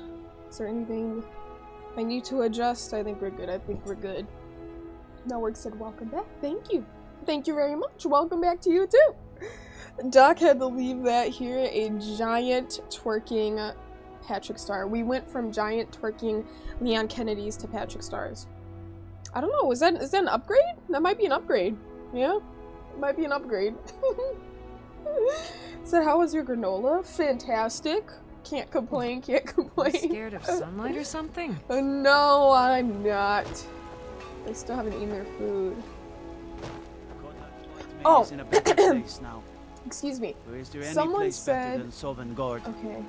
Is there anything I need to adjust? I think we're good. I think we're good. Network said welcome back. Thank you. Thank you very much. Welcome back to you too. Doc had to leave that here. A giant twerking Patrick Star. We went from giant twerking Leon Kennedys to Patrick Stars. I don't know. Is that an upgrade? That might be an upgrade. Yeah, it might be an upgrade. So how was your granola? Fantastic. Can't complain. Can't complain. Scared of sunlight or something? No, I'm not. They still haven't eaten their food. Oh. In a better place now. Excuse me. Or is there any Someone place better said. than Sovngarde? Okay.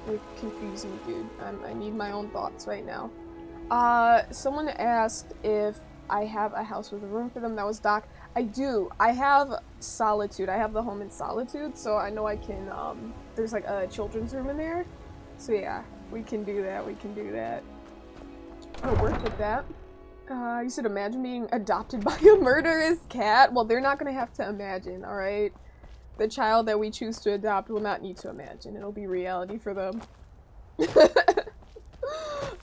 You're confusing me, dude. I need my own thoughts right now. Someone asked if I have a house with a room for them. That was Doc. I do. I have Solitude. I have the home in Solitude, so I know I can, there's like a children's room in there. So yeah, we can do that. We can do that. I'll work with that. You should imagine being adopted by a murderous cat. Well, they're not gonna have to imagine, alright? The child that we choose to adopt will not need to imagine. It'll be reality for them.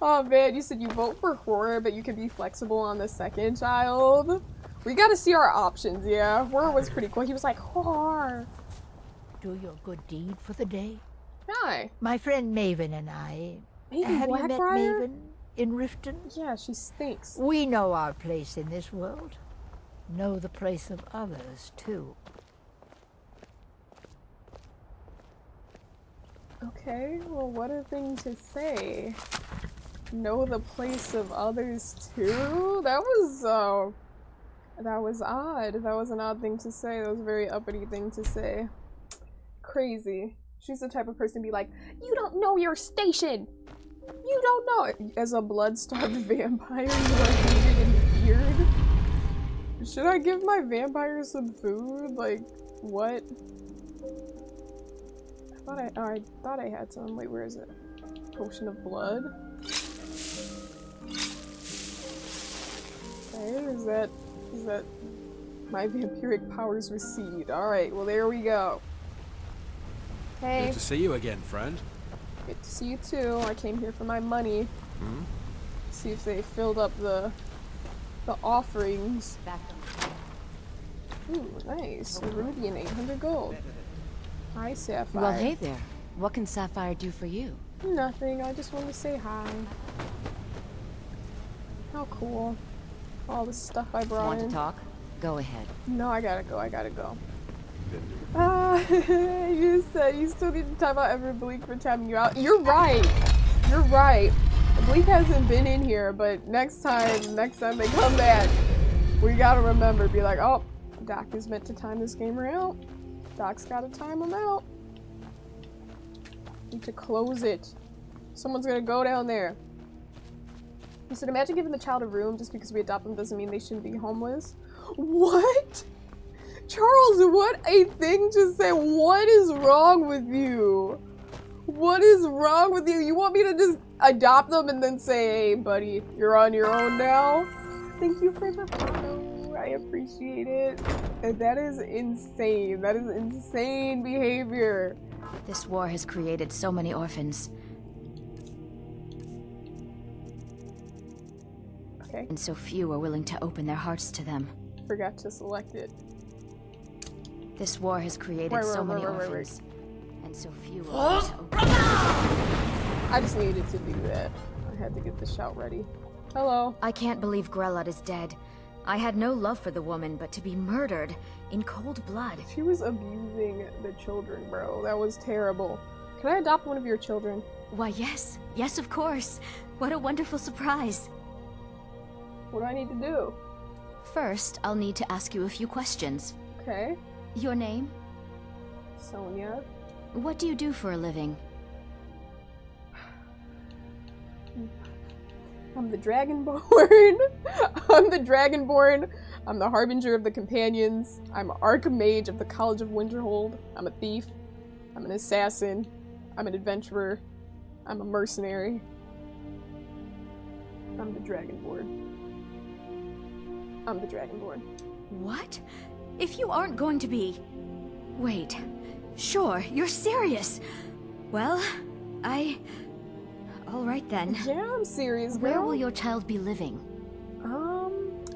Oh man, you said you vote for horror, but you can be flexible on the second child. We gotta see our options, yeah. Horror was pretty cool. He was like, horror. Do your good deed for the day. Hi. My friend Maven and I. Maven Have you met Blackbriar? Maven in Riften? Yeah, she stinks. We know our place in this world. Know the place of others, too. Okay, well, what a thing to say. Know the place of others too? That was odd. That was an odd thing to say. That was a very uppity thing to say. Crazy. She's the type of person to be like, you don't know your station! You don't know! As a blood-starved vampire, you are hated and feared? Should I give my vampire some food? Like, what? I thought I had some. Wait, where is it? Potion of blood? Okay, is that my vampiric powers recede? Alright, well there we go. Hey. Good to see you again, friend. Good to see you too. I came here for my money. See if they filled up the offerings. Ooh, nice. A ruby and 800 gold. Hi, Sapphire. Well, hey there. What can Sapphire do for you? Nothing. I just wanted to say hi. How cool. All the stuff I brought Want in. to talk? Go ahead. No, I gotta go. I gotta go. You said you still need to time out ever Bleak for tapping you out. You're right. You're right. Bleak hasn't been in here, but next time they come back, we gotta remember, be like, oh, Doc is meant to time this gamer out. Doc's gotta time him out. Need to close it. Someone's gonna go down there. He said, imagine giving the child a room just because we adopt them doesn't mean they shouldn't be homeless. What? Charles, what a thing to say. What is wrong with you? What is wrong with you? You want me to just adopt them and then say, hey, buddy, you're on your own now? Thank you for the follow. I appreciate it. That is insane. That is insane behavior. This war has created so many orphans. Okay. And so few are willing to open their hearts to them. Forgot to select it. This war has created so many orphans. And so few are willing to open their hearts. I just needed to do that. I had to get the shout ready. Hello. I can't believe Grelot is dead. I had no love for the woman, but to be murdered in cold blood. She was abusing the children, bro. That was terrible. Can I adopt one of your children? Why, yes. Yes, of course. What a wonderful surprise. What do I need to do? First, I'll need to ask you a few questions. Okay. Your name? Sonia. What do you do for a living? I'm the Dragonborn. I'm the Dragonborn. I'm the Harbinger of the Companions. I'm an Archmage of the College of Winterhold. I'm a thief. I'm an assassin. I'm an adventurer. I'm a mercenary. I'm the Dragonborn. I'm the Dragonborn. What? If you aren't going to be... Wait. Sure, you're serious. Well, All right then. Yeah, I'm serious, girl. Where will your child be living?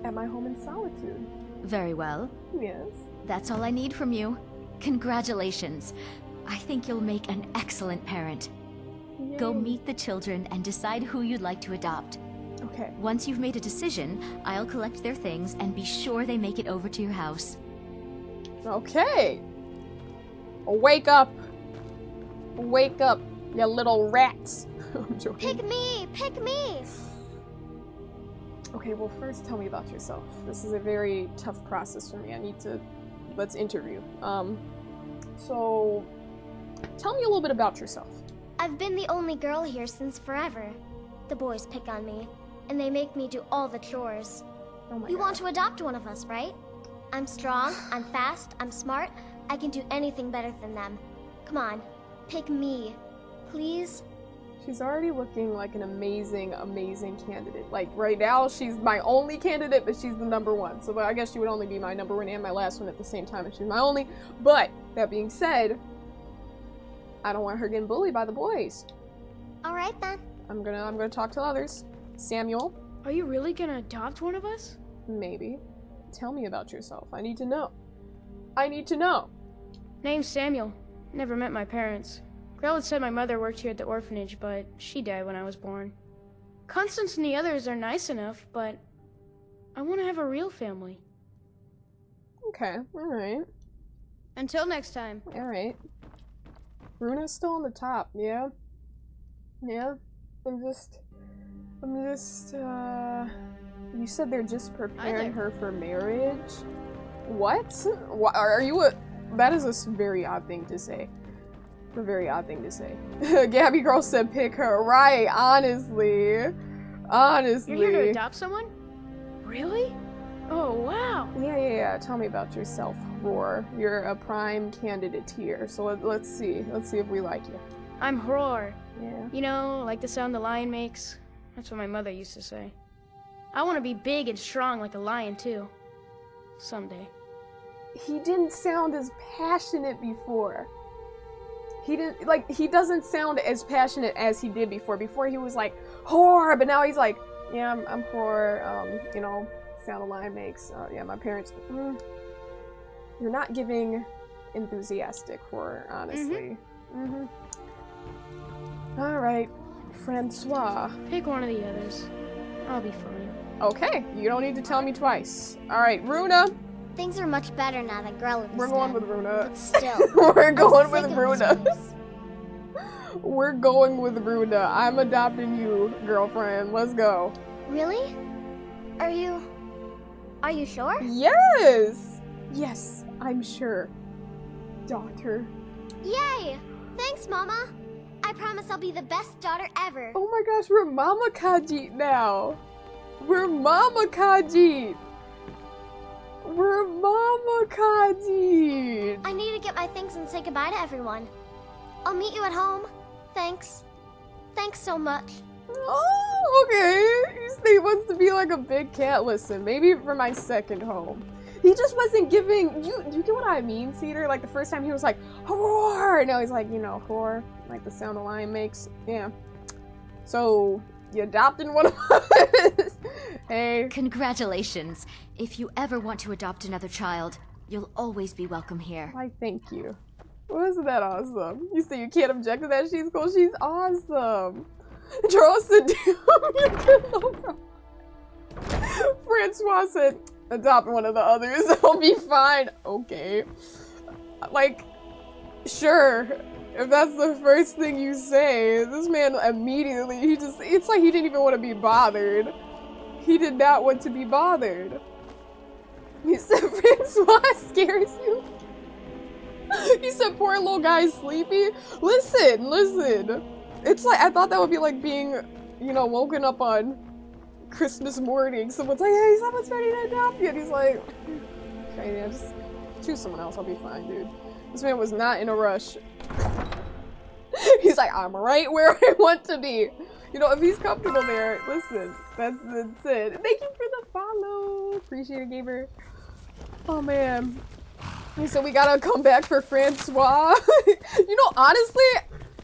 At my home in solitude. Very well. Yes. That's all I need from you. Congratulations. I think you'll make an excellent parent. Yay. Go meet the children and decide who you'd like to adopt. Okay. Once you've made a decision, I'll collect their things and be sure they make it over to your house. Okay. Wake up. Wake up, you little rats. I'm joking. Pick me! Pick me! Okay, well first tell me about yourself. This is a very tough process for me. Let's interview. So tell me a little bit about yourself. I've been the only girl here since forever. The boys pick on me, and they make me do all the chores. Oh my You God. want to adopt one of us, right? I'm strong, I'm fast, I'm smart. I can do anything better than them. Come on, pick me. Please? She's already looking like an amazing, amazing candidate. Like, right now, she's my only candidate, but she's the #1. So I guess she would only be my #1 and my last one at the same time, and she's my only. But, that being said, I don't want her getting bullied by the boys. Alright then. I'm gonna talk to others. Samuel, Are you really gonna adopt one of us? maybe. Tell me about yourself. I need to know. I need to know. Name's Samuel. Never met my parents. Grella said my mother worked here at the orphanage, but she died when I was born. Constance and the others are nice enough, but I want to have a real family. Okay, alright. Until next time. Alright. Runa's still on the top, yeah? Yeah? I'm just, you said they're just preparing her for marriage? What? Are you a, that is a very odd thing to say. A very odd thing to say. Gabby girl said pick her. Right, honestly. Honestly. You're here to adopt someone? Really? Oh, wow. Yeah. Tell me about yourself, Roar. You're a prime candidate here, so let's see. Let's see if we like you. I'm Roar. Yeah. You know, like the sound the lion makes? That's what my mother used to say. I want to be big and strong like a lion, too. Someday. He didn't sound as passionate before. He doesn't sound as passionate as he did before. Before he was like, whore, but now he's like, yeah, I'm whore, you know, sound a lion makes, yeah, my parents, you're not giving enthusiastic whore, honestly. Alright, Francois. Pick one of the others. I'll be fine. Okay, you don't need to tell me twice. Alright, Runa. Things are much better now that Grella is We're going dead. with Runa. But still. We're going with sick of Runa. this. We're going with Runa. I'm adopting you, girlfriend. Let's go. Really? Are you sure? Yes! Yes, I'm sure. Daughter. Yay! Thanks, Mama. I promise I'll be the best daughter ever. Oh my gosh, we're Mama Khajiit now. We're Mama Khajiit. We're Mama Khajiit. I need to get my things and say goodbye to everyone. I'll meet you at home. Thanks. Thanks so much. Oh, okay. He wants to be like a big cat. Listen, maybe for my second home. He just wasn't giving, you get what I mean, Cedar? Like the first time he was like, roar! Now he's like, you know, roar, like the sound a lion makes. Yeah. So, you adopted one of us? Hey. Congratulations. If you ever want to adopt another child, you'll always be welcome here. Why, thank you. Wasn't that awesome? You say you can't object to that? She's cool. She's awesome. Charles said, damn, you can no problem. Francois said, adopt one of the others. I'll be fine. Okay. Like, sure. If that's the first thing you say, this man immediately, it's like he didn't even want to be bothered. He did not want to be bothered. He said, Francois scares you? He said, poor little guy's sleepy. Listen. It's like, I thought that would be like being, you know, woken up on Christmas morning. Someone's like, hey, someone's ready to adopt you. And he's like, okay, yeah, just choose someone else. I'll be fine, dude. This man was not in a rush. He's like, I'm right where I want to be. You know, if he's comfortable there, listen, that's it. Thank you for the follow. Appreciate it, Gaber. Oh, man. So we gotta come back for Francois. You know, honestly,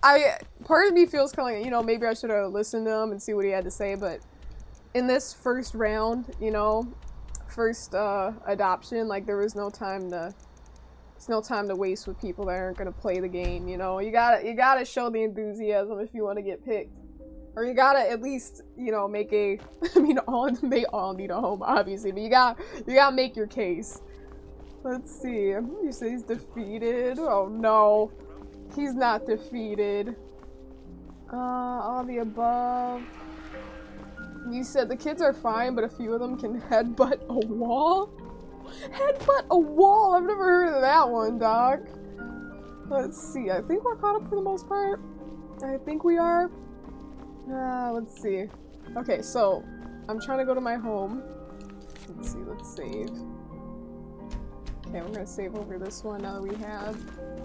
part of me feels kind of like, you know, maybe I should have listened to him and see what he had to say, but in this first round, you know, first adoption, like there was no time to waste with people that aren't gonna play the game, you know. You gotta show the enthusiasm if you want to get picked. Or you gotta at least, you know, make a I mean they all need a home, obviously, but you gotta make your case. Let's see. You say he's defeated? Oh no. He's not defeated. All the above. You said the kids are fine, but a few of them can headbutt a wall? Headbutt a wall? I've never heard of that one, Doc. Let's see. I think we're caught up for the most part. I think we are. Let's see. Okay, so I'm trying to go to my home. Let's see. Let's save. Okay, we're gonna save over this one now that we have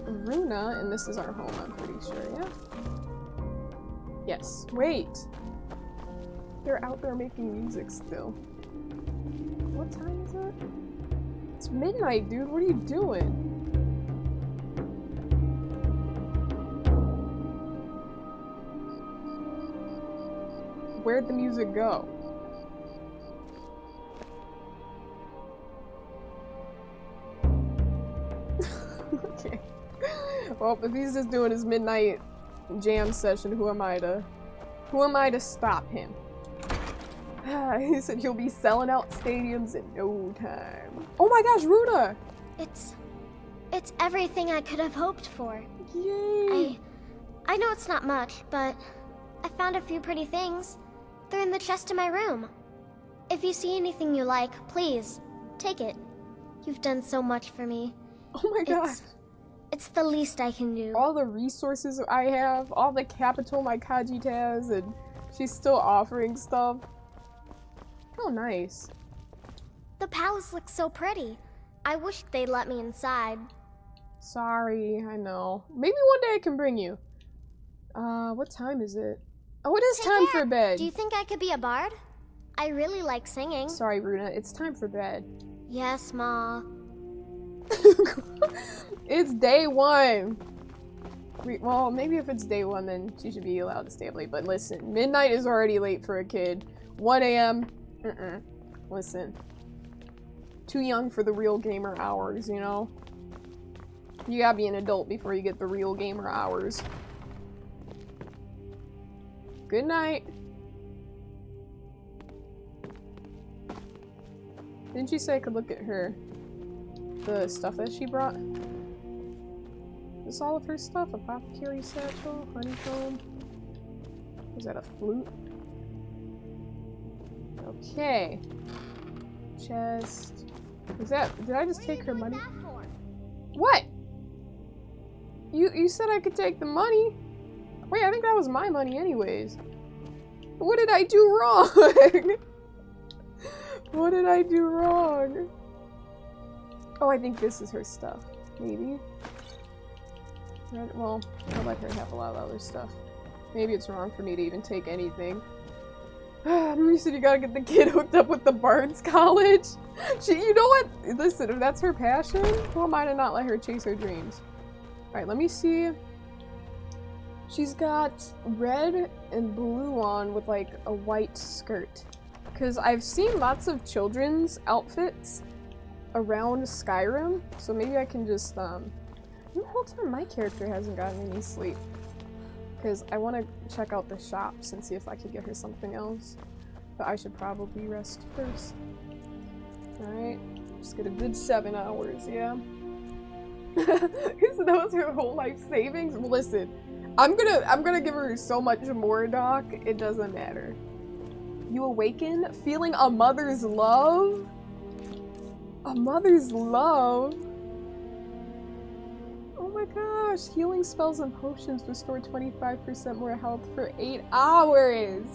Runa, and this is our home, I'm pretty sure, yeah? Yes. Wait! They're out there making music still. What time is it? It's midnight, dude. What are you doing? Where'd the music go? Okay. Well, if he's just doing his midnight jam session, who am I to stop him? He said he'll be selling out stadiums in no time. Oh my gosh, Runa! It's everything I could have hoped for. Yay! I know it's not much, but I found a few pretty things. They're in the chest in my room. If you see anything you like, please, take it. You've done so much for me. Oh my gosh. It's the least I can do. All the resources I have, all the capital my Khajiit has, and she's still offering stuff. Oh, nice. The palace looks so pretty. I wish they'd let me inside. Sorry, I know. Maybe one day I can bring you. What time is it? Oh, it is time for bed. Do you think I could be a bard? I really like singing. Sorry, Runa, it's time for bed. Yes, Ma. It's day one. Well, maybe if it's day one, then she should be allowed to stay up late. But listen, midnight is already late for a kid. 1 a.m. Listen. Too young for the real gamer hours, you know? You gotta be an adult before you get the real gamer hours. Good night. Didn't she say I could look at the stuff that she brought? Is this all of her stuff? Apothecary satchel, honeycomb. Is that a flute? Okay. Chest. Is that? Did I just take her money? What? You said I could take the money? Wait, I think that was my money anyways. What did I do wrong? What did I do wrong? Oh, I think this is her stuff. Maybe. Right, well, I'll let her have a lot of other stuff. Maybe it's wrong for me to even take anything. You said you gotta get the kid hooked up with the Barnes College. You know what? Listen, if that's her passion, who am I to not let her chase her dreams? Alright, let me see. She's got red and blue on with like a white skirt. Because I've seen lots of children's outfits around Skyrim, so maybe I can just, the whole time my character hasn't gotten any sleep. Because I want to check out the shops and see if I could get her something else. But I should probably rest first. Alright, just get a good 7 hours, yeah? So that was her whole life savings? Well, listen, I'm gonna give her so much more, Doc, it doesn't matter. You awaken feeling a mother's love? A mother's love? Oh my gosh, healing spells and potions restore 25% more health for 8 hours.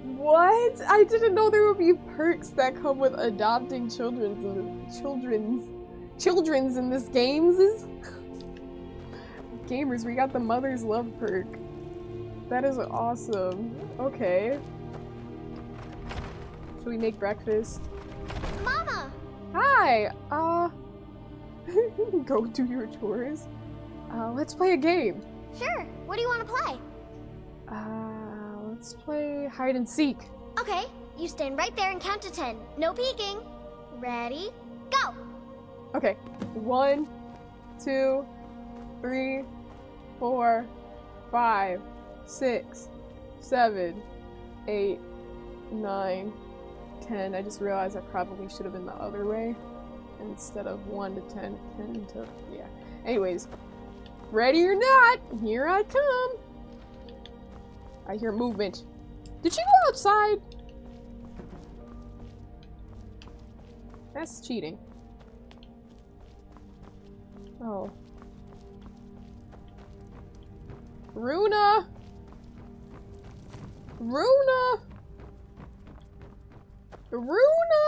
What? I didn't know there would be perks that come with adopting children's in this games. Gamers, we got the mother's love perk. That is awesome. Okay. Should we make breakfast? Mama! Hi! Go do your chores. Let's play a game. Sure. What do you want to play? Let's play hide and seek. Okay. You stand right there and count to 10. No peeking. Ready? Go! Okay. 1, 2, 3, 4, 5, 6, 7, 8, 9, 10. I just realized I probably should have been the other way. Instead of 1 to 10, 10 to... yeah. Anyways. Ready or not, here I come. I hear movement. Did she go outside? That's cheating. Oh. Runa! Runa! Runa!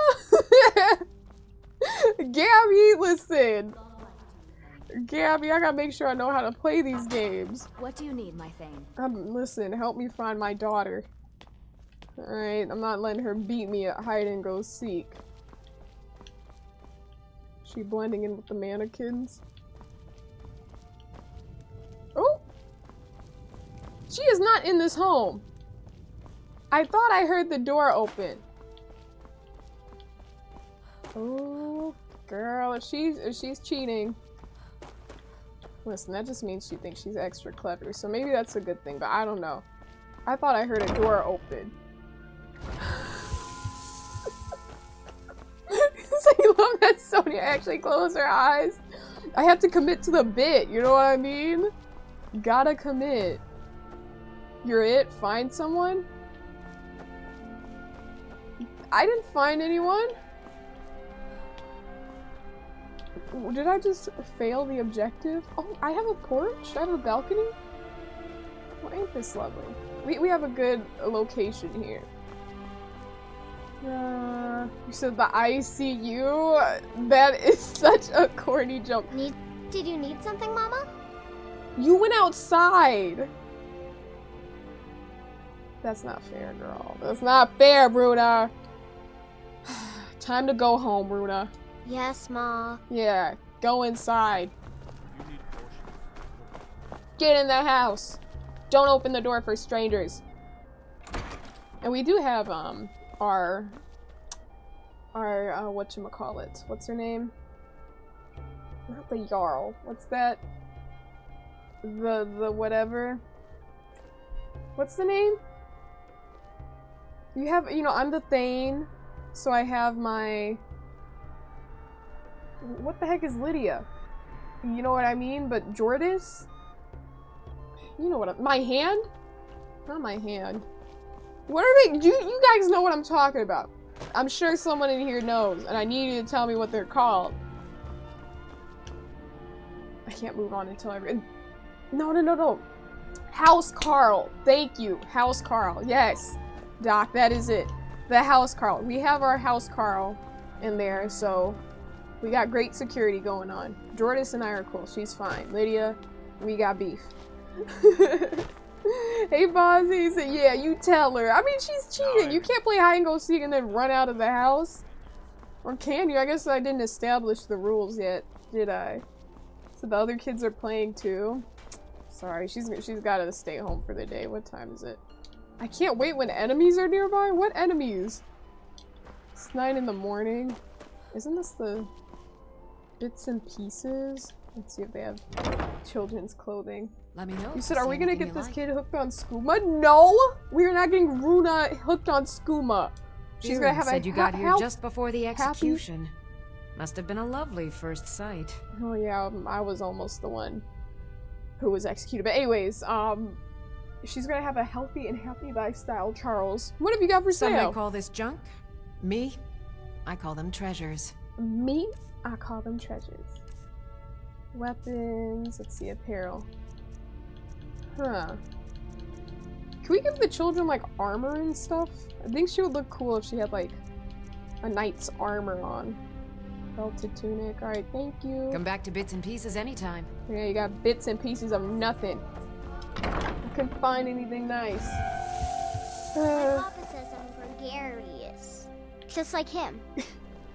Gabby, listen. Gabby, I gotta make sure I know how to play these games. What do you need, my thing? Listen, help me find my daughter. Alright, I'm not letting her beat me at hide and go seek. She blending in with the mannequins. Oh! She is not in this home. I thought I heard the door open. Oh, girl, if she's cheating. Listen, that just means she thinks she's extra clever, so maybe that's a good thing, but I don't know. I thought I heard a door open. I love that Sonia actually closed her eyes. I have to commit to the bit, you know what I mean? Gotta commit. You're it? Find someone? I didn't find anyone. Did I just fail the objective? Oh, I have a porch? I have a balcony? Well, ain't this lovely? We have a good location here. You said the ICU? That is such a corny joke. Did you need something, Mama? You went outside! That's not fair, girl. That's not fair, Bruna! Time to go home, Bruna. Yes, Ma. Yeah, go inside. Get in the house. Don't open the door for strangers. And we do have, our whatchamacallit. What's her name? Not the Jarl. What's that? The whatever. What's the name? You have, you know, I'm the Thane, so I have my... What the heck is Lydia? You know what I mean? But Jordis? You know what my hand? Not my hand. What are they? You guys know what I'm talking about. I'm sure someone in here knows, and I need you to tell me what they're called. I can't move on until I read. No. House Carl. Thank you. House Carl. Yes. Doc, that is it. The House Carl. We have our House Carl in there, so we got great security going on. Jordis and I are cool. She's fine. Lydia, we got beef. Hey, Bozzy. He said, yeah, you tell her. I mean, she's cheating. You can't play hide and go seek and then run out of the house. Or can you? I guess I didn't establish the rules yet, did I? So the other kids are playing too. Sorry, she's got to stay home for the day. What time is it? I can't wait when enemies are nearby. What enemies? It's 9 in the morning. Isn't this the bits and pieces? Let's see if they have children's clothing. Let me know. You said, are we gonna get this kid hooked on skooma? No! We are not getting Runa hooked on skooma. She's gonna have said you got here just before the execution. Must have been a lovely first sight. Oh yeah, I was almost the one who was executed. But anyways, she's gonna have a healthy and happy lifestyle, Charles. What have you got for sale? Some may call this junk. Me, I call them treasures. Me, I call them treasures. Weapons, let's see, apparel. Huh. Can we give the children, like, armor and stuff? I think she would look cool if she had, like, a knight's armor on. Belted tunic. Alright, thank you. Come back to bits and pieces anytime. Yeah, you got bits and pieces of nothing. I couldn't find anything nice. My papa says I'm gregarious. Just like him.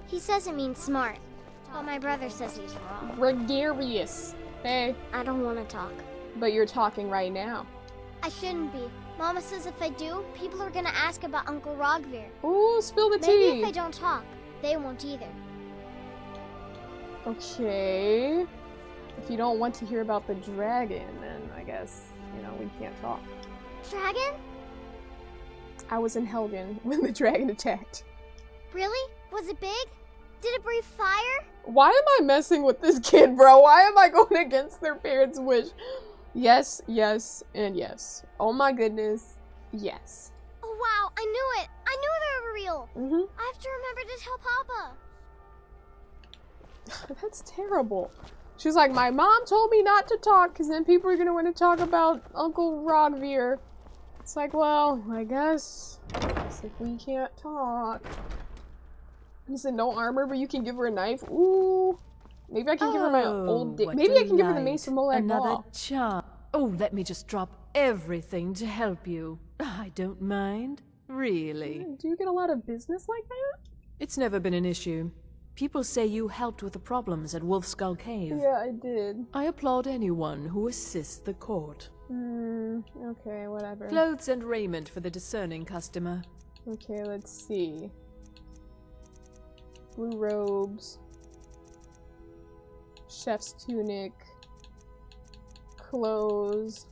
He says it means smart. But my brother says he's wrong. Gregarious. Hey. I don't want to talk. But you're talking right now. I shouldn't be. Mama says if I do, people are gonna ask about Uncle Rogvir. Ooh, spill the tea. Maybe if I don't talk, they won't either. Okay. If you don't want to hear about the dragon, then I guess, you know, we can't talk. Dragon? I was in Helgen when the dragon attacked. Really? Was it big? Did it breathe fire? Why am I messing with this kid, bro? Why am I going against their parents' wish? Yes, yes, and yes. Oh my goodness, yes. Oh wow, I knew it! I knew they were real! I have to remember to tell Papa. That's terrible. She's like, my mom told me not to talk because then people are going to want to talk about Uncle Rogvir. It's like, well, I guess it's like we can't talk. He said no armor, but you can give her a knife. Ooh. Maybe I can give her my old dick. Maybe I can give her the mace from Molag Another charm. Oh, let me just drop everything to help you. I don't mind. Really. Do you get a lot of business like that? It's never been an issue. People say you helped with the problems at Wolf Skull Cave. Yeah, I did. I applaud anyone who assists the court. Okay, whatever. Clothes and raiment for the discerning customer. Okay, let's see. Blue robes. Chef's tunic. Clothes.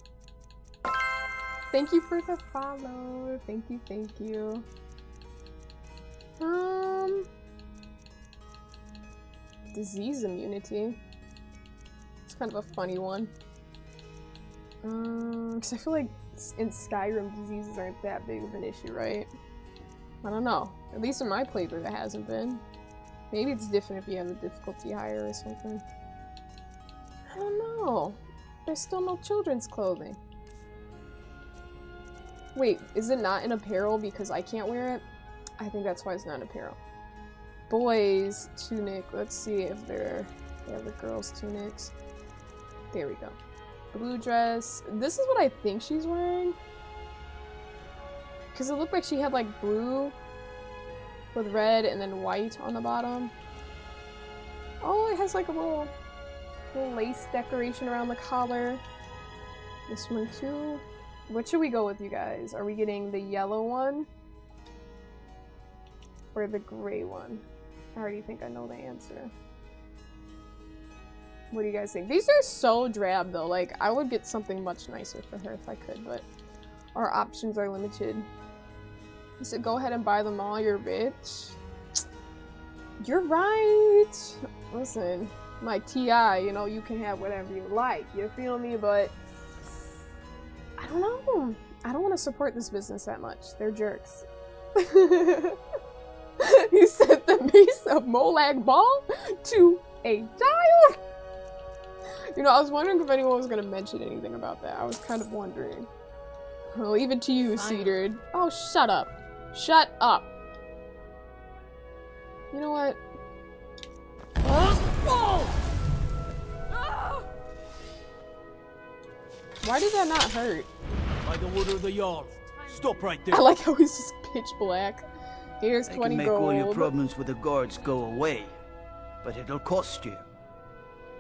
Thank you for the follow. Thank you, thank you. Disease immunity. It's kind of a funny one. Because I feel like in Skyrim diseases aren't that big of an issue, right? I don't know. At least in my playthrough it hasn't been. Maybe it's different if you have the difficulty higher or something. I don't know. There's still no children's clothing. Wait, is it not in apparel because I can't wear it? I think that's why it's not in apparel. Boys tunic. Let's see if they have the girls' tunics. There we go. Blue dress. This is what I think she's wearing. Because it looked like she had like blue with red and then white on the bottom. Oh, it has like a little lace decoration around the collar. This one too. What should we go with, you guys? Are we getting the yellow one? Or the gray one? I already think I know the answer. What do you guys think? These are so drab though. Like, I would get something much nicer for her if I could, but our options are limited. He said, go ahead and buy them all, you're rich. You're right. Listen, my TI, you know, you can have whatever you like. You feel me? But I don't know. I don't want to support this business that much. They're jerks. He said the mace of Molag Bal to a child. You know, I was wondering if anyone was going to mention anything about that. I was kind of wondering. I'll leave it to you, Cedard. Oh, shut up. Shut up. You know what? Why did that not hurt? By the order of the Jarl. Stop right there. I like how he's just pitch black. Here's I 20 can make gold. all your problems with the guards go away, but it'll cost you.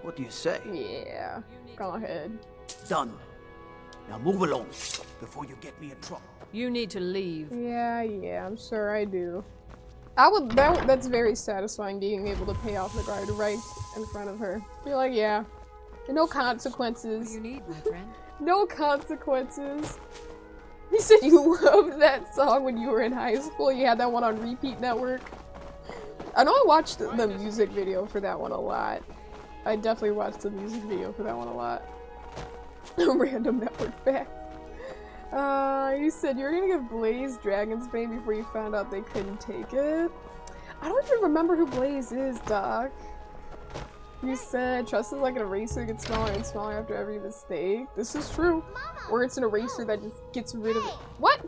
What do you say? Yeah, go ahead. Done. Now move along before you get me in trouble. You need to leave. Yeah, I'm sure I do. I would. That's very satisfying, being able to pay off the guard right in front of her. Be like, yeah, no consequences. What do you need, my friend? No consequences. You said you loved that song when you were in high school. You had that one on repeat network. I know I watched the music video for that one a lot. I definitely watched the music video for that one a lot. Random network fact. You said you were gonna give Blaze Dragon's Bane before you found out they couldn't take it. I don't even remember who Blaze is, Doc. You said trust is like an eraser, it gets smaller and smaller after every mistake. This is true. Mama, or it's an eraser that just gets rid of it. What?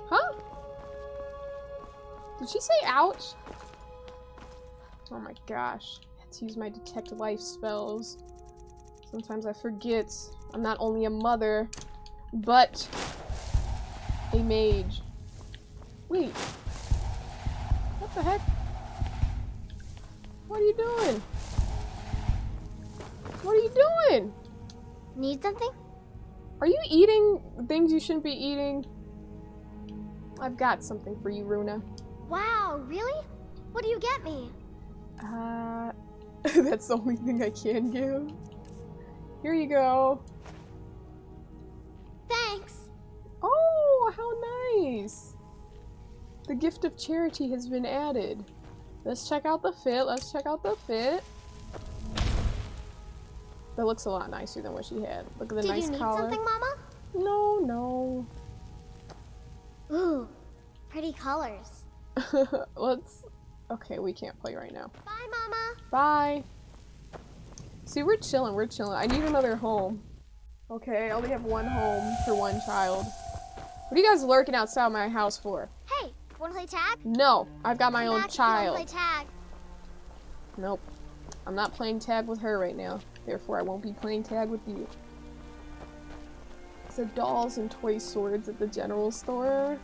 Huh? Did she say ouch? Oh my gosh. I had to use my detect life spells. Sometimes I forget I'm not only a mother, but a mage. Wait. What the heck? What are you doing? What are you doing? Need something? Are you eating things you shouldn't be eating? I've got something for you, Runa. Wow, really? What do you get me? That's the only thing I can give. Here you go. Thanks. Oh, how nice. The gift of charity has been added. Let's check out the fit. Let's check out the fit. That looks a lot nicer than what she had. Look at the nice collar. Did you need something, Mama? No, no. Ooh, pretty colors. Let's... Okay, we can't play right now. Bye, Mama. Bye. See, we're chilling, we're chilling. I need another home. Okay, I only have one home for one child. What are you guys lurking outside my house for? Hey, wanna play tag? No, I've got my own Come back child. if you wanna play tag. Nope. I'm not playing tag with her right now. Therefore, I won't be playing tag with you. So dolls and toy swords at the general store.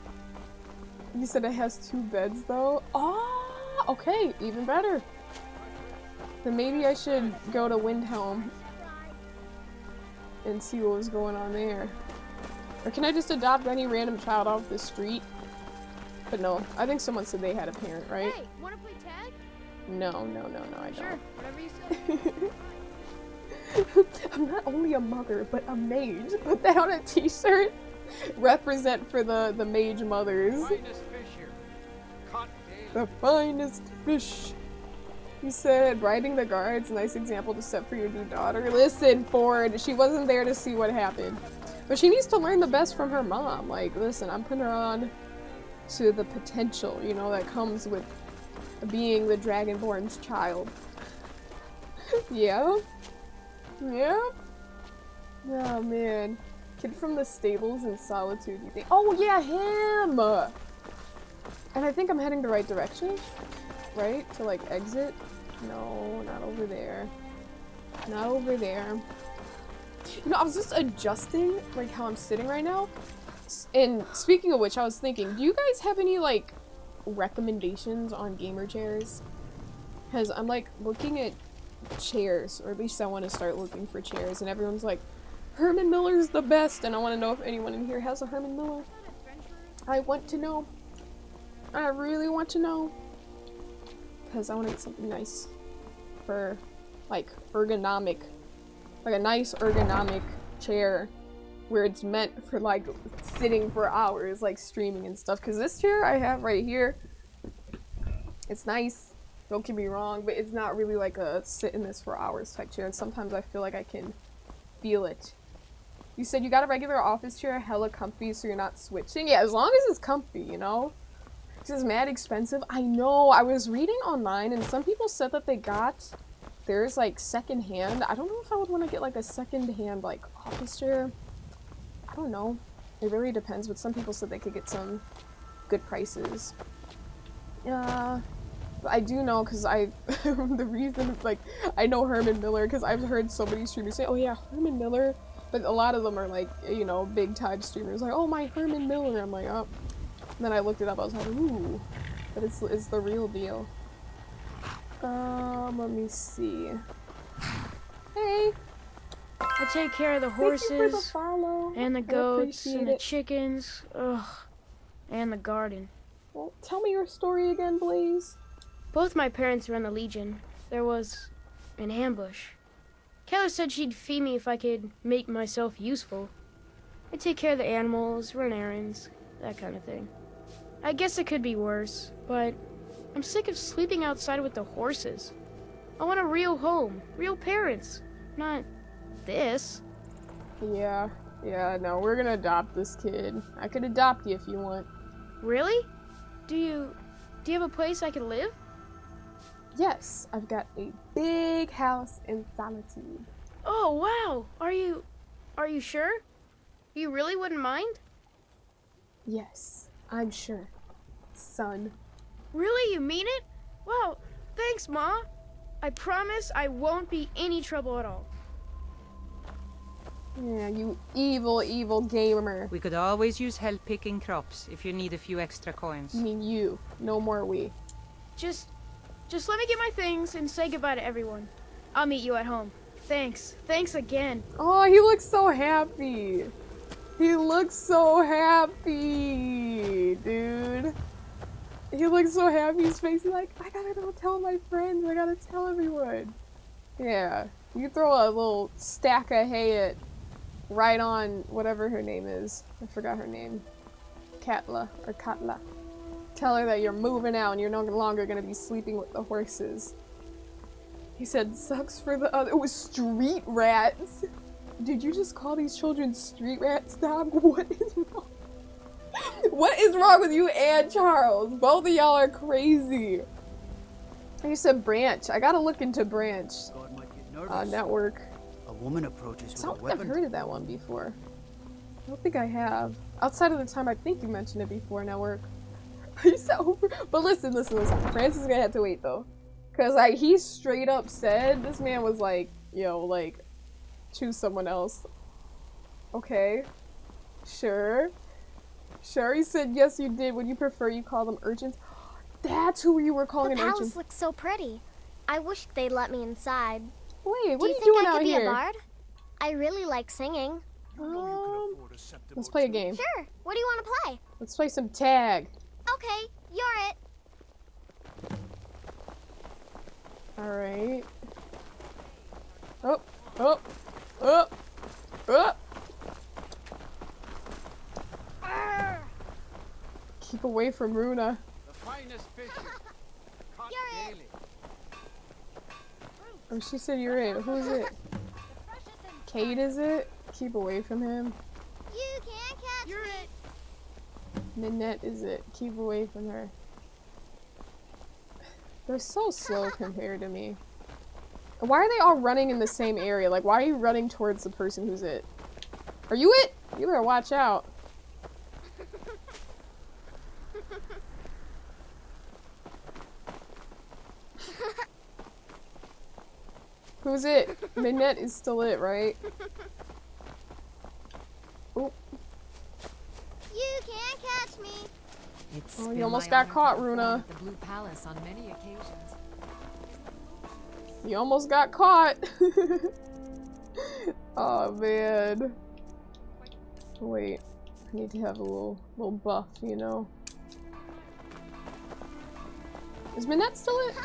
You said it has 2 beds though. Oh, okay, even better. Then maybe I should go to Windhelm and see what was going on there. Or can I just adopt any random child off the street? But no, I think someone said they had a parent, right? Hey, wanna play tag? No, I don't. Sure, whatever you say. I'm not only a mother, but a mage. Put that on a t-shirt. Represent for the mage mothers. The finest fish. You said riding the guards, nice example to set for your new daughter. Listen, Ford, she wasn't there to see what happened. But she needs to learn the best from her mom. Like, listen, I'm putting her on to the potential, you know, that comes with being the Dragonborn's child. Yeah? Yeah? Oh, man. Kid from the stables in Solitude, you think? Oh, yeah, him! And I think I'm heading the right direction, right? To, like, exit? No, not over there. Not over there. You know, I was just adjusting, like, how I'm sitting right now. And speaking of which, I was thinking, do you guys have any, like, recommendations on gamer chairs? Because I'm, like, looking at chairs, or at least I want to start looking for chairs, and everyone's like, Herman Miller's the best, and I want to know if anyone in here has a Herman Miller. I want to know. I really want to know. Because I want to get something nice for, like, ergonomic. Like a nice ergonomic chair where it's meant for, like, sitting for hours, like, streaming and stuff. Because this chair I have right here, it's nice. Don't get me wrong, but it's not really like a sit in this for hours type chair. And sometimes I feel like I can feel it. You said you got a regular office chair, hella comfy, so you're not switching? Yeah, as long as it's comfy, you know? This is mad expensive. I know, I was reading online and some people said that they got theirs like secondhand. I don't know if I would want to get like a secondhand like office chair. I don't know. It really depends, but some people said they could get some good prices. I do know because the reason, like, I know Herman Miller because I've heard so many streamers say, oh yeah, Herman Miller. But a lot of them are like, you know, big time streamers. Like, oh, my Herman Miller. I'm like, oh. And then I looked it up. I was like, ooh. But it's the real deal. Let me see. Hey. I take care of the horses, and the goats, and the chickens, and the garden. Well, tell me your story again, please. Both my parents were in the Legion. There was an ambush. Kayla said she'd feed me if I could make myself useful. I take care of the animals, run errands, that kind of thing. I guess it could be worse, but I'm sick of sleeping outside with the horses. I want a real home, real parents, not this. Yeah, no, we're gonna adopt this kid. I could adopt you if you want. Really? Do you have a place I could live? Yes, I've got a big house in Solitude. Oh, wow. Are you sure? You really wouldn't mind? Yes, I'm sure, son. Really? You mean it? Wow, thanks, Ma. I promise I won't be any trouble at all. Yeah, you evil, evil gamer. We could always use help picking crops if you need a few extra coins. You mean you, no more we. Just let me get my things and say goodbye to everyone. I'll meet you at home. Thanks. Thanks again. Oh, he looks so happy. He looks so happy, dude. He looks so happy. His face is like, I gotta go tell my friends. I gotta tell everyone. Yeah. You throw a little stack of hay at right on whatever her name is. I forgot her name. Katla or Katla. Tell her that you're moving out and you're no longer gonna be sleeping with the horses. He said, sucks for the other. It was street rats. Did you just call these children street rats, dog? What is wrong? What is wrong with you and Charles? Both of y'all are crazy. You said Branch. I gotta look into Branch. God might get nervous. Network. A woman approaches with a I've weapon. heard of that one before. I don't think I have. Outside of the time I think you mentioned it before, Network. You said over. But listen. Francis is gonna have to wait though. Cause like he straight up said, this man was like, yo, like, choose someone else. Okay. Sure. Sure, he said yes you did. Would you prefer you call them urchins? That's who you were calling The an urchin. palace looks so pretty. I wish they'd let me inside. Wait, what are you think doing I out could here? be a bard? I really like singing. Let's play a game. Sure. What do you want to play? Let's play some tag. Okay, you're it. Alright. Oh, oh, oh, oh. Keep away from Runa. The finest fish. You're it. Oh, she said you're it. Who's it? Kate, is it? Keep away from him. You can't catch me. Ninette, is it? Keep away from her. They're so slow compared to me. Why are they all running in the same area? Like, why are you running towards the person who's it? Are you it? You better watch out. Who's it? Minette is still it, right? Oh. You can't catch me. It's Oh, been you almost my got honor caught, to perform Runa. at the Blue Palace on many occasions. You almost got caught. Oh man. Wait, I need to have a little buff, you know. Is Minette still it?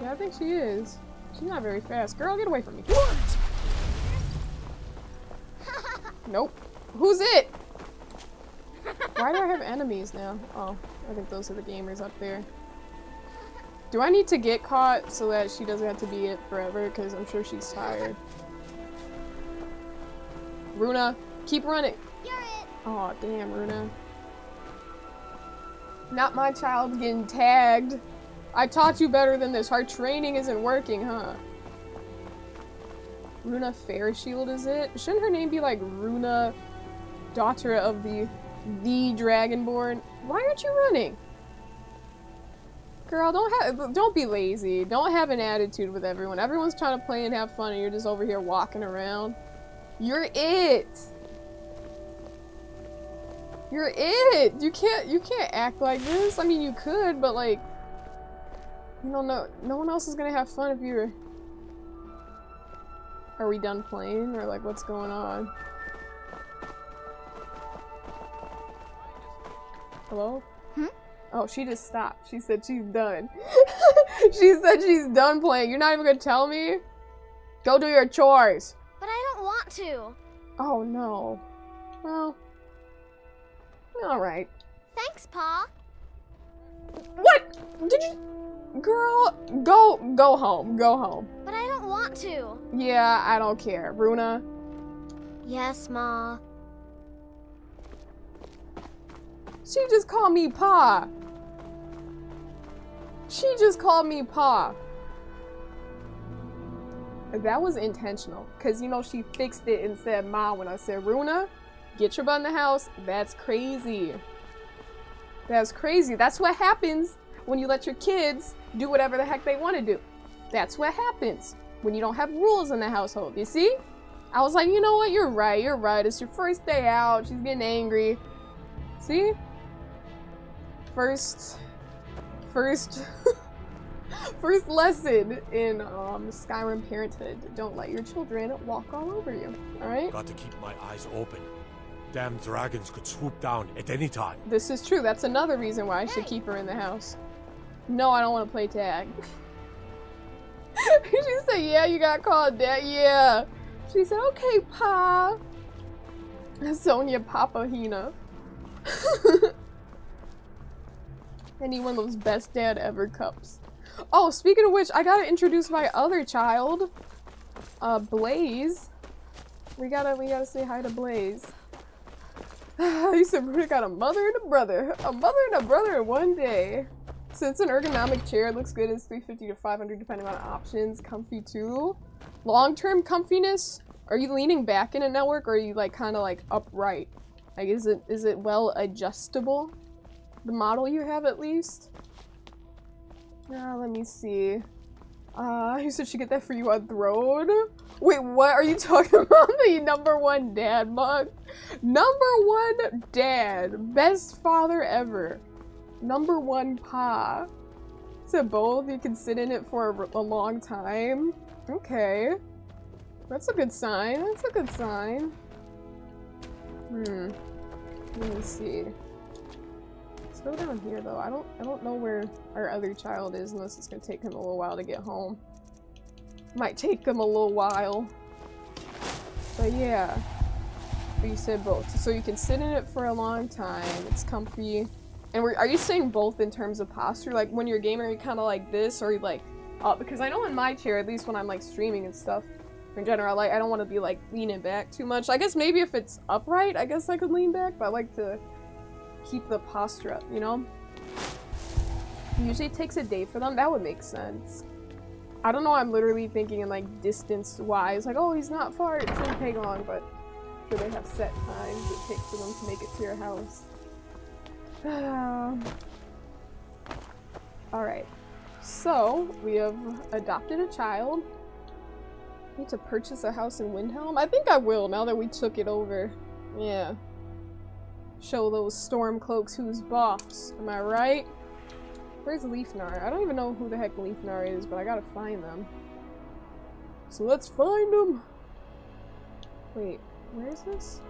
Yeah, I think she is. She's not very fast. Girl, get away from me. What? Nope. Who's it? Why do I have enemies now? Oh, I think those are the gamers up there. Do I need to get caught so that she doesn't have to be it forever? Because I'm sure she's tired. Runa, keep running. You're it. Oh, damn, Runa. Not my child getting tagged. I taught you better than this. Our training isn't working, huh? Runa Fairshield, is it? Shouldn't her name be like Runa, daughter of the Dragonborn? Why aren't you running? Girl, don't be lazy. Don't have an attitude with everyone. Everyone's trying to play and have fun and you're just over here walking around. You're it. You're it. You can't act like this. I mean, you could, but like, you don't know. No one else is gonna have fun if you're. Are we done playing, or like, what's going on? Hello? Hmm? Oh, she just stopped. She said she's done. She said she's done playing. You're not even gonna tell me? Go do your chores. But I don't want to. Oh no. Well. Alright. Thanks, Pa. What? Did you? Girl, go home. Go home. But I don't want to. Yeah, I don't care. Runa? Yes, Ma. She just called me Pa. She just called me Pa. That was intentional. Because, you know, she fixed it and said Ma when I said, Runa, get your butt in the house. That's crazy. That's crazy. That's what happens when you let your kids do whatever the heck they want to do. That's what happens when you don't have rules in the household. You see? I was like, you know what? You're right. You're right. It's your first day out. She's getting angry. See? First First lesson in Skyrim parenthood. Don't let your children walk all over you. Alright? Got to keep my eyes open. Damn dragons could swoop down at any time. This is true. That's another reason why I should keep her in the house. No, I don't want to play tag. She said, yeah, you got called Dad. Yeah. She said, okay, Pa. Sonia Papahina. And one of those best dad ever cups. Oh, speaking of which, I gotta introduce my other child. Blaze. We gotta say hi to Blaze. You said we got a mother and a brother. A mother and a brother in one day. So it's an ergonomic chair. It looks good. It's $350 to $500 depending on options. Comfy too. Long-term comfiness. Are you leaning back in a network, or are you like kind of like upright? Like is it well adjustable? The model you have at least. Let me see. You said she get that for you on Throne? Wait, what are you talking about? The #1 dad mug? #1 dad. Best father ever. #1 Pa. So both, you can sit in it for a long time. Okay. That's a good sign. That's a good sign. Let me see. Let's go down here though. I don't know where our other child is unless it's gonna take him a little while to get home. Might take him a little while. But yeah. But you said both. So you can sit in it for a long time. It's comfy. And are you saying both in terms of posture? Like when you're gaming, are you kind of like this, or are you like up? Because I know in my chair, at least when I'm like streaming and stuff, in general, like I don't want to be like leaning back too much. I guess maybe if it's upright, I guess I could lean back, but I like to keep the posture up, you know? Usually it takes a day for them. That would make sense. I don't know, I'm literally thinking in like distance wise, like, oh, he's not far, it shouldn't take long, but I'm sure they have set times it takes for them to make it to your house. Alright, so we have adopted a child. Need to purchase a house in Windhelm? I think I will now that we took it over. Yeah. Show those Stormcloaks who's boss. Am I right? Where's Leafnar? I don't even know who the heck Leafnar is, but I gotta find them. So let's find them! Wait, where is this?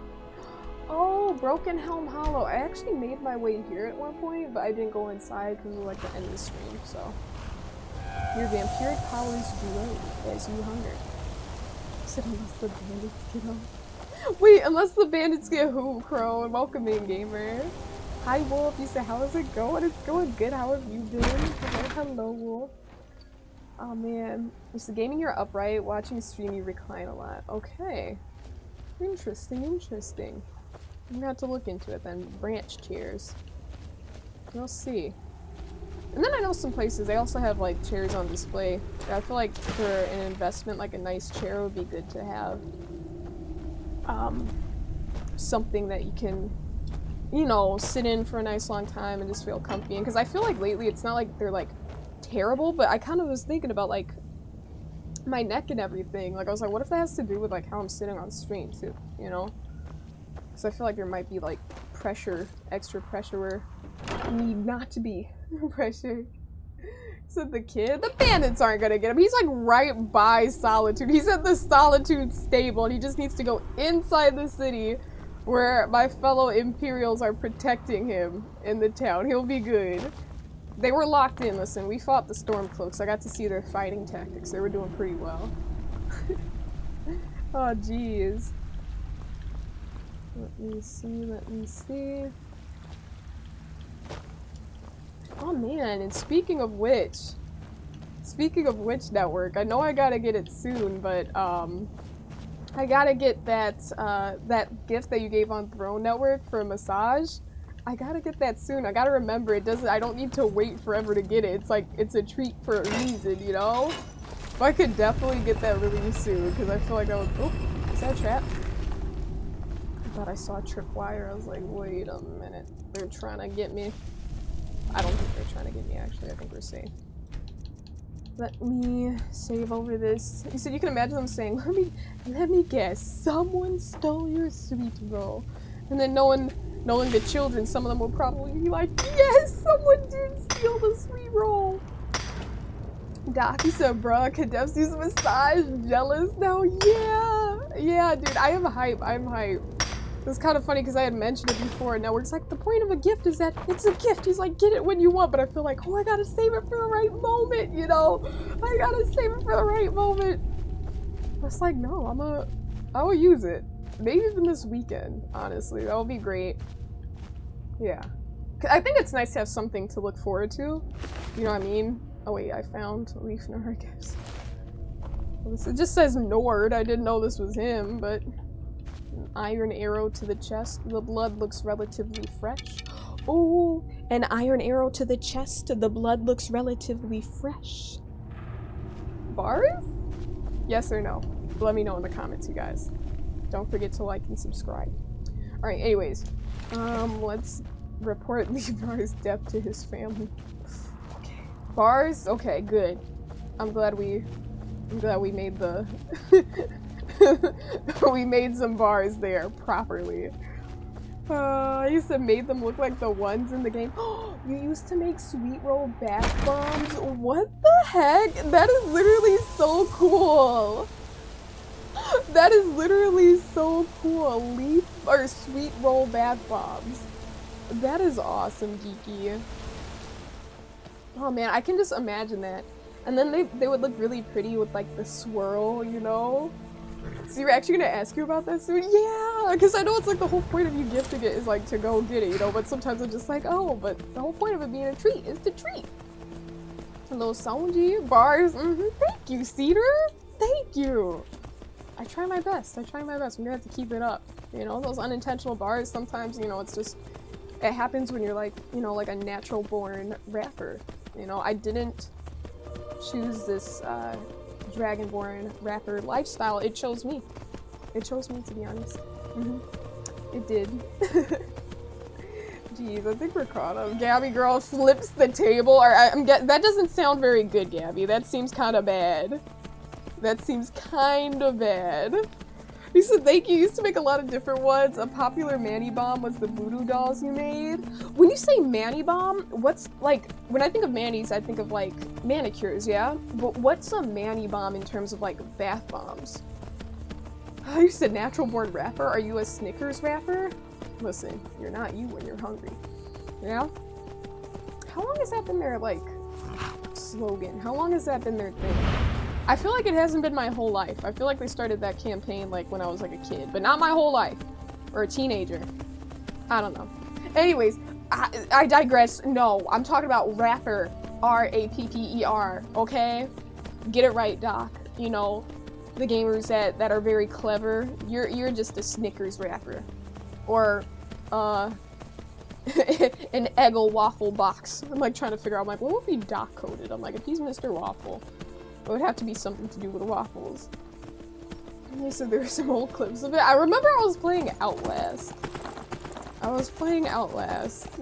Oh, Broken Helm Hollow. I actually made my way here at one point, but I didn't go inside because it was like the end of the stream, so. Your vampiric powers grow as you hunger. So unless the bandits get home. Wait, unless the bandits get who, Crow? And welcome in, gamer. Hi, Wolf. You said, how is it going? It's going good. How have you been? Hello, Wolf. Oh, man. Is the gaming you're upright? Watching stream, you recline a lot. Okay. Interesting, interesting. I'm gonna have to look into it then. Branch chairs. We'll see. And then I know some places, they also have like chairs on display. I feel like for an investment, like a nice chair would be good to have. Something that you can, you know, sit in for a nice long time and just feel comfy. And because I feel like lately it's not like they're like terrible, but I kind of was thinking about like my neck and everything. Like I was like, what if that has to do with like how I'm sitting on stream too, you know? Because I feel like there might be like pressure, extra pressure where need not to be pressure. So the bandits aren't gonna get him. He's like right by Solitude. He's at the Solitude stable and he just needs to go inside the city where my fellow Imperials are protecting him in the town. He'll be good. They were locked in. Listen, we fought the Stormcloaks. I got to see their fighting tactics. They were doing pretty well. Oh, jeez. Let me see, let me see. Oh man, and speaking of which network, I know I gotta get it soon, but I gotta get that that gift that you gave on Throne Network for a massage. I gotta get that soon. I gotta remember I don't need to wait forever to get it. It's like, it's a treat for a reason, you know? But I could definitely get that really soon, because I feel like I was, oh, is that a trap? I thought I saw a tripwire. I was like, wait a minute. They're trying to get me. I don't think they're trying to get me, actually. I think we're safe. Let me save over this. You said you can imagine them saying, let me guess, someone stole your sweet roll. And then knowing the children, some of them will probably be like, yes, someone did steal the sweet roll. Doc, he said, bruh, Kadepsi's massage jealous now? Yeah. Yeah, dude, I am hype. I'm hype. It's kind of funny because I had mentioned it before, and now it's like, the point of a gift is that it's a gift. He's like, get it when you want, but I feel like, oh, I gotta save it for the right moment, you know? I gotta save it for the right moment. It's like, no, I will use it. Maybe even this weekend, honestly. That would be great. Yeah. I think it's nice to have something to look forward to. You know what I mean? Oh wait, I found Leaf Nord gifts. It just says Nord. I didn't know this was him, but an iron arrow to the chest. The blood looks relatively fresh. Oh, an iron arrow to the chest. The blood looks relatively fresh. Bars? Yes or no? Let me know in the comments, you guys. Don't forget to like and subscribe. Alright, anyways. Let's report Levi's death to his family. Okay. Bars? Okay, good. I'm glad we made the we made some bars there properly. I used to make them look like the ones in the game. You used to make sweet roll bath bombs? What the heck? That is literally so cool. That is literally so cool. Leaf or sweet roll bath bombs. That is awesome, geeky. Oh man, I can just imagine that. And then they would look really pretty with like the swirl, you know? So you're actually gonna ask you about that soon? Yeah, because I know it's like the whole point of you gifting it is like to go get it, you know? But sometimes I'm just like, oh, but the whole point of it being a treat is to treat. Hello, Soundji, bars. Thank you, Cedar. Thank you. I try my best. I try my best. I'm gonna have to keep it up. You know, those unintentional bars, sometimes, you know, it's just, it happens when you're like, you know, like a natural born rapper. You know, I didn't choose this Dragonborn rapper lifestyle. It chose me. It chose me, to be honest. It did. Jeez, I think we're caught up. Gabby girl flips the table. That doesn't sound very good, Gabby. That seems kind of bad. That seems kind of bad. He said, thank you. Used to make a lot of different ones. A popular Manny Bomb was the voodoo dolls you made. When you say Manny Bomb, what's like, when I think of Manny's, I think of like manicures, yeah? But what's a Manny Bomb in terms of like bath bombs? You said natural born rapper? Are you a Snickers rapper? Listen, you're not you when you're hungry. Yeah? How long has that been their like slogan? How long has that been their thing? I feel like it hasn't been my whole life. I feel like they started that campaign like when I was like a kid, but not my whole life. Or a teenager. I don't know. Anyways, I digress. No, I'm talking about rapper. R-A-P-P-E-R, okay? Get it right, Doc. You know, the gamers that are very clever. You're just a Snickers rapper. Or, an Eggle waffle box. I'm like trying to figure out, I'm like, what would be Doc coded? I'm like, if he's Mr. Waffle, it would have to be something to do with waffles. And they said there were some old clips of it. I remember I was playing Outlast.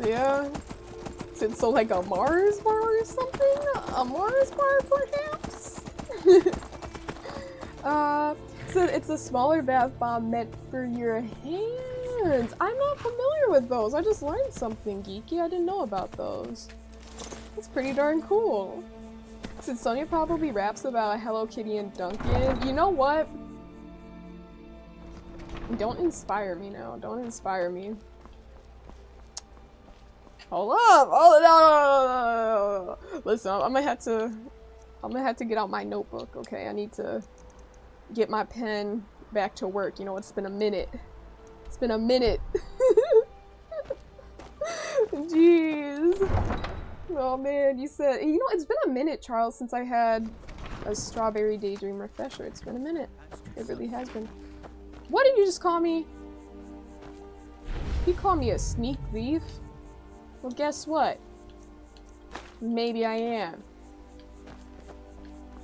Yeah. So like a Mars bar or something? A Mars bar, perhaps? So it's a smaller bath bomb meant for your hands. I'm not familiar with those. I just learned something geeky. I didn't know about those. That's pretty darn cool. Since Sonia probably raps about Hello Kitty and Duncan. You know what? Don't inspire me now. Don't inspire me. Hold up! No. Listen, I'm gonna have to get out my notebook, okay? I need to get my pen back to work. You know, it's been a minute. It's been a minute. Jeez. Oh man, you said, you know, it's been a minute, Charles, since I had a Strawberry Daydream Refresher. It's been a minute. It really has been. What did you just call me? You call me a sneak thief? Well, guess what? Maybe I am.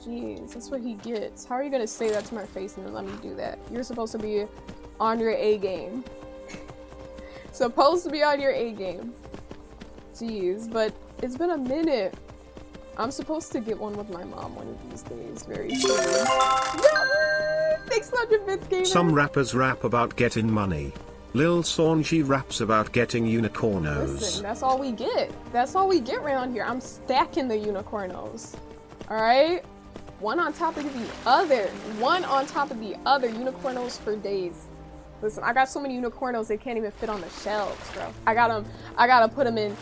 Jeez, that's what he gets. How are you gonna say that to my face and then let me do that? You're supposed to be on your A game. Supposed to be on your A game. Jeez, but it's been a minute. I'm supposed to get one with my mom one of these days, very soon. Thanks, 100 bits, gamer. Some rappers rap about getting money. Lil Saunji raps about getting unicornos. Listen, that's all we get. That's all we get around here. I'm stacking the unicornos. Alright? One on top of the other. One on top of the other. Unicornos for days. Listen, I got so many unicornos they can't even fit on the shelves, bro. I gotta put them in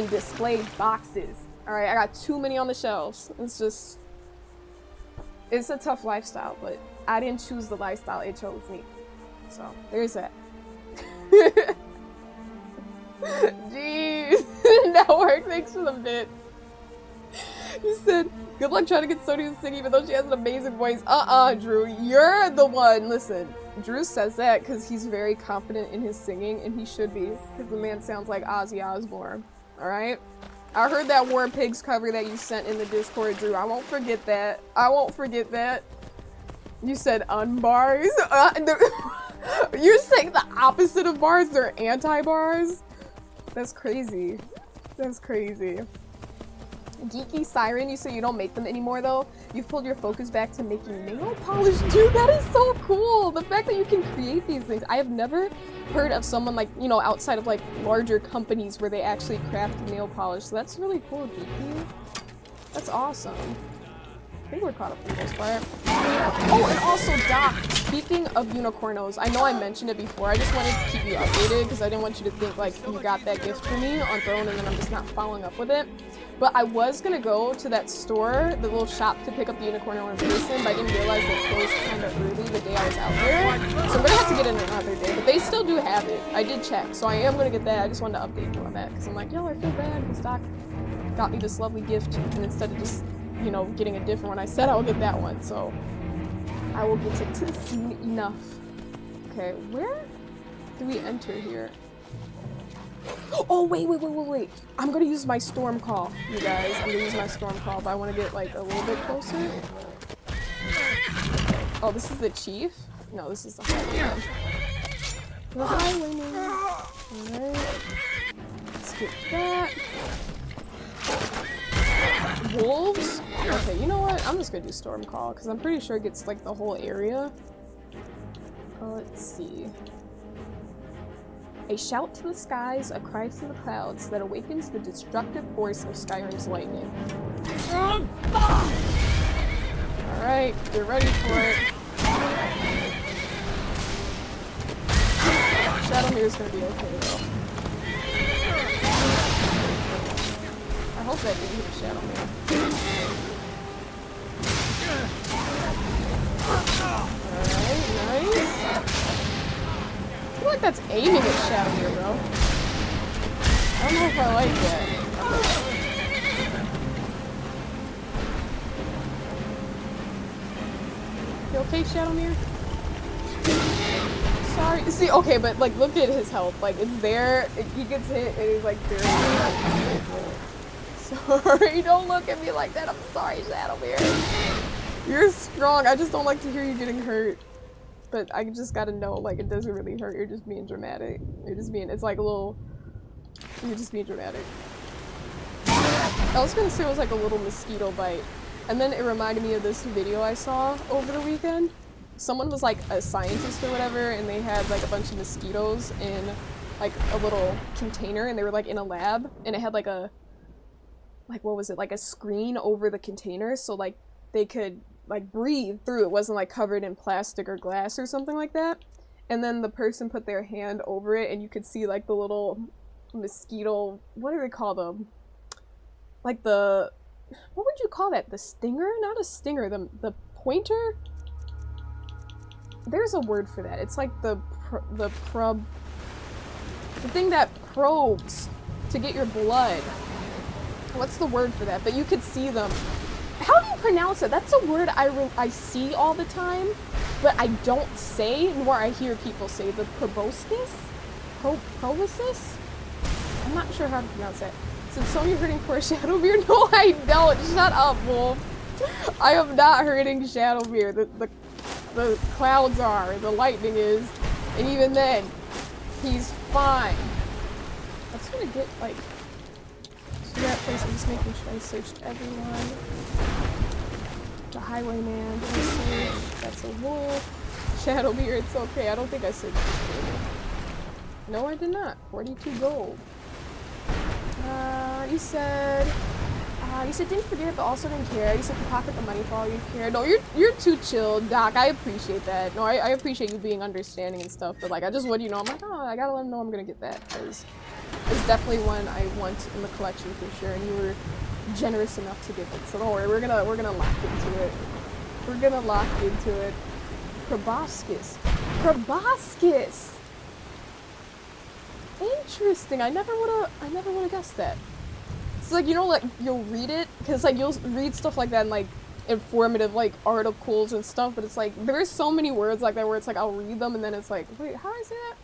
display boxes. Alright, I got too many on the shelves. It's a tough lifestyle, but I didn't choose the lifestyle, it chose me. So, there's that. Jeez. Network, thanks for the bit. You said, good luck trying to get Sony to sing even though she has an amazing voice. Drew, you're the one. Listen, Drew says that because he's very confident in his singing, and he should be, because the man sounds like Ozzy Osbourne. Alright? I heard that War Pigs cover that you sent in the Discord, Drew. I won't forget that. I won't forget that. You said unbars? You're saying the opposite of bars? They're anti-bars? That's crazy. That's crazy. Geeky Siren, you say you don't make them anymore though? You've pulled your focus back to making nail polish. Dude, that is so cool! The fact that you can create these things. I have never heard of someone like, you know, outside of like larger companies where they actually craft nail polish. So that's really cool, Geeky. That's awesome. I think we're caught up for the most part. Oh, and also, Doc, speaking of unicornos, I know I mentioned it before. I just wanted to keep you updated because I didn't want you to think like you got that gift for me on Throne and then I'm just not following up with it. But I was gonna go to that store, the little shop, to pick up the unicorno in person, but I didn't realize they closed kind of early the day I was out there. So I'm gonna have to get it another day, but they still do have it. I did check, so I am gonna get that. I just wanted to update you on that because I'm like, yo, I feel bad because Doc got me this lovely gift, and instead of just, you know, getting a different one, I said I will get that one, so I will get it soon enough. Okay, where do we enter here? Oh, wait. I'm gonna use my storm call, you guys. I'm gonna use my storm call, but I want to get, like, a little bit closer. Oh, this is the chief? No, this is the highwayman. The highwayman. Alright. Skip that. Wolves? Okay, you know what? I'm just gonna do storm call, because I'm pretty sure it gets, like, the whole area. Let's see. A shout to the skies, a cry to the clouds that awakens the destructive force of Skyrim's lightning. Alright, get ready for it. Shadowmere's gonna be okay though. I hope that didn't hit Shadowmere. Alright, nice. I feel like that's aiming at Shadowmere, bro. I don't know if I like that. You okay, Shadowmere? Sorry. See, okay, but like, look at his health. Like, it's there. He gets hit, and he's like very. Sorry, don't look at me like that. I'm sorry, Shadowmere. You're strong. I just don't like to hear you getting hurt. But I just gotta know, like, it doesn't really hurt. You're just being dramatic. It's like a little, you're just being dramatic. I was gonna say it was like a little mosquito bite. And then it reminded me of this video I saw over the weekend. Someone was like a scientist or whatever, and they had like a bunch of mosquitoes in like a little container, and they were like in a lab, and it had like a, like, what was it? Like a screen over the container, so like they could like breathe through. It wasn't like covered in plastic or glass or something like that. And then the person put their hand over it, and you could see like the little mosquito, what do they call them? Like the, what would you call that? The stinger? Not a stinger, the pointer? There's a word for that. It's like the thing that probes to get your blood. What's the word for that? But you could see them. How do you pronounce it? That's a word I see all the time, but I don't say, nor I hear people say. The proboscis? Proboscis? I'm not sure how to pronounce it. So Sonya hurting for a Shadowmere? No, I don't. Shut up, Wolf. I am not hurting Shadowmere. The clouds are, the lightning is, and even then, he's fine. I'm just gonna get, like, to that place. I'm just making sure I searched everyone. The highwayman, did I search? That's a wolf. Shadowmere, it's okay. I don't think I searched this table. No, I did not. 42 gold. You said You said didn't forget it, but also didn't care. You said to pocket the money for all you care. No, you're too chill, Doc. I appreciate that. No, I appreciate you being understanding and stuff. But like, I just want you to know, I'm like, oh, I gotta let him know I'm gonna get that because it's definitely one I want in the collection for sure. And you were generous enough to give it. So don't worry, we're gonna lock into it. We're gonna lock into it. Proboscis. Proboscis. Interesting. I never would've guessed that. It's like, you know, like you'll read it because like you'll read stuff like that in like informative like articles and stuff, but it's like there's so many words like that where it's like I'll read them and then it's like, wait, how do I say that?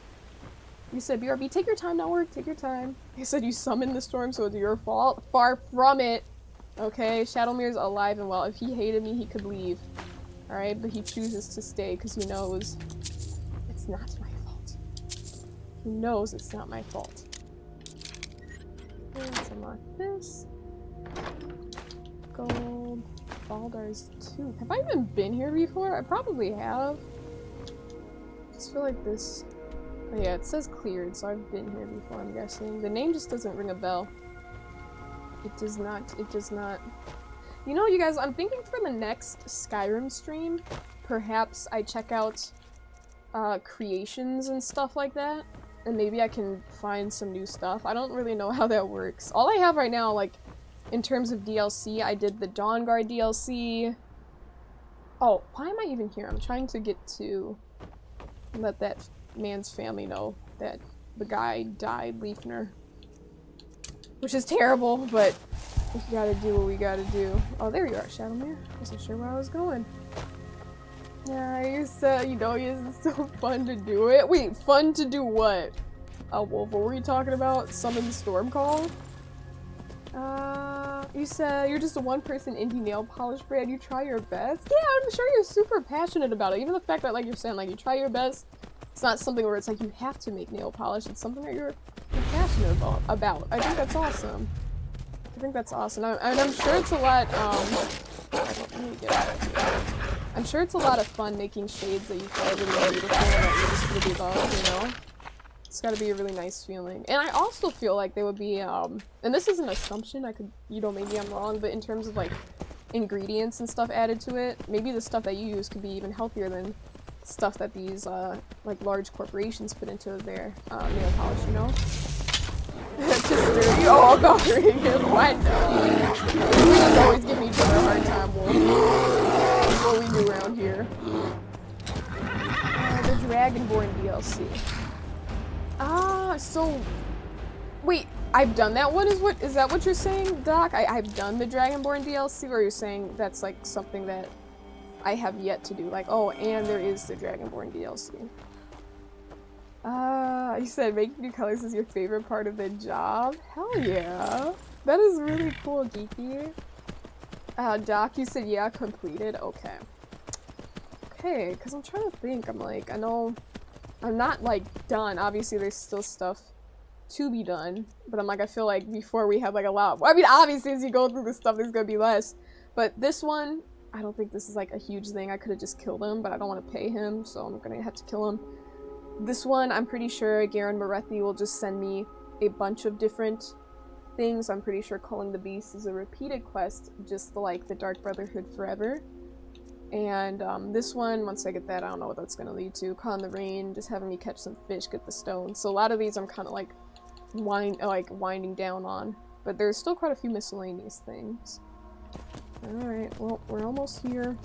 You said BRB, take your time, network, take your time. You said you summoned the storm, so it's your fault. Far from it. Okay, Shadowmere's alive and well. If he hated me, he could leave. Alright, but he chooses to stay because he knows it's not my fault. He knows it's not my fault. Let's unlock this. Gold. Baldar's Tooth. Have I even been here before? I probably have. I just feel like this... Oh yeah, it says cleared, so I've been here before, I'm guessing. The name just doesn't ring a bell. It does not. It does not. You know, you guys, I'm thinking for the next Skyrim stream, perhaps I check out creations and stuff like that. And maybe I can find some new stuff. I don't really know how that works. All I have right now, like, in terms of DLC, I did the Dawnguard DLC. Oh, why am I even here? I'm trying to get to let that man's family know that the guy died, Leifner. Which is terrible, but we gotta do what we gotta do. Oh, there you are, Shadowmere. I wasn't sure where I was going. Yeah, you know, it's so fun to do it. Wait, fun to do what? Oh, Wolf, what were you talking about? Summon the storm call? You said you're just a one-person indie nail polish brand. You try your best? Yeah, I'm sure you're super passionate about it. Even the fact that, like you're saying, like, you try your best. It's not something where it's like you have to make nail polish. It's something that you're passionate about. I think that's awesome. I think that's awesome. And I'm sure it's a lot, let me get out of here. I'm sure it's a lot of fun making shades that you feel really beautiful and that you're just really love, you know? It's gotta be a really nice feeling. And I also feel like they would be, and this is an assumption, you know, maybe I'm wrong, but in terms of, like, ingredients and stuff added to it, maybe the stuff that you use could be even healthier than stuff that these, like, large corporations put into their, nail polish, you know? It's just dirty. Oh, God, what? We just always give each other a hard time, Wolf. That's what we do around here. The Dragonborn DLC. So... Wait, I've done that one? Is that what you're saying, Doc? I've done the Dragonborn DLC, or you're saying that's, like, something that I have yet to do? Like, oh, and there is the Dragonborn DLC. You said making new colors is your favorite part of the job? Hell yeah. That is really cool, Geeky. Doc, you said yeah, completed? Okay. Okay, because I'm trying to think. I'm like, I know I'm not, like, done. Obviously, there's still stuff to be done. But I'm like, I feel like before we have, like, a lot. I mean, obviously, as you go through this stuff, there's gonna be less. But this one, I don't think this is, like, a huge thing. I could have just killed him, but I don't want to pay him, so I'm gonna have to kill him. This one, I'm pretty sure Garen Morethi will just send me a bunch of different things. I'm pretty sure Culling the Beast is a repeated quest, just like the Dark Brotherhood Forever. And this one, once I get that, I don't know what that's going to lead to. Caught in the Rain, just having me catch some fish, get the stone. So a lot of these I'm kind of like, winding down on. But there's still quite a few miscellaneous things. Alright, well, we're almost here.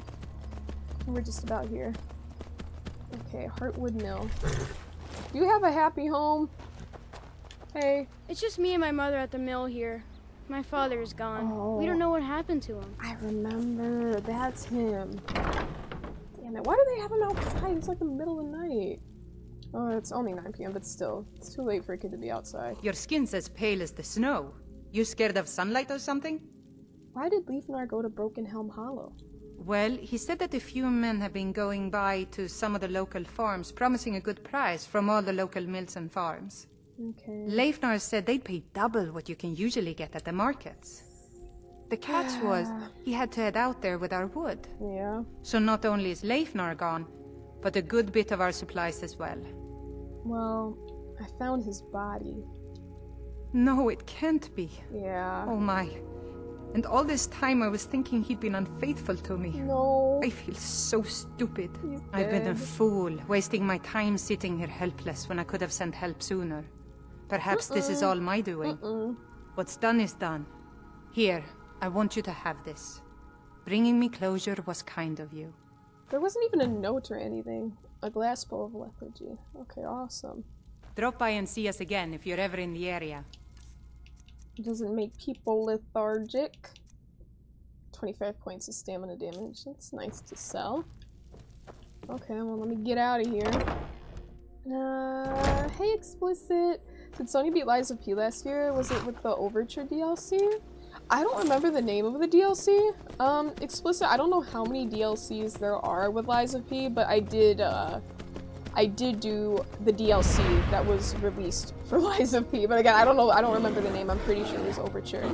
We're just about here. Okay, Heartwood Mill. You have a happy home? Hey. It's just me and my mother at the mill here. My father's gone. Oh. We don't know what happened to him. I remember. That's him. Damn it. Why do they have him outside? It's like the middle of the night. Oh, it's only 9 p.m., but still. It's too late for a kid to be outside. Your skin's as pale as the snow. You scared of sunlight or something? Why did Leifnar go to Broken Helm Hollow? Well, he said that a few men have been going by to some of the local farms, promising a good price from all the local mills and farms. Okay. Leifnar said they'd pay double what you can usually get at the markets. The catch was, he had to head out there with our wood. Yeah. So not only is Leifnar gone, but a good bit of our supplies as well. Well, I found his body. No, it can't be. Yeah. Oh my. And all this time I was thinking he'd been unfaithful to me. No. I feel so stupid. He's I've been a dead. fool, wasting my time sitting here helpless when I could have sent help sooner. Perhaps this is all my doing. What's done is done. Here, I want you to have this. Bringing me closure was kind of you. There wasn't even a note or anything. A glass bowl of lethargy. Okay, awesome. Drop by and see us again if you're ever in the area. Doesn't make people lethargic. 25 points of stamina damage. That's nice to sell. Okay, well, let me get out of here. Hey, Explicit. Did Sony beat Lies of P last year? Was it with the Overture DLC? I don't remember the name of the DLC. Explicit, I don't know how many DLCs there are with Lies of P, but I did do the DLC that was released for Lies of P. But again, I don't remember the name. I'm pretty sure it was Overture.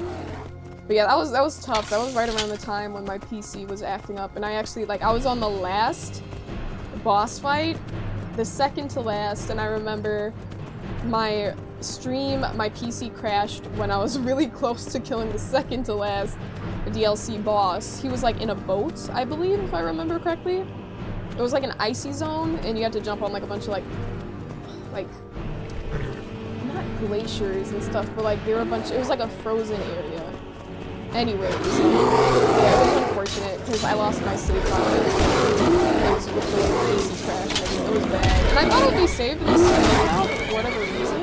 But yeah, that was tough. That was right around the time when my PC was acting up, and I actually, I was on the last boss fight, the second to last, and I remember my PC crashed when I was really close to killing the second to last DLC boss. He was in a boat, I believe, if I remember correctly. It was an icy zone, and you had to jump on a bunch of not glaciers and stuff, but they were it was a frozen area. Anyways, yeah, it was unfortunate because I lost my save file. It was with the PC crash and it was bad. And I thought it would be saved in the save file for whatever reason.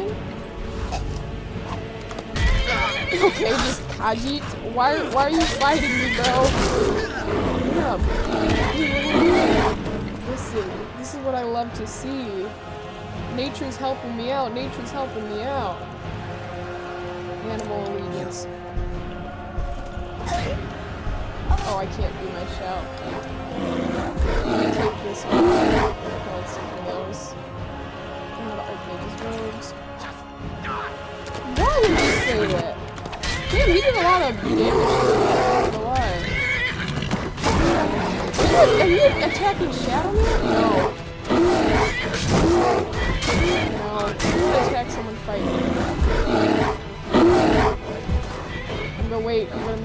Okay, just Khajiit. Why are you fighting me, bro? Yeah. Listen, this is what I love to see. Nature's helping me out. Nature's helping me out. Animal allegiance. Oh, I can't do my shout. Let me take this one. Oh, let's take one of those. One of the Archmage's robes. Why would you say that? Damn, he did a lot of damage to me. I don't know why. Are you attacking Shadowmere? No. No, I'm gonna attack someone fighting. I'm gonna wait. I'm gonna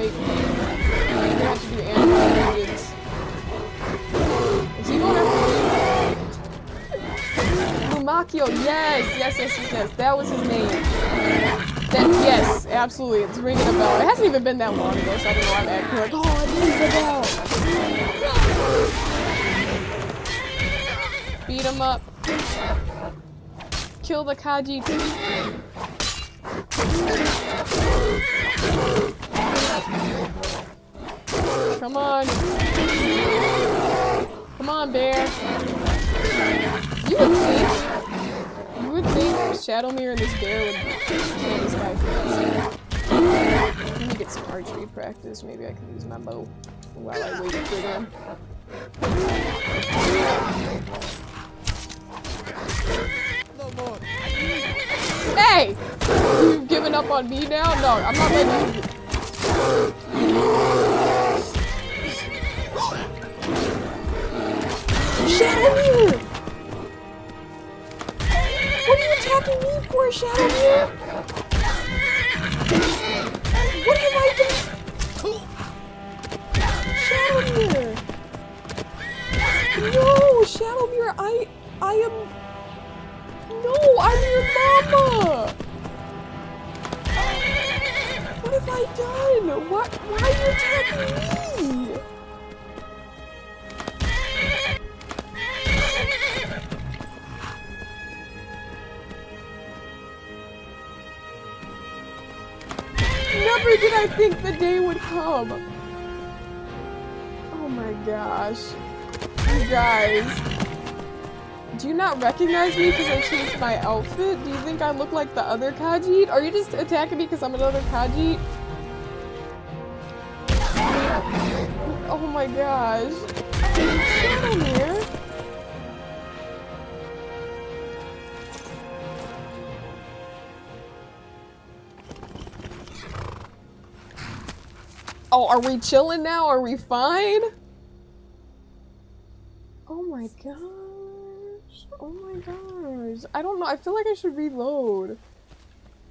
have to do animal allegiance. Is he going after me? Lumakio, yes. That was his name. Yes, absolutely. It's ringing a bell. It hasn't even been that long ago, so I don't know why I'm acting oh, it rings the bell. Beat him up. Kill the Khajiit. Come on. Come on, bear. You would think Shadowmere and this bear would kill this guy fast. Let me get some archery practice. Maybe I can use my bow while I wait for them. Hey! You've given up on me now? No, I'm not letting you. Shadowmere! What are you attacking me for, Shadowmere? What have I done? Shadowmere! No, Shadowmere, I am... No, I'm your mama! What have I done? Why are you attacking me? Never did I think the day would come. Oh my gosh. You guys. Do you not recognize me because I changed my outfit? Do you think I look like the other Khajiit? Are you just attacking me because I'm another Khajiit? Oh my gosh. Shadowmere. Oh, are we chilling now? Are we fine? Oh my gosh. Oh my gosh. I don't know. I feel like I should reload.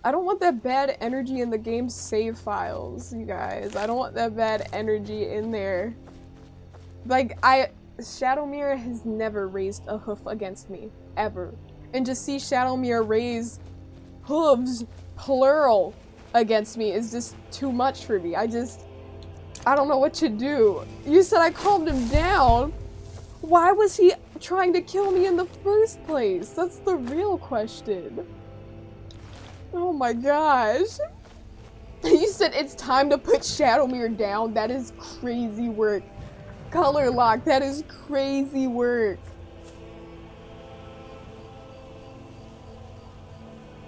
I don't want that bad energy in the game's save files, you guys. I don't want that bad energy in there. Like, Shadowmere has never raised a hoof against me. Ever. And to see Shadowmere raise hooves, plural, against me is just too much for me. I don't know what to do. You said I calmed him down. Why was he trying to kill me in the first place? That's the real question. Oh my gosh. You said it's time to put Shadowmere down. That is crazy work. Color lock, that is crazy work.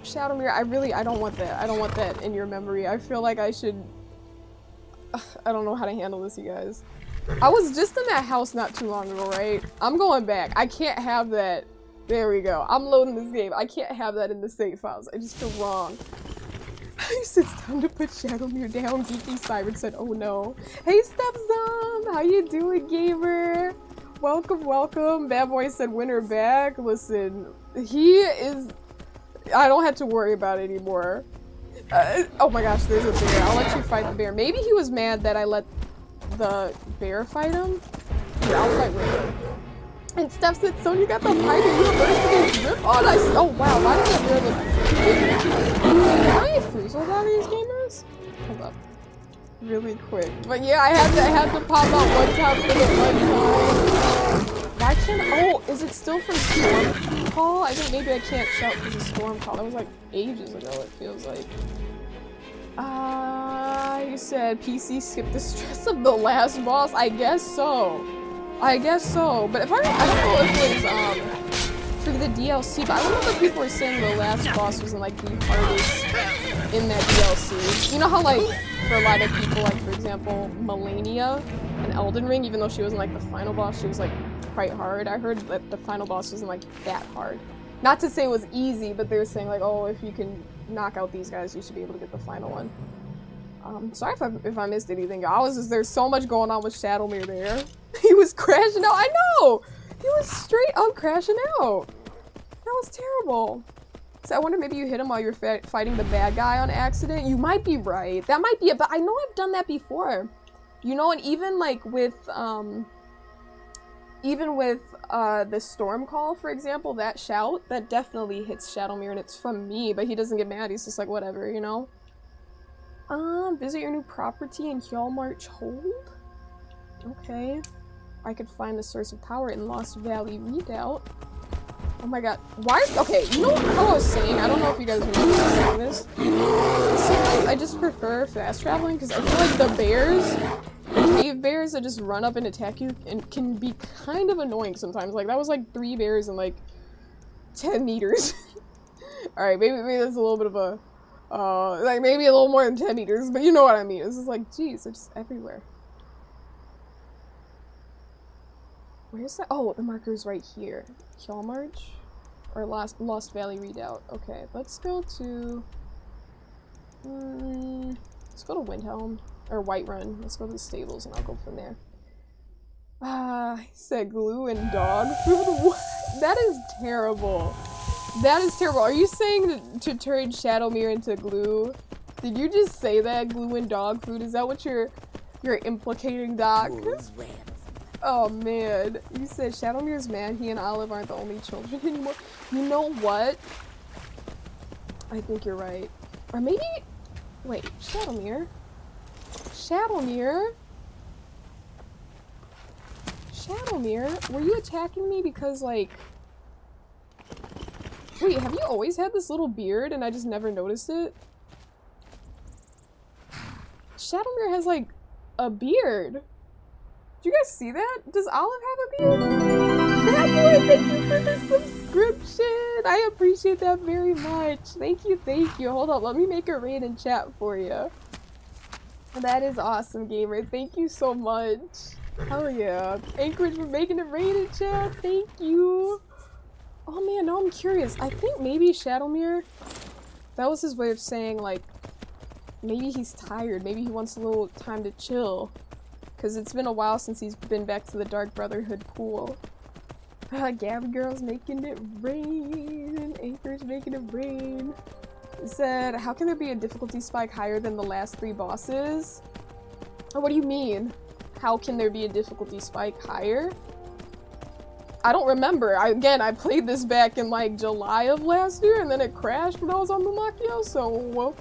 Shadowmere, I don't want that. I don't want that in your memory. I feel like I should... I don't know how to handle this, you guys. I was just in that house not too long ago, right? I'm going back. I can't have that. There we go. I'm loading this game. I can't have that in the save files. I just feel wrong. He said it's time to put Shadowmere down. Geeky Siren said, oh no. Hey Stepzom! How you doing, gamer? Welcome, welcome. Bad Boy said winner back. Listen, he is... I don't have to worry about it anymore. Oh my gosh, there's a bear. I'll let you fight the bear. Maybe he was mad that I let the bear fight him. Here, I'll fight with him. And Steph said, Sonya got the fight in University Rip on us. Oh wow, why does that bear look... How many Friezels are these gamers? Hold up. Really quick. But yeah, I had to pop out one time for the one time. Why can't... Oh, is it still from Storm Call? I think maybe I can't shout because of Storm Call. That was like ages ago, it feels like. You said PC skipped the stress of the last boss. I guess so. I guess so. But if I don't know if it was for the DLC, but I remember people were saying the last boss was like the hardest in that DLC. You know how like for a lot of people, like for example, Melania in Elden Ring, even though she wasn't like the final boss, she was like quite hard. I heard that the final boss wasn't like that hard. Not to say it was easy, but they were saying like, oh, if you can knock out these guys, you should be able to get the final one. Sorry if I missed anything. There's so much going on with Shadowmere there. He was crashing out. I know! He was straight up crashing out. That was terrible. So I wonder maybe you hit him while you're fighting the bad guy on accident. You might be right. That might be it, but I know I've done that before. You know, and even like with, the Storm Call, for example, that shout, that definitely hits Shadowmere and it's from me, but he doesn't get mad. He's just like, whatever, you know? Visit your new property in Hjalmarch Hold? Okay. I could find the source of power in Lost Valley Redoubt. Oh my god. Why? Okay, you know how I was saying? I don't know if you guys remember me saying this. Sometimes I just prefer fast traveling because I feel like the bears, cave bears that just run up and attack you and can be kind of annoying sometimes. Like, that was like 3 bears in like 10 meters. Alright, maybe that's a little bit of a, like maybe a little more than 10 meters, but you know what I mean. It's just like, geez, they're just everywhere. Where's that? Oh, the marker's right here. Hjalmarch? Or Lost Valley Redoubt. Okay, let's go to... let's go to Windhelm. Or Whiterun. Let's go to the stables and I'll go from there. He said glue and dog food? What? That is terrible. That is terrible. Are you saying to turn Shadowmere into glue? Did you just say that? Glue and dog food? Is that what you're implicating, Doc? Oh man, you said Shadowmere's mad he and Olive aren't the only children anymore. You know what? I think you're right. Or maybe... Wait, Shadowmere? Shadowmere? Shadowmere? Were you attacking me because, like... Wait, have you always had this little beard and I just never noticed it? Shadowmere has, like, a beard. Do you guys see that? Does Olive have a beard? Thank you for the subscription! I appreciate that very much. Thank you, thank you. Hold up, let me make a raid in chat for you. That is awesome, gamer. Thank you so much. Hell yeah. Anchorage for making a raid in chat. Thank you. Oh man, now I'm curious. I think maybe Shadowmere, that was his way of saying, like, maybe he's tired. Maybe he wants a little time to chill. Because it's been a while since he's been back to the Dark Brotherhood pool. Gabby Girl's making it rain. Anchor's making it rain. It said, how can there be a difficulty spike higher than the last 3 bosses? Oh, what do you mean? How can there be a difficulty spike higher? I don't remember. Again, I played this back in like July of last year and then it crashed when I was on the Makio, so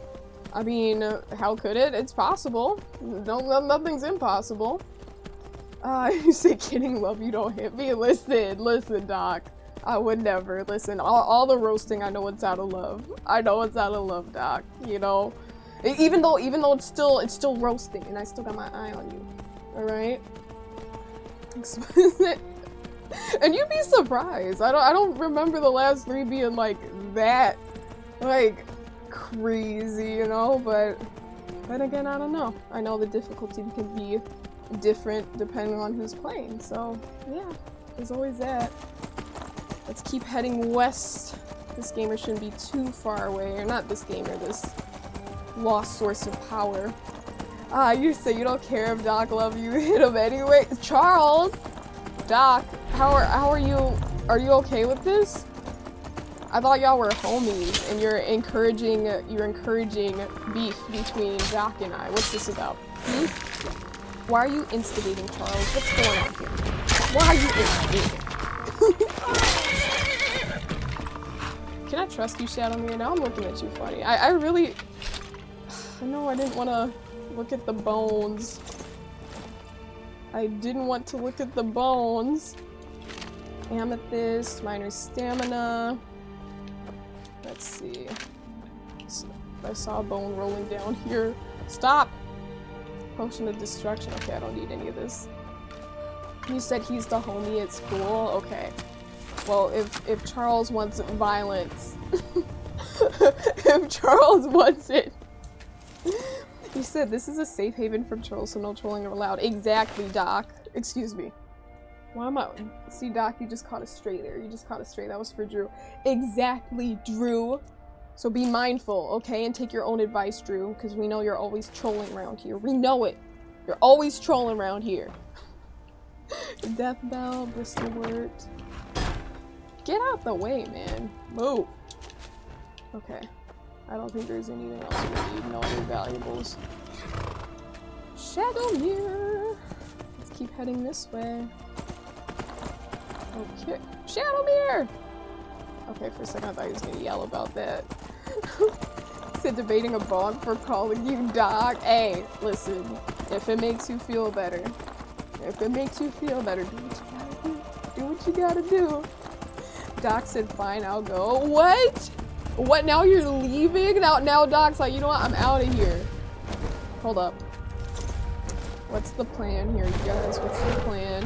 I mean, how could it? It's possible. Nothing's impossible. You say kidding, love, you don't hit me. Listen, Doc. I would never. Listen, all the roasting, I know it's out of love. I know it's out of love, Doc. You know? Even though it's still roasting and I still got my eye on you. Alright? And you'd be surprised. I don't remember the last 3 being like that, like crazy, you know. But then again, I don't know. I know the difficulty can be different depending on who's playing. So yeah, there's always that. Let's keep heading west. This gamer shouldn't be too far away, or not this gamer. This lost source of power. You say you don't care if Doc love you. Hit him anyway. Charles, Doc. How are you? Are you okay with this? I thought y'all were homies, and you're encouraging beef between Doc and I. What's this about? Hmm? Why are you instigating, Charles? What's going on here? Why are you instigating? Can I trust you, Shadowmere? Now I'm looking at you funny. I know I didn't want to look at the bones. I didn't want to look at the bones. Amethyst, minor stamina. Let's see. I saw a bone rolling down here. Stop! Potion of destruction. Okay, I don't need any of this. You said he's the homie at school? Okay. Well, if Charles wants violence, if Charles wants it. You said this is a safe haven from trolls, so no trolling allowed. Exactly, Doc. Excuse me. Why am I? See, Doc, you just caught a stray there. You just caught a stray. That was for Drew. Exactly, Drew. So be mindful, okay? And take your own advice, Drew, because we know you're always trolling around here. We know it. You're always trolling around here. Death Bell, Bristolwort. Get out the way, man. Move. Okay. I don't think there's anything else we need. No other valuables. Shadowmere. Let's keep heading this way. Okay. Shadowmere! Okay, for a second I thought he was gonna yell about that. Said debating a bog for calling you Doc. Hey, listen. If it makes you feel better. If it makes you feel better, do what you gotta do. Do what you gotta do. Doc said, fine, I'll go. What? What, now you're leaving? Now Doc's like, you know what, I'm out of here. Hold up. What's the plan here, you guys? What's the plan?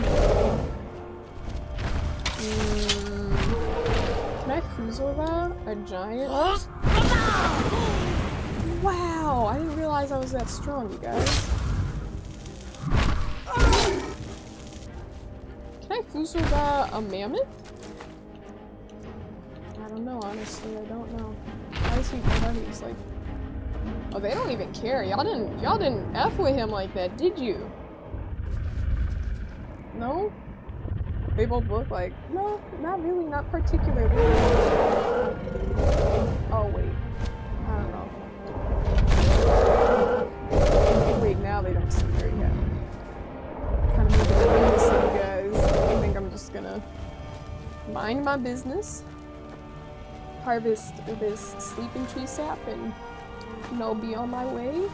Can I foozle that? A giant? Wow, I didn't realize I was that strong, you guys. Can I foozle that a mammoth? I don't know, honestly, I don't know. Why is he he's like, oh, they don't even care. Y'all didn't F with him like that, did you? No? They both look like, no, not really, not particularly. Oh, wait. I don't know. Wait, now they don't seem very happy. Kind of moving around this, you guys. I think I'm just gonna mind my business. Harvest this sleeping tree sap and, you know, be on my way.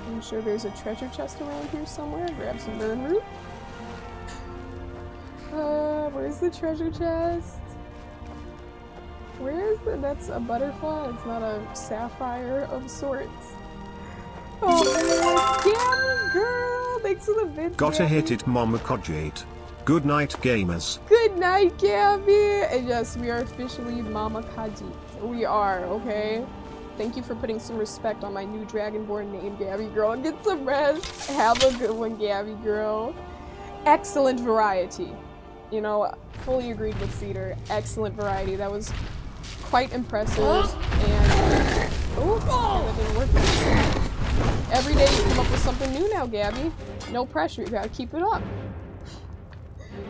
I'm sure there's a treasure chest around here somewhere. Grab some burn root. Where's the treasure chest? Where is the? That's a butterfly. It's not a sapphire of sorts. Oh, Gabby girl! Thanks for the vid. Gotta hit it, Mama Kojate. Good night, gamers. Good night, Gabby! And yes, we are officially Mama Kajit. We are, okay? Thank you for putting some respect on my new Dragonborn name, Gabby girl. And get some rest. Have a good one, Gabby girl. Excellent variety. You know, fully agreed with Cedar. Excellent variety. That was quite impressive. And oh, that didn't work. Every day you come up with something new now, Gabby. No pressure. You gotta keep it up.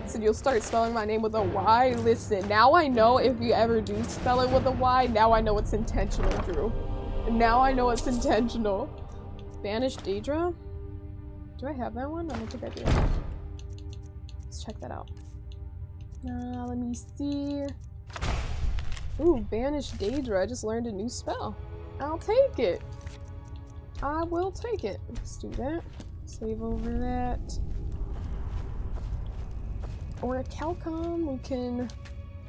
So you'll start spelling my name with a Y. Listen, now I know if you ever do spell it with a Y, now I know it's intentional, Drew. Now I know it's intentional. Banished Daedra? Do I have that one? I don't think I do. Let's check that out. Let me see. Ooh, Banished Daedra. I just learned a new spell. I'll take it. I will take it. Let's do that. Save over that. Or a Calcom. We can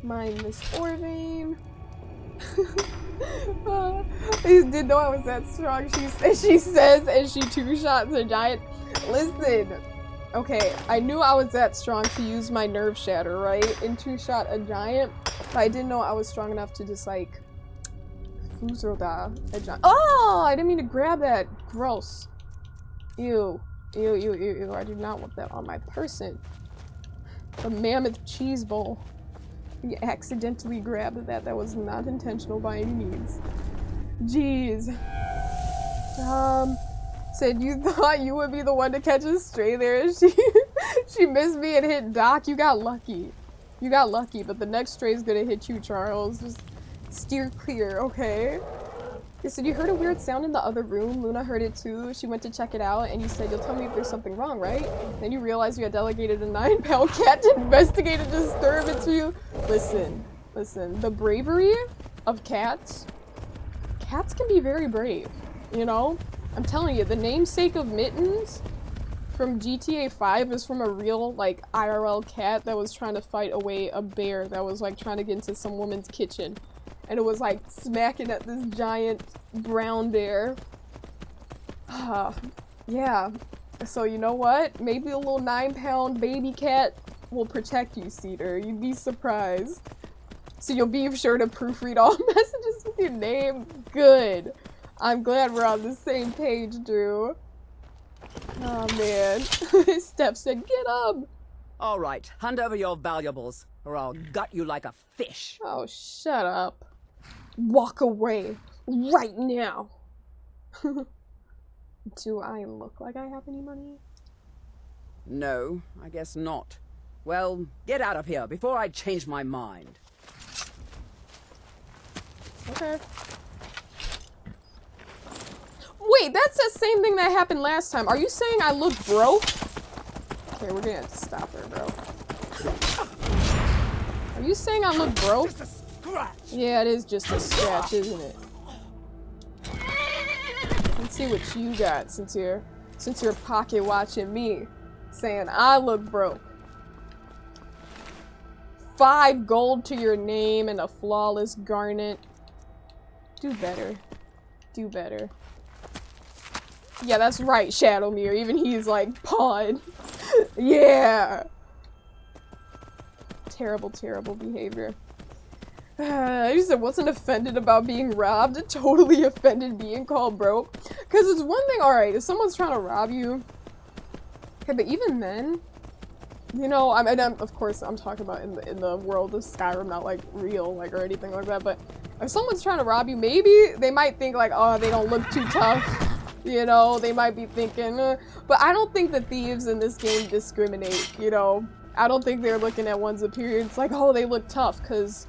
mine this ore vein. I didn't know I was that strong. She says, and she two-shots a giant. Listen. Okay, I knew I was that strong to use my nerve shatter, right? And two-shot a giant. But I didn't know I was strong enough to just like Fuzroda a giant. Oh, I didn't mean to grab that. Gross. Ew. Ew, ew, ew, ew. I do not want that on my person. The mammoth cheese bowl. You accidentally grabbed that. That was not intentional by any means. Jeez. Said you thought you would be the one to catch a stray there. She missed me and hit Doc. You got lucky. You got lucky, but the next stray is gonna hit you, Charles. Just steer clear, okay? You said you heard a weird sound in the other room. Luna heard it too. She went to check it out, and you said you'll tell me if there's something wrong, right? Then you realized you had delegated a 9-pound cat to investigate a disturbance for you. Listen, listen. The bravery of cats. Cats can be very brave, you know? I'm telling you, the namesake of Mittens from GTA 5 is from a real, like, IRL cat that was trying to fight away a bear that was, like, trying to get into some woman's kitchen. And it was, like, smacking at this giant brown bear. Yeah. So, you know what? Maybe a little 9-pound baby cat will protect you, Cedar. You'd be surprised. So you'll be sure to proofread all messages with your name? Good. I'm glad we're on the same page, Drew. Oh, man. Steph said, get up! All right, hand over your valuables, or I'll gut you like a fish. Oh, shut up. Walk away. Right now. Do I look like I have any money? No, I guess not. Well, get out of here before I change my mind. Okay. Wait, that's the same thing that happened last time. Are you saying I look broke? Okay, we're gonna have to stop her, bro. Are you saying I look broke? Yeah, it is just a scratch, isn't it? Let's see what you got since you're pocket watching me, saying I look broke. 5 gold to your name and a flawless garnet. Do better. Do better. Yeah, that's right, Shadowmere. Even he's like, pawn. Yeah. Terrible, terrible behavior. I said, wasn't offended about being robbed. Totally offended being called broke. Because it's one thing, alright, if someone's trying to rob you. Okay, but even then, you know, of course, I'm talking about in the world of Skyrim, not like real, like, or anything like that. But if someone's trying to rob you, maybe they might think like, oh, they don't look too tough. You know, they might be thinking, but I don't think the thieves in this game discriminate, you know? I don't think they're looking at one's appearance like, oh, they look tough, because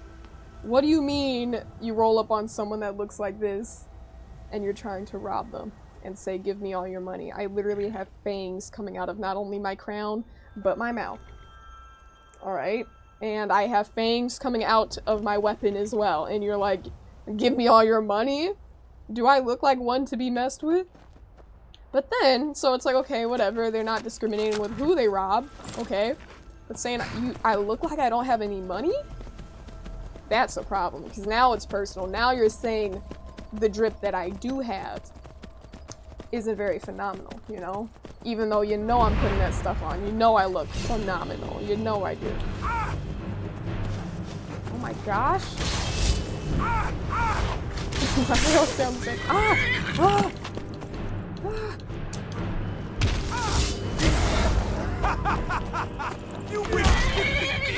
what do you mean you roll up on someone that looks like this and you're trying to rob them and say, give me all your money? I literally have fangs coming out of not only my crown, but my mouth. Alright? And I have fangs coming out of my weapon as well, and you're like, give me all your money? Do I look like one to be messed with? But then, so it's like, okay, whatever, they're not discriminating with who they rob, okay? But saying I look like I don't have any money? That's a problem, because now it's personal. Now you're saying the drip that I do have isn't very phenomenal, you know? Even though you know I'm putting that stuff on. You know I look phenomenal. You know I do. Oh my gosh. My real sounds like You wish to defeat me?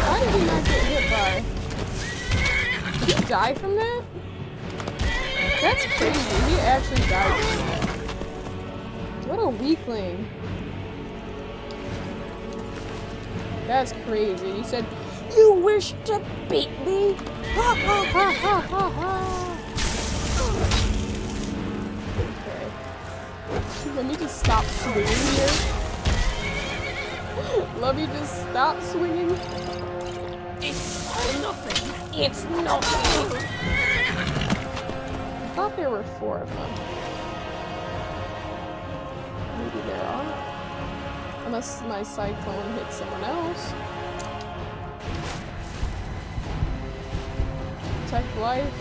Why did he not get hit by? Did he die from that? That's crazy. He actually died from that. What a weakling. That's crazy. You said, you wish to beat me? Ha ha ha ha ha ha. Okay. Let me just stop swinging here. Let me just stop swinging. It's nothing. It's nothing. I thought there were 4 of them. Maybe there are. Unless my cyclone hit someone else. Protect life.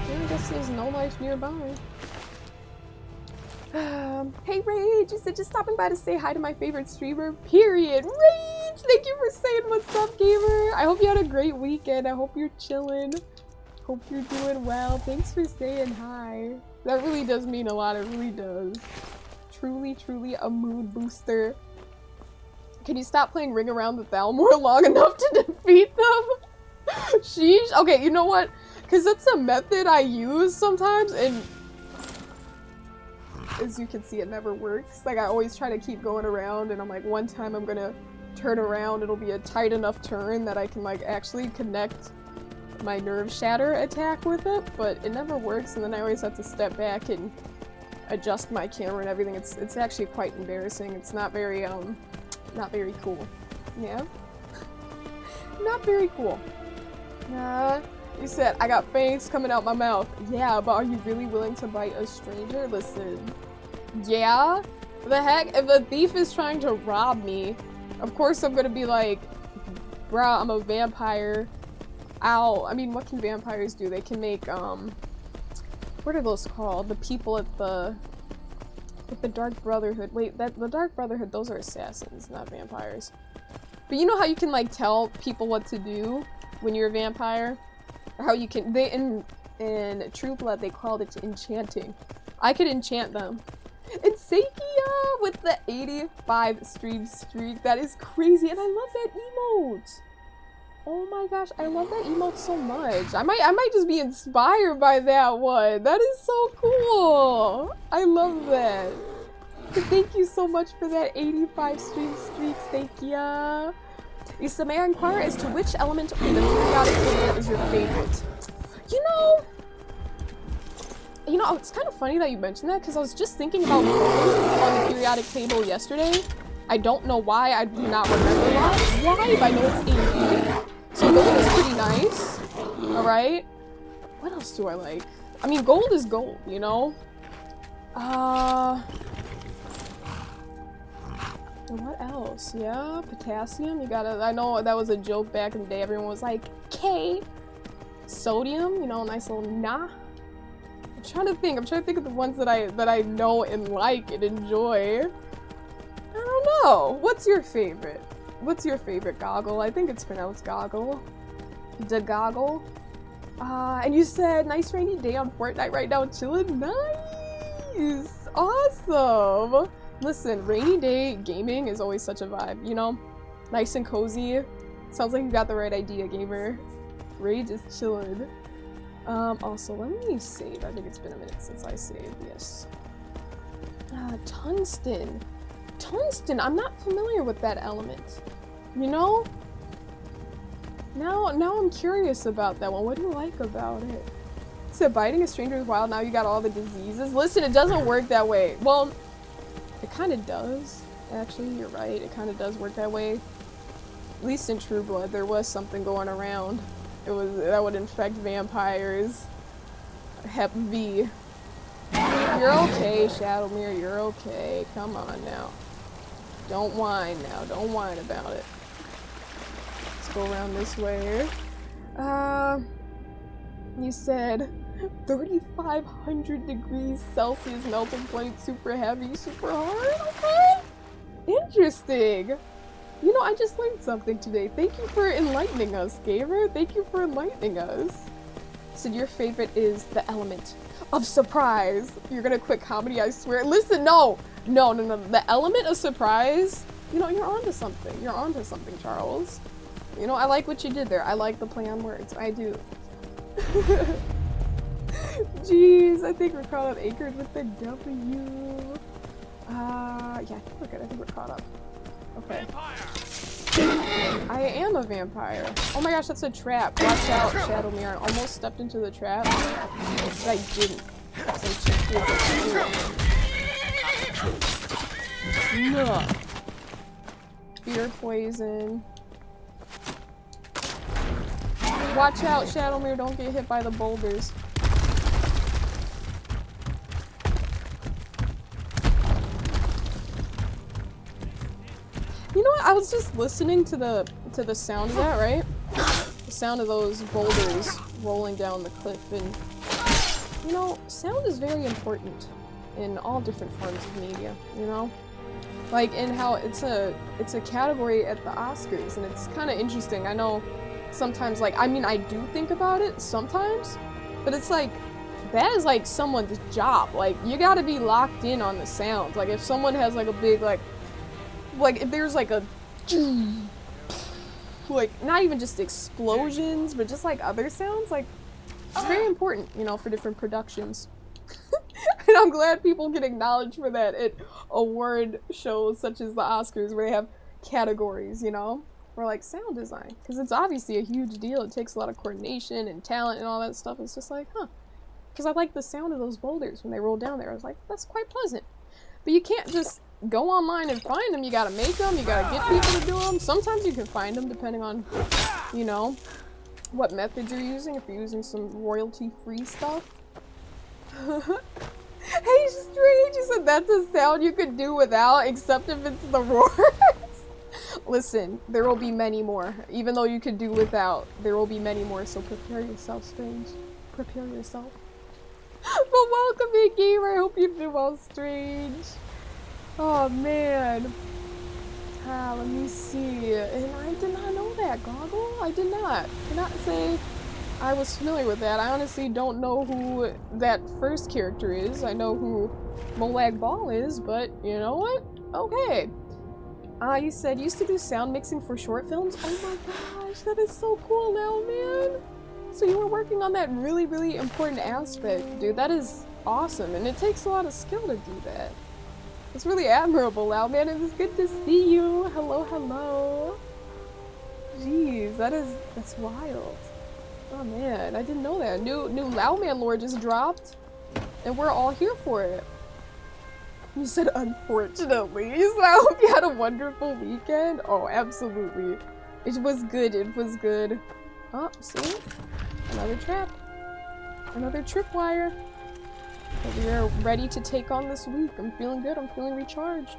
I guess there's no life nearby. Hey Rage, you said just stopping by to say hi to my favorite streamer, period. Rage, thank you for saying what's up, gamer. I hope you had a great weekend. I hope you're chilling. Hope you're doing well. Thanks for saying hi. That really does mean a lot, it really does. Truly, truly a mood booster. Can you stop playing Ring Around the Thalmor long enough to defeat them? Sheesh. Okay, you know what? Because that's a method I use sometimes, and as you can see, it never works. Like, I always try to keep going around, and I'm like, one time I'm gonna turn around, it'll be a tight enough turn that I can, like, actually connect my Nerve Shatter attack with it, but it never works, and then I always have to step back and adjust my camera and everything. It's actually quite embarrassing. It's not very cool. Yeah? Not very cool. You said, I got fangs coming out my mouth. Yeah, but are you really willing to bite a stranger? Listen. Yeah? The heck? If a thief is trying to rob me, of course I'm gonna be like, bruh, I'm a vampire. Ow. I mean, what can vampires do? They can make, what are those called? The people at the Dark Brotherhood. Wait, the Dark Brotherhood, those are assassins, not vampires. But you know how you can, like, tell people what to do when you're a vampire? Or how you can, in True Blood, they called it enchanting. I could enchant them. And Seikia with the 85 stream streak. That is crazy, and I love that emote. Oh my gosh, I love that emote so much. I might just be inspired by that one. That is so cool. I love that. Thank you so much for that 85 stream streak, Seikia. Lisa, may I inquire as to which element in the periodic table is your favorite? You know, it's kind of funny that you mentioned that, because I was just thinking about gold on the periodic table yesterday. I don't know why, I do not remember why, but I know it's 80. So gold is pretty nice. Alright. What else do I like? I mean, gold is gold, you know? What else? Yeah, potassium. You gotta, I know that was a joke back in the day. Everyone was like, K. Sodium, you know, nice little nah. I'm trying to think of the ones that I know and like and enjoy. I don't know. What's your favorite? What's your favorite goggle? I think it's pronounced goggle. The goggle. And you said nice rainy day on Fortnite right now, chilling. Nice. Awesome. Listen, rainy day gaming is always such a vibe, you know? Nice and cozy. Sounds like you got the right idea, gamer. Rage is chillin'. Also, let me save. I think it's been a minute since I saved. Yes. Tungsten. Tungsten, I'm not familiar with that element. You know? Now I'm curious about that one. What do you like about it? So biting a stranger is wild, now you got all the diseases. Listen, it doesn't work that way. Well, it kind of does. Actually, you're right. It kind of does work that way. At least in True Blood, there was something going around. That would infect vampires. Hep V. You're okay, Shadowmere. You're okay. Come on now. Don't whine now. Don't whine about it. Let's go around this way. You said 3,500 degrees Celsius melting point, super heavy, super hard. Okay. Interesting. You know, I just learned something today. Thank you for enlightening us, gamer. Thank you for enlightening us. So your favorite is the element of surprise. You're gonna quit comedy, I swear. Listen, no. The element of surprise, you know, you're onto something. You're onto something, Charles. You know, I like what you did there. I like the play on words. I do. Jeez, I think we're caught up anchored with the W. Yeah, I think we're good. I think we're caught up. Okay. I am a vampire. Oh my gosh, that's a trap. Watch out, Shadowmere. I almost stepped into the trap, but I didn't. No. Fear poison. Watch out, Shadowmere, don't get hit by the boulders. You know what? I was just listening to the sound of that, right? The sound of those boulders rolling down the cliff, and you know, sound is very important in all different forms of media, you know? Like in how it's a category at the Oscars, and it's kind of interesting. I know sometimes, like, I mean, I do think about it sometimes, but it's like that is like someone's job. Like, you gotta be locked in on the sound. Like, if someone has like a big like if there's like a like not even just explosions, but just like other sounds, like it's very important, you know, for different productions. And I'm glad people get acknowledged for that at award shows such as the Oscars, where they have categories, you know, for like sound design, because it's obviously a huge deal. It takes a lot of coordination and talent and all that stuff. It's just like, huh, because I like the sound of those boulders when they roll down there. I was like, that's quite pleasant. But you can't just go online and find them. You gotta make them. You gotta get people to do them. Sometimes you can find them depending on, you know, what methods you're using. If you're using some royalty-free stuff. Hey, Strange, you said that's a sound you could do without, except if it's the roars. Listen, there will be many more. Even though you could do without, there will be many more, so prepare yourself, Strange. Prepare yourself. But welcome in, gamer. I hope you've been well, Strange. Oh, man. Let me see. And I did not know that, Goggle. I did not. Cannot say I was familiar with that. I honestly don't know who that first character is. I know who Molag Ball is, but you know what? Okay. You said you used to do sound mixing for short films? Oh my gosh, that is so cool now, man. So you were working on that really, really important aspect, dude. That is awesome, and it takes a lot of skill to do that. It's really admirable, Lao Man. It was good to see you. Hello, hello. Jeez, that's wild. Oh man, I didn't know that. New Lao Man lore just dropped, and we're all here for it. You said unfortunately. So I hope you had a wonderful weekend. Oh, absolutely. It was good. It was good. Oh, see? Another trap. Another tripwire. We are ready to take on this week. I'm feeling good. I'm feeling recharged.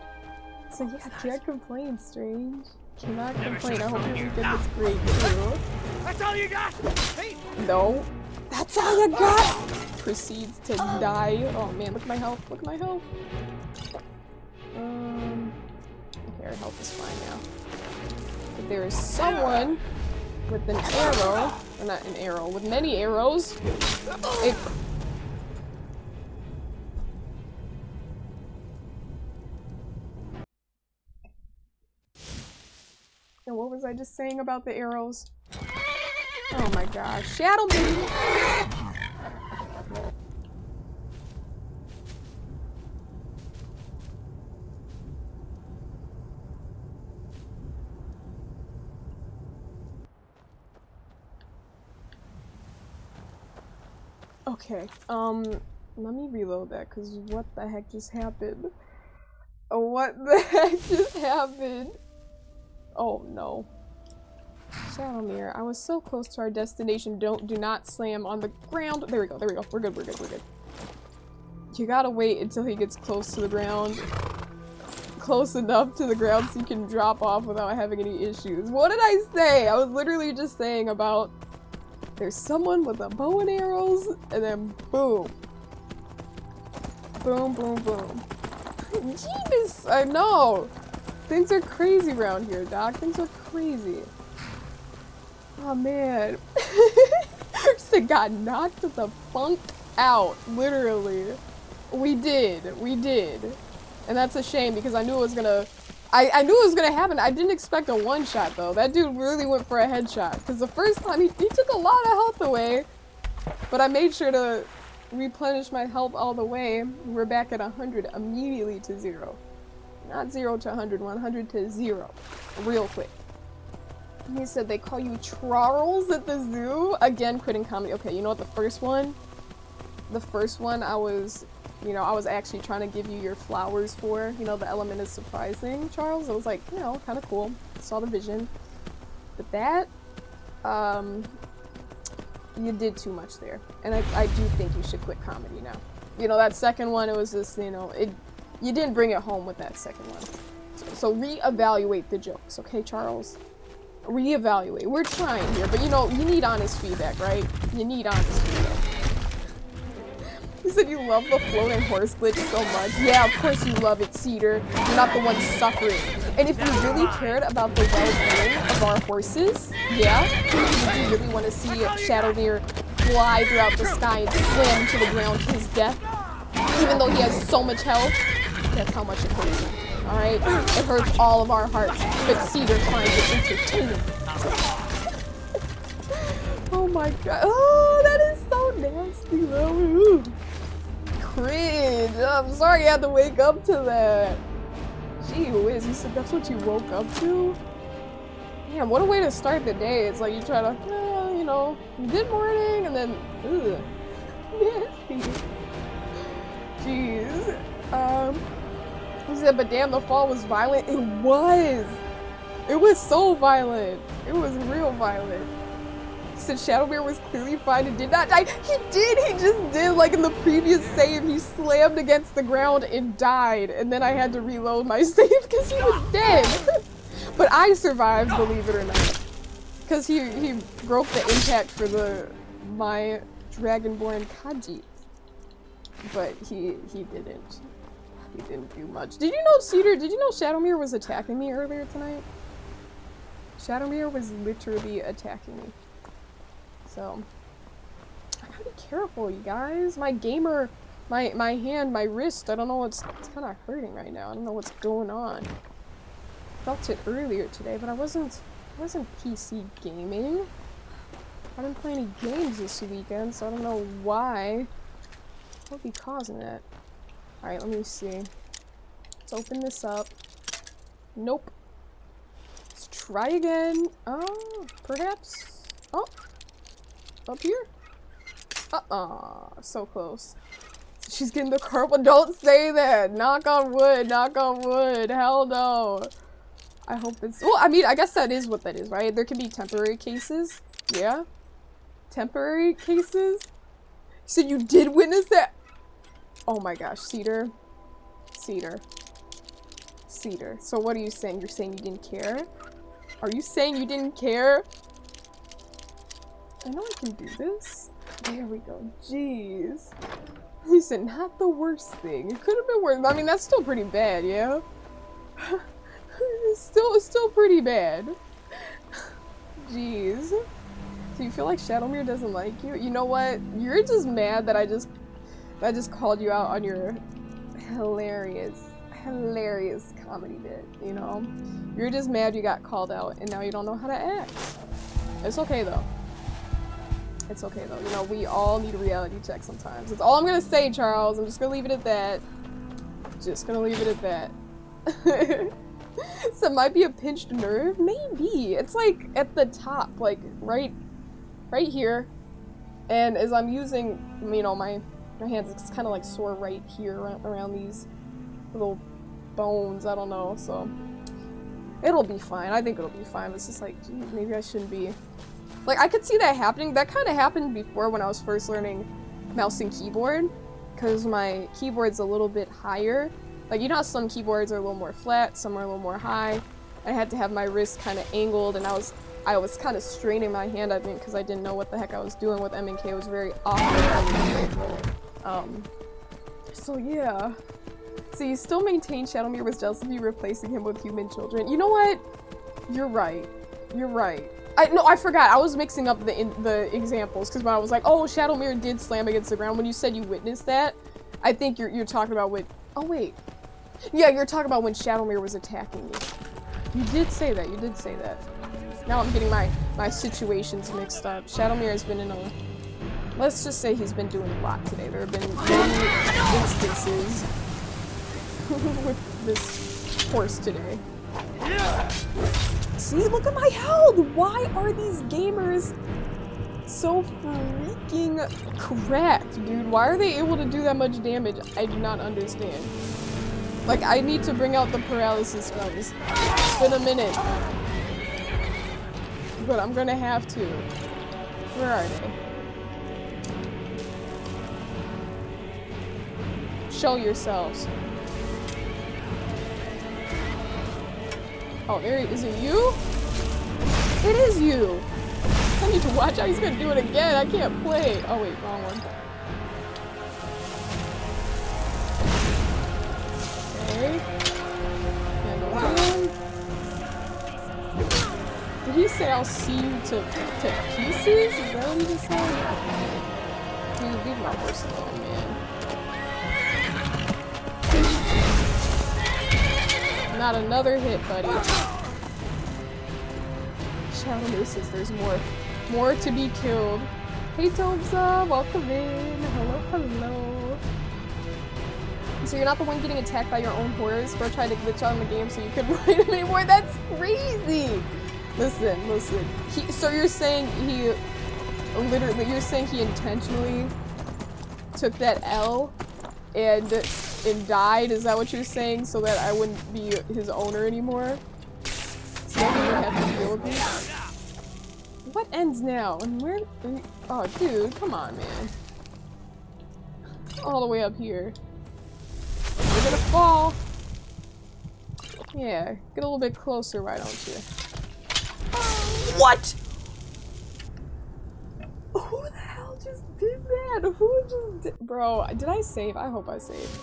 So yeah, can't complain, Strange. Cannot complain. I hope your weekend was great too. That's all you got? Hey. No. That's all you got? Proceeds to die. Oh man, look at my health. Look at my health. Okay, our health is fine now. But there is someone with an arrow, or not an arrow, with many arrows. And what was I just saying about the arrows? Oh my gosh. Shadow me! Okay, let me reload that, because what the heck just happened? What the heck just happened? Oh no. Shadowmere, I was so close to our destination. Do not slam on the ground. There we go, there we go. We're good, we're good, we're good. You gotta wait until he gets close to the ground. Close enough to the ground so you can drop off without having any issues. What did I say? I was literally just saying about there's someone with a bow and arrows, and then boom. Boom, boom, boom. Jeebus! I know! Things are crazy around here, Doc. Things are crazy. Oh, man. Just got knocked the funk out. Literally. We did. We did. And that's a shame because I knew it was gonna... I knew it was gonna happen. I didn't expect a one-shot, though. That dude really went for a headshot. Because the first time, he took a lot of health away. But I made sure to replenish my health all the way. We're back at 100 immediately to 0. Not 0 to 100, 100 to 0. Real quick. He said they call you Charles at the zoo. Again, quitting comedy. Okay, you know what, the first one I was, you know, I was actually trying to give you your flowers for, you know, the element is surprising, Charles. It was like, you know, kind of cool. Saw the vision. But that, you did too much there. And I do think you should quit comedy now. You know, that second one, it was just, you know, you didn't bring it home with that second one. So reevaluate the jokes, okay, Charles? Reevaluate. We're trying here, but you know, you need honest feedback, right? You need honest feedback. You said you love the floating horse glitch so much. Yeah, of course you love it, Cedar. You're not the one suffering. And if you really cared about the well-being of our horses, yeah, if you really want to see Shadowmere fly throughout the sky and slam into the ground to his death, even though he has so much health, that's how much it hurts him. Alright? It hurts all of our hearts, but Cedar finds it entertaining. Oh my god. Oh, that is so nasty, though. Ooh. Cringe. I'm sorry you had to wake up to that. Gee whiz, you said that's what you woke up to? Damn, what a way to start the day. It's like you try to, you know, good morning, and then, ugh. Nasty. Jeez. He said, but damn, the fall was violent. It was! It was so violent. It was real violent. He said Shadowmere was clearly fine and did not die. He did! He just did! Like in the previous save, he slammed against the ground and died. And then I had to reload my save because he was dead. But I survived, believe it or not. Because he broke the impact for my Dragonborn Khajiit. But he didn't. He didn't do much. Did you know, Cedar, did you know Shadowmere was attacking me earlier tonight? Shadowmere was literally attacking me. So, I gotta be careful, you guys. My gamer, my hand, my wrist, I don't know it's kind of hurting right now. I don't know what's going on. Felt it earlier today, but I wasn't PC gaming. I didn't play any games this weekend, so I don't know why. What would be causing that? Alright, let me see. Let's open this up. Nope. Let's try again. Oh, perhaps. Oh. Up here? So close. She's getting the purple. Don't say that! Knock on wood, knock on wood. Hell no. I hope it's... Well, I mean, I guess that is what that is, right? There can be temporary cases. Yeah? Temporary cases? So you did witness that? Oh my gosh, Cedar. Cedar. Cedar. So what are you saying? You're saying you didn't care? Are you saying you didn't care? I know I can do this. There we go. Jeez. He said, not the worst thing. It could have been worse. I mean, that's still pretty bad, yeah? It's still pretty bad. Jeez. Do you feel like Shadowmere doesn't like you? You know what? You're just mad that I just called you out on your hilarious comedy bit, you know? You're just mad you got called out and now you don't know how to act. It's okay though. It's okay though. You know, we all need a reality check sometimes. That's all I'm gonna say, Charles. I'm just gonna leave it at that. Just gonna leave it at that. So it might be a pinched nerve? Maybe. It's like at the top, like right here. And as I'm using, you know, my hands, it's kind of like sore right here around these little bones. I don't know, so it'll be fine. I think it'll be fine. It's just like, geez, maybe I shouldn't be. Like, I could see that happening. That kind of happened before when I was first learning mouse and keyboard, because my keyboard's a little bit higher. Like, you know how some keyboards are a little more flat, some are a little more high. I had to have my wrist kind of angled, and I was kind of straining my hand, I think, because I didn't know what the heck I was doing with M and K. It was very awkward. So yeah. So you still maintain Shadowmere was jealous of you replacing him with human children. You know what? You're right. You're right. No, I forgot. I was mixing up the examples, because when I was like, oh, Shadowmere did slam against the ground, when you said you witnessed that, I think you're talking about what... Oh, wait. Yeah, you're talking about when Shadowmere was attacking me. You did say that. You did say that. Now I'm getting my situations mixed up. Shadowmere has been in a... Let's just say he's been doing a lot today. There have been many instances with this horse today. See, look at my health! Why are these gamers so freaking cracked, dude? Why are they able to do that much damage? I do not understand. Like, I need to bring out the paralysis spells. It's been a minute. But I'm gonna have to. Where are they? Show yourselves. Oh, there is it you? It is you! I need to watch out, he's gonna do it again. I can't play. Oh wait, wrong one. Okay. Handle him. Did he say I'll see you to pieces? Is that what he just said? Dude, leave my horse alone, man. Not another hit, buddy. Shadow Maces, there's more to be killed. Hey Tobza, welcome in. Hello, hello. So you're not the one getting attacked by your own horse? Bro tried to glitch on the game so you couldn't ride him anymore? That's crazy! Listen. So you're saying he intentionally took that L and died? Is that what you're saying? So that I wouldn't be his owner anymore? So that he wouldn't have to deal with me? What ends now? And where? Oh, dude, come on, man. All the way up here. You're gonna fall. Yeah, get a little bit closer, why don't you? What? Who the hell just did that? Who just did— Bro, did I save? I hope I saved.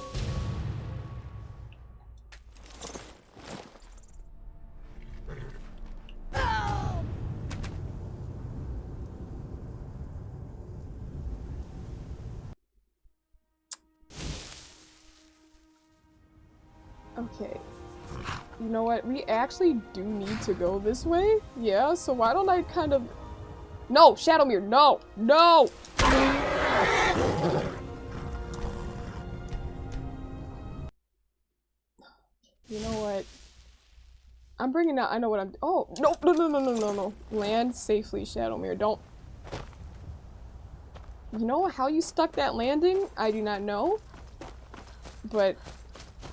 Okay. You know what? We actually do need to go this way. Yeah, so why don't I kind of— No! Shadowmere, no! No! You know what? I'm bringing out— I know what I'm— Oh! No! No. Land safely, Shadowmere. Don't— You know how you stuck that landing? I do not know. But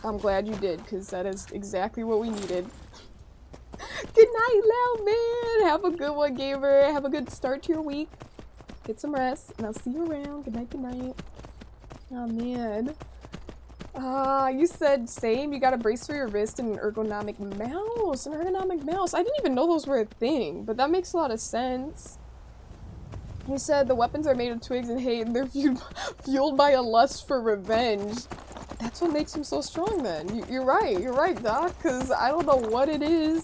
I'm glad you did, because that is exactly what we needed. Good night, Lil Man! Have a good one, gamer. Have a good start to your week. Get some rest, and I'll see you around. Good night, good night. Oh, man. You said same. You got a brace for your wrist and an ergonomic mouse. An ergonomic mouse. I didn't even know those were a thing, but that makes a lot of sense. You said the weapons are made of twigs and hay, and they're fueled by a lust for revenge. That's what makes him so strong, then. You're right, Doc, because I don't know what it is.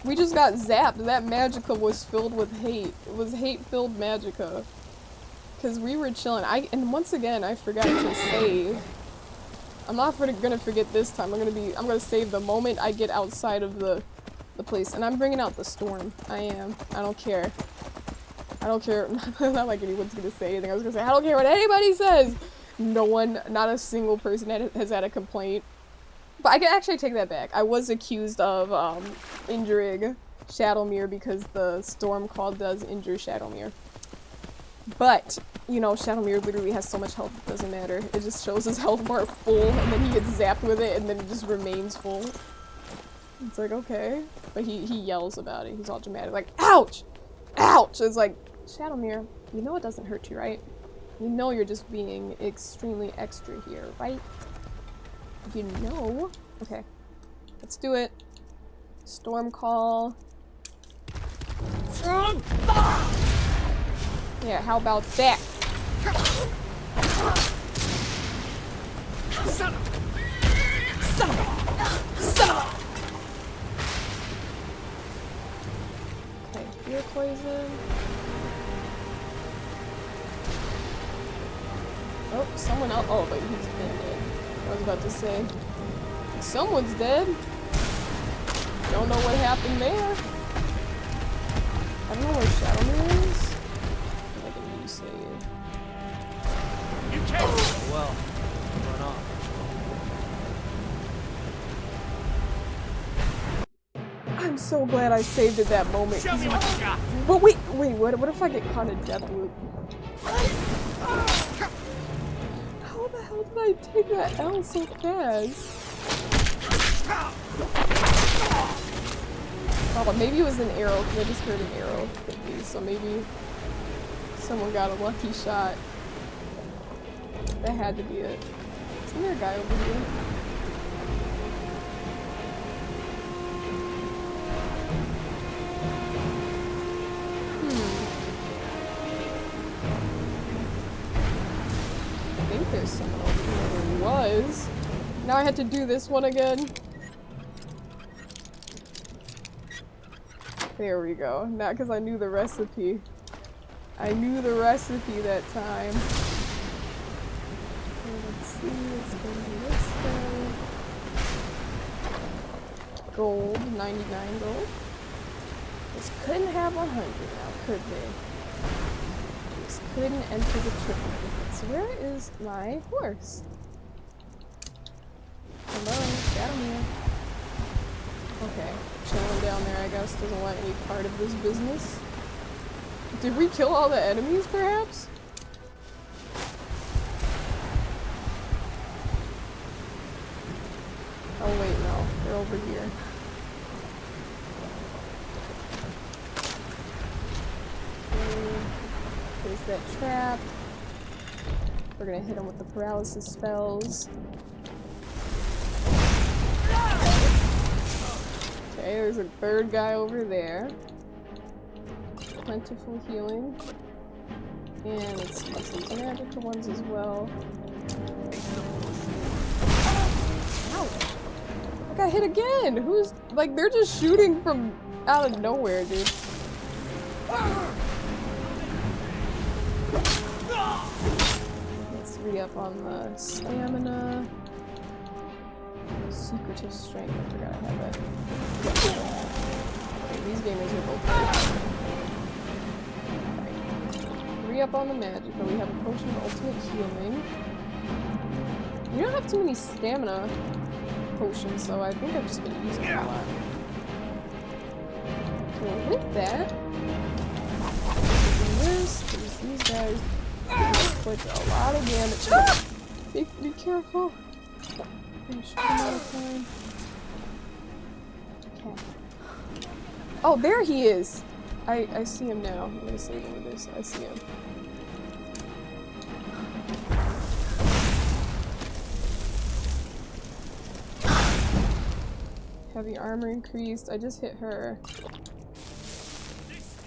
We just got zapped. That magicka was filled with hate. It was hate-filled magicka. Because we were chilling. And once again, I forgot to save. I'm not gonna forget this time. I'm gonna save the moment I get outside of the place. And I'm bringing out the storm. I am. I don't care. I don't care. Not like anyone's gonna say anything. I was gonna say, I don't care what anybody says! No one, not a single person has had a complaint. But I can actually take that back. I was accused of injuring Shadowmere because the storm call does injure Shadowmere. But, you know, Shadowmere literally has so much health it doesn't matter. It just shows his health bar full and then he gets zapped with it and then it just remains full. It's like, okay. But he yells about it. He's all dramatic, like, ouch! Ouch! It's like, Shadowmere, you know it doesn't hurt you, right? You know you're just being extremely extra here, right? You know. Okay. Let's do it. Storm call. Yeah, how about that? Son of Okay, fear poison. Oh, someone else. Oh, but he's been dead. I was about to say. Someone's dead. Don't know what happened there. I don't know where Shadowmere is. I can resave. You can't! Well, run off. I'm so glad I saved at that moment. Show me what you got. But wait, what if I get caught in death loop? How the hell did I take that L so fast? Oh, but maybe it was an arrow, because I just heard an arrow hit me, so maybe someone got a lucky shot. That had to be it. Isn't there a guy over here? I think there's someone over here. There was. Now I had to do this one again. There we go. Not because I knew the recipe. I knew the recipe that time. Okay, let's see. Let's go to this guy. Gold. 99 gold. Just couldn't have 100 now, could they? Just couldn't enter the triple digits. Where is my horse? Hello, got him here. Okay, chilling down there, I guess, doesn't want any part of this business. Did we kill all the enemies, perhaps? Oh wait, no, they're over here. There's that trap. We're gonna hit him with the paralysis spells. Okay, there's a third guy over there. Plentiful healing. And let's use these magical ones as well. Ow! I got hit again! Who's, like, they're just shooting from out of nowhere, dude. Let's re-up on the stamina. Secretive strength, I forgot I had that. Okay, these gamers are both right. Re-up on the magic, but we have a potion of ultimate healing. We don't have too many stamina potions, so I think I've just been using them a lot. So with that, there's these guys. Like a lot of damage. Be careful. Out of time. Okay. Oh, there he is! I see him now. I'm gonna save him with this. I see him. Heavy armor increased. I just hit her.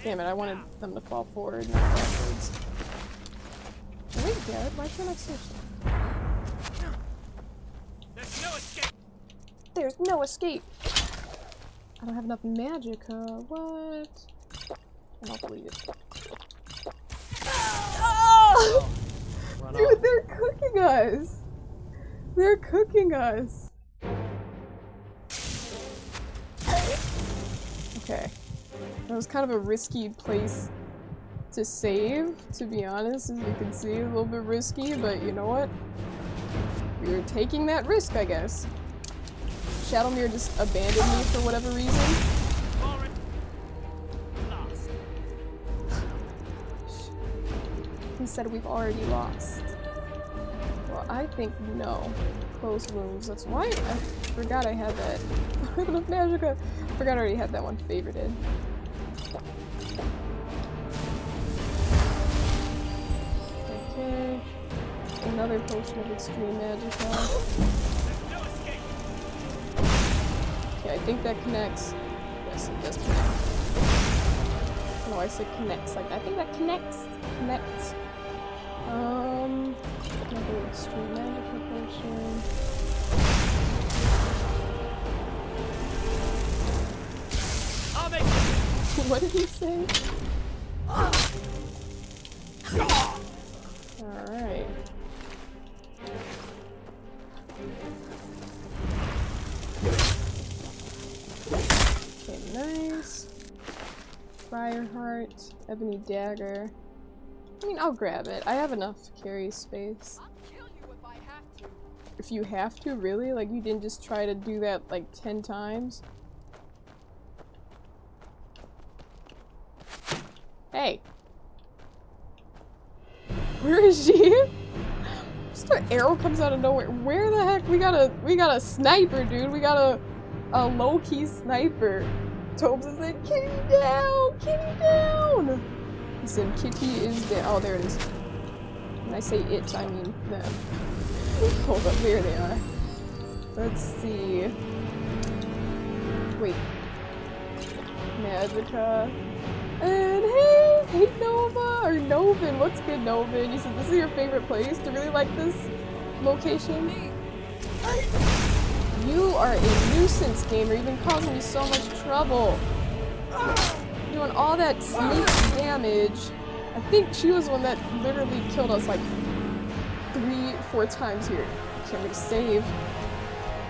Damn it, I wanted them to fall forward, not backwards. Are they dead? Why can't I switch them? There's no escape! I don't have enough magicka. What? I don't believe it. Oh! Dude, they're cooking us! They're cooking us! Okay. That was kind of a risky place to save, to be honest, as you can see. A little bit risky, but you know what? We were taking that risk, I guess. Shadowmere just abandoned me for whatever reason. He said we've already lost. Well, I think no. Close wounds. That's why I forgot I had that. Magicka. I forgot I already had that one favorited. Okay. Another potion of extreme magicka. Okay, I think that connects. Yes, it does connect. No, I said connects. Like, I think that connects. Connects. Another extreme magical potion. I'll make it. What did he say? Alright. Okay, nice. Fireheart, Ebony Dagger. I mean, I'll grab it. I have enough carry space. I'll kill you if I have to. If you have to? Really? Like, you didn't just try to do that, like, 10 times? Hey. Where is she? Just an arrow comes out of nowhere. Where the heck? We got a sniper, dude. We got a low-key sniper. Tobes is like, Kitty down! Kitty down! Listen, Kitty is down. Oh, there it is. When I say it, I mean them. Hold up, there they are. Let's see. Wait. Magica. And hey Nova! Or Novin, what's good, Novin? You said this is your favorite place? Do you really like this location? You are a nuisance, gamer. You've been causing me so much trouble. Doing all that sneak damage. I think she was one that literally killed us like 3-4 times here. Can't really save.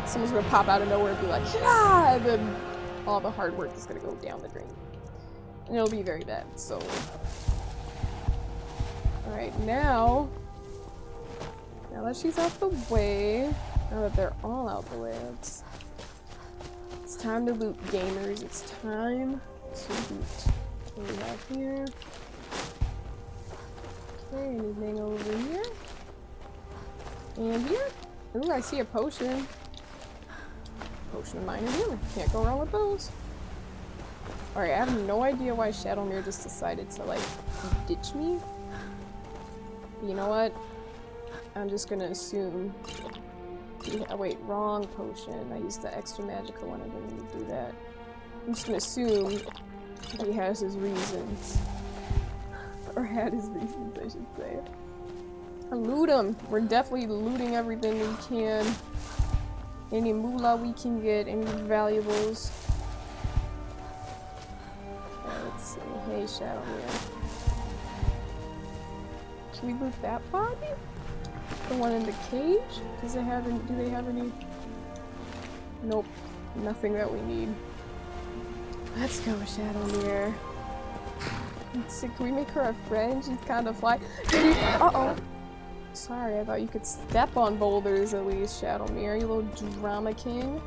Someone's gonna pop out of nowhere and be like, yeah! And then all the hard work is gonna go down the drain. And it'll be very bad, so. Alright, now that she's out the way, now that they're all out the way, it's time to loot, gamers. It's time to loot. What do we have here? Okay, anything over here? And here? Ooh, I see a potion. Potion of minor healing. Can't go wrong with those. Alright, I have no idea why Shadowmere just decided to, like, ditch me. But you know what? I'm just gonna assume... Oh, wait, wrong potion. I used the extra magical one. I didn't need to do that. I'm just gonna assume he has his reasons. Or had his reasons, I should say. Loot him! We're definitely looting everything we can. Any moolah we can get, any valuables. Let's see. Hey, Shadowmere. Can we loot that body? The one in the cage? Do they have any? Nope. Nothing that we need. Let's go, Shadowmere. Let's see, can we make her a friend? She's kind of fly. Uh-oh. Sorry, I thought you could step on boulders at least, Shadowmere, you little drama king.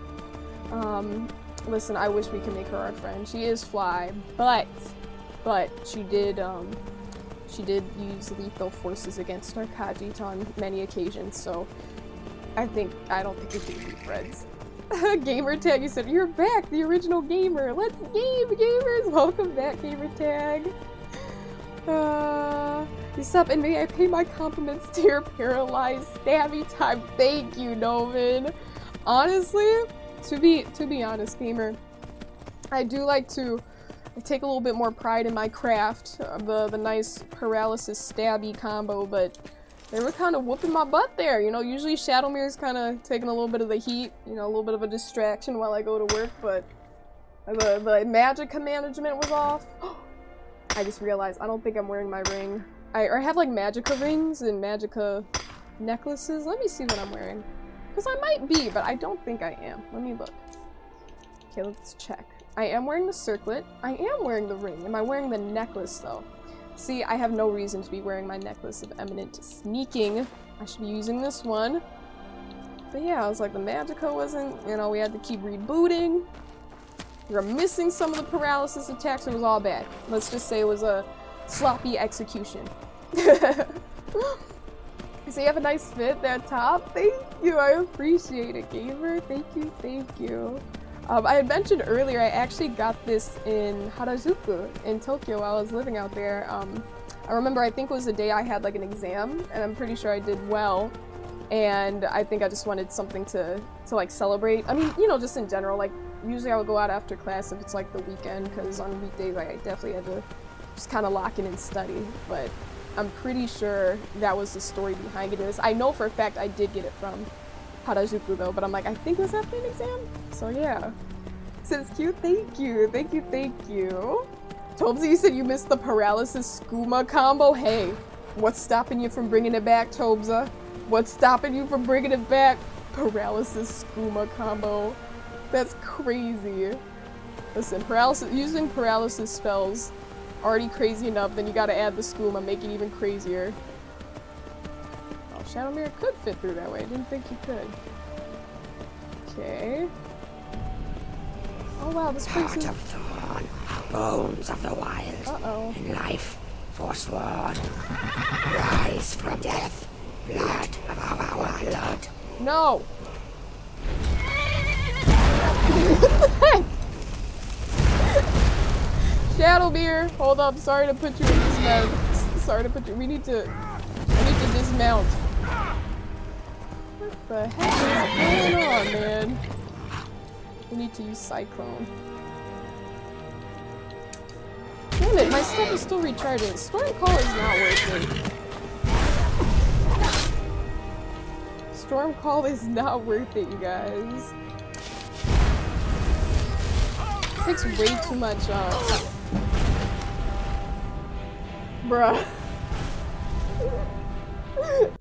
Listen, I wish we could make her our friend. She is fly, but she did use lethal forces against our Khajiit on many occasions, so I don't think we can be friends. Gamer tag, you said, you're back, the original gamer. Let's game, gamers. Welcome back, gamer tag. What's up, and may I pay my compliments to your paralyzed stabby time. Thank you, Novin. Honestly, to be honest, gamer, I do like to take a little bit more pride in my craft of the nice paralysis stabby combo, but they were kind of whooping my butt there. You know, usually Shadowmere's kind of taking a little bit of the heat, you know, a little bit of a distraction while I go to work, but the magica management was off. I just realized I don't think I'm wearing my ring. I have like magica rings and magica necklaces. Let me see what I'm wearing. Because I might be, but I don't think I am. Let me look. Okay, let's check. I am wearing the circlet. I am wearing the ring. Am I wearing the necklace though? See, I have no reason to be wearing my necklace of eminent sneaking. I should be using this one. But yeah, I was like, the magica wasn't, you know, we had to keep rebooting. We were missing some of the paralysis attacks. It was all bad. Let's just say it was a sloppy execution. So you have a nice fit there, top. Thank you. I appreciate it, gamer. Thank you. Thank you. I had mentioned earlier, I actually got this in Harajuku in Tokyo while I was living out there. I remember, I think it was the day I had like an exam, and I'm pretty sure I did well. And I think I just wanted something to like celebrate. I mean, you know, just in general, like usually I would go out after class if it's like the weekend, because on weekdays I definitely had to just kind of lock in and study. But I'm pretty sure that was the story behind it. I know for a fact I did get it from Harajuku though, but I'm like, I think it was after an exam. So yeah. Says cute, thank you. Thank you, thank you. Tobza, you said you missed the paralysis skooma combo. Hey, what's stopping you from bringing it back, Tobza? What's stopping you from bringing it back? Paralysis skooma combo. That's crazy. Listen, using paralysis spells already crazy enough, then you gotta add the skooma, make it even crazier. Oh, Shadowmere could fit through that way. I didn't think he could. Okay. Oh wow, this place is... Bones of the wild. In life, forsworn. Rise from death. Blood of our blood. No! Shadowbeer! Hold up, sorry to put you in this mess. Sorry to put you. I need to dismount. What the heck is going on, man? We need to use Cyclone. Damn it, my stuff is still recharging. Storm Call is not worth it. Storm Call is not worth it, you guys. It takes way too much, Bruh.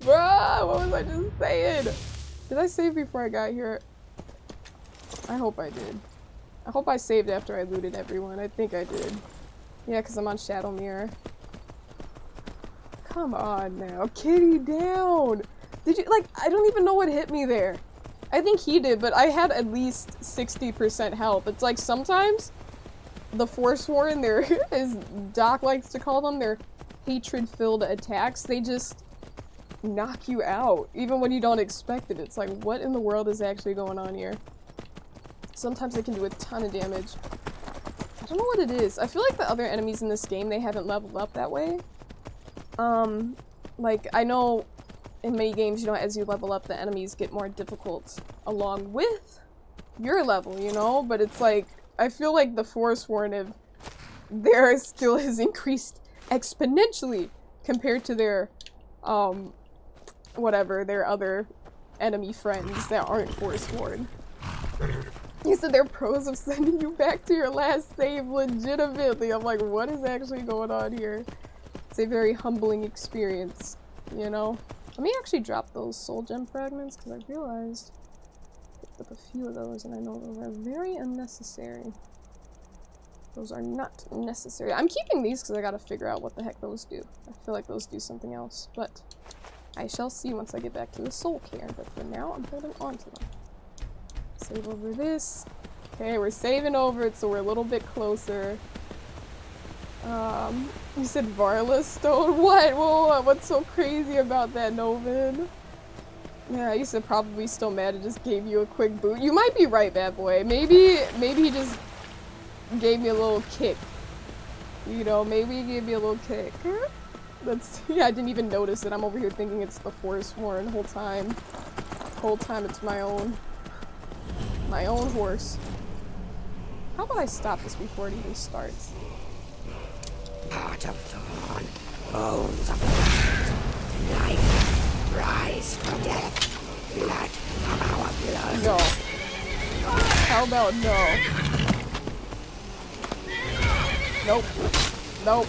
Bruh, what was I just saying? Did I save before I got here? I hope I did. I hope I saved after I looted everyone. I think I did. Yeah, because I'm on Shadow Mirror. Come on now. Kitty down! Did you, like, I don't even know what hit me there. I think he did, but I had at least 60% health. It's like sometimes the Forsworn, as Doc likes to call them, their hatred-filled attacks, they just knock you out, even when you don't expect it. It's like, what in the world is actually going on here? Sometimes they can do a ton of damage. I don't know what it is. I feel like the other enemies in this game, they haven't leveled up that way. Like, I know in many games, you know, as you level up, the enemies get more difficult along with your level, you know? But it's like, I feel like the Forsworn, their skill has increased exponentially compared to their, whatever, their other enemy friends that aren't Forsworn. You said they're pros of sending you back to your last save legitimately. I'm like, what is actually going on here? It's a very humbling experience, you know? Let me actually drop those soul gem fragments because I realized I picked up a few of those and I know those are very unnecessary. Those are not necessary. I'm keeping these because I gotta figure out what the heck those do. I feel like those do something else, but I shall see once I get back to the soul cairn. But for now, I'm holding on to them. Save over this. Okay, we're saving over it, so we're a little bit closer. You said Varla Stone? What? Whoa, what's so crazy about that, Novin? Yeah, you said probably still mad it just gave you a quick boot. You might be right, bad boy. Maybe he just gave me a little kick. You know, maybe he gave me a little kick. Yeah, I didn't even notice it. I'm over here thinking it's the Forsworn the whole time. The whole time it's my own horse. How about I stop this before it even starts? Heart of thorn, bones of the wild, life, rise from death, blood of our blood. No. How about no? Nope. Nope.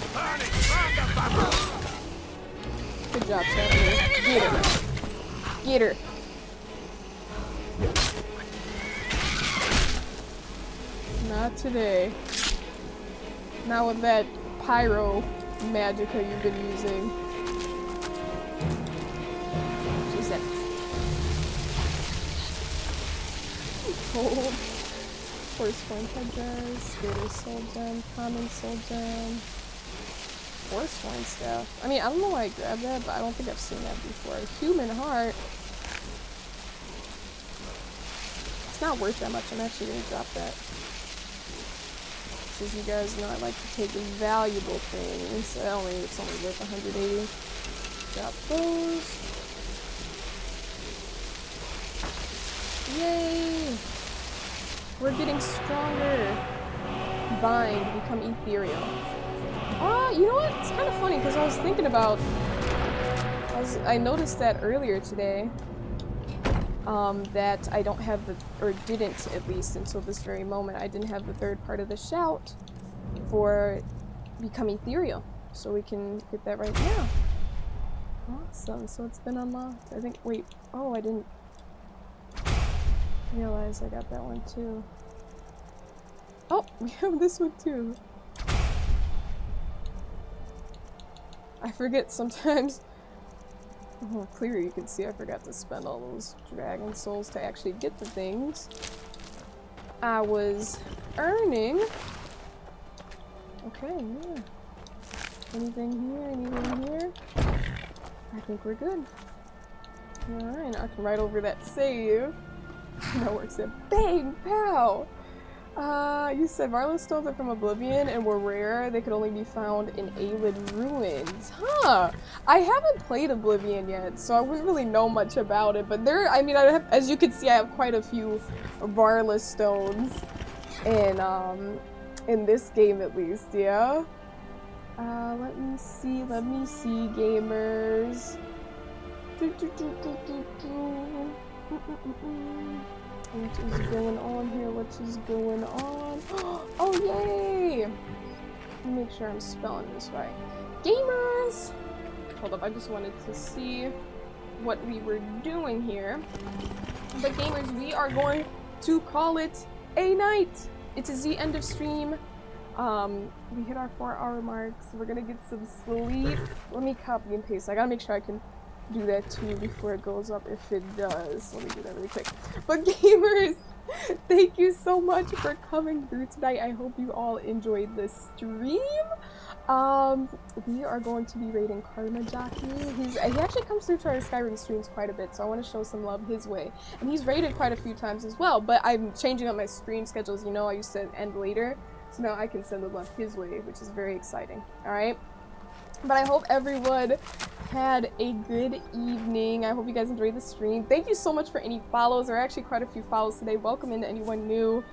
Good job, Stephanie. Get her. Get her. Not today. Not with that pyro magicka you've been using. She's at gold. Forsworn headdress, greater soul gem, common soul gem, Forsworn stuff. I mean, I don't know why I grabbed that, but I don't think I've seen that before. Human heart. It's not worth that much. I'm actually gonna drop that. As you guys know, I like to take valuable things. It's only worth 180. Drop those. Yay! We're getting stronger. Bind, become ethereal. You know what? It's kind of funny because I was thinking about. I noticed that earlier today. That I don't have or didn't at least until this very moment, I didn't have the third part of the shout for become ethereal. So we can get that right now. Awesome, so it's been unlocked. I think, wait, oh, I didn't realize I got that one too. Oh, we have this one too. I forget sometimes. Oh, clearly you can see I forgot to spend all those dragon souls to actually get the things I was earning. Okay, yeah. Anything here? Anything here? I think we're good. Alright, I can write over that save. That works it. Bang! Pow! You said Marlowe stones are from Oblivion and were rare. They could only be found in Aelid ruins. Huh! I haven't played Oblivion yet, so I wouldn't really know much about it. But there, I mean, I have, as you can see, I have quite a few Varla stones in this game at least, yeah? Let me see, gamers. What is going on here? What is going on? Oh, yay! Let me make sure I'm spelling this right. Gamers! Hold up, I just wanted to see what we were doing here. But gamers, we are going to call it a night. It is the end of stream. We hit our 4-hour mark, so we're gonna get some sleep. Let me copy and paste. I gotta make sure I can do that too before it goes up if it does. Let me do that really quick. But gamers, thank you so much for coming through tonight. I hope you all enjoyed this stream. We are going to be raiding Karma Jockey. He actually comes through to our Skyrim streams quite a bit, so I want to show some love his way. And he's raided quite a few times as well, but I'm changing up my stream schedules. You know, I used to end later, so now I can send the love his way, which is very exciting. Alright? But I hope everyone had a good evening. I hope you guys enjoyed the stream. Thank you so much for any follows. There are actually quite a few follows today. Welcome in to anyone new.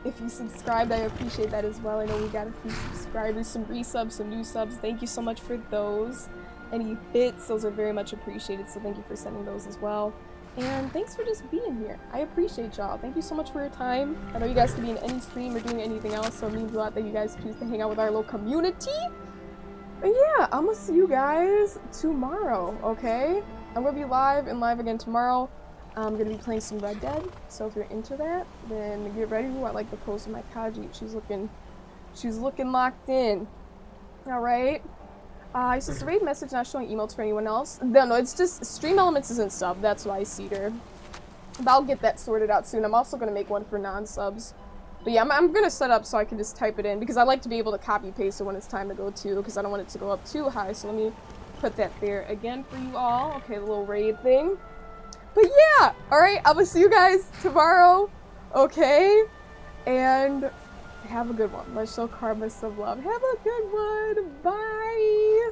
If you subscribed, I appreciate that as well. I know we got a few subscribers, some resubs, some new subs. Thank you so much for those. Any bits, those are very much appreciated, so thank you for sending those as well. And thanks for just being here. I appreciate y'all. Thank you so much for your time. I know you guys could be in any stream or doing anything else, so it means a lot that you guys choose to hang out with our little community. But yeah, I'm gonna see you guys tomorrow, okay? I'm gonna be live and live again tomorrow. I'm gonna be playing some Red Dead, so if you're into that, then get ready. Ooh, I like the pose of my Kaji. She's looking locked in. Alright. It says raid message not showing emotes for anyone else. No, it's just Stream Elements isn't sub, that's why, Cedar. But I'll get that sorted out soon. I'm also gonna make one for non-subs. But yeah, I'm gonna set up so I can just type it in, because I like to be able to copy paste it when it's time to go to, because I don't want it to go up too high, so let me put that there again for you all. Okay, the little raid thing. But yeah, alright, I'm gonna see you guys tomorrow, okay? And have a good one. Let's show Karma some love. Have a good one. Bye.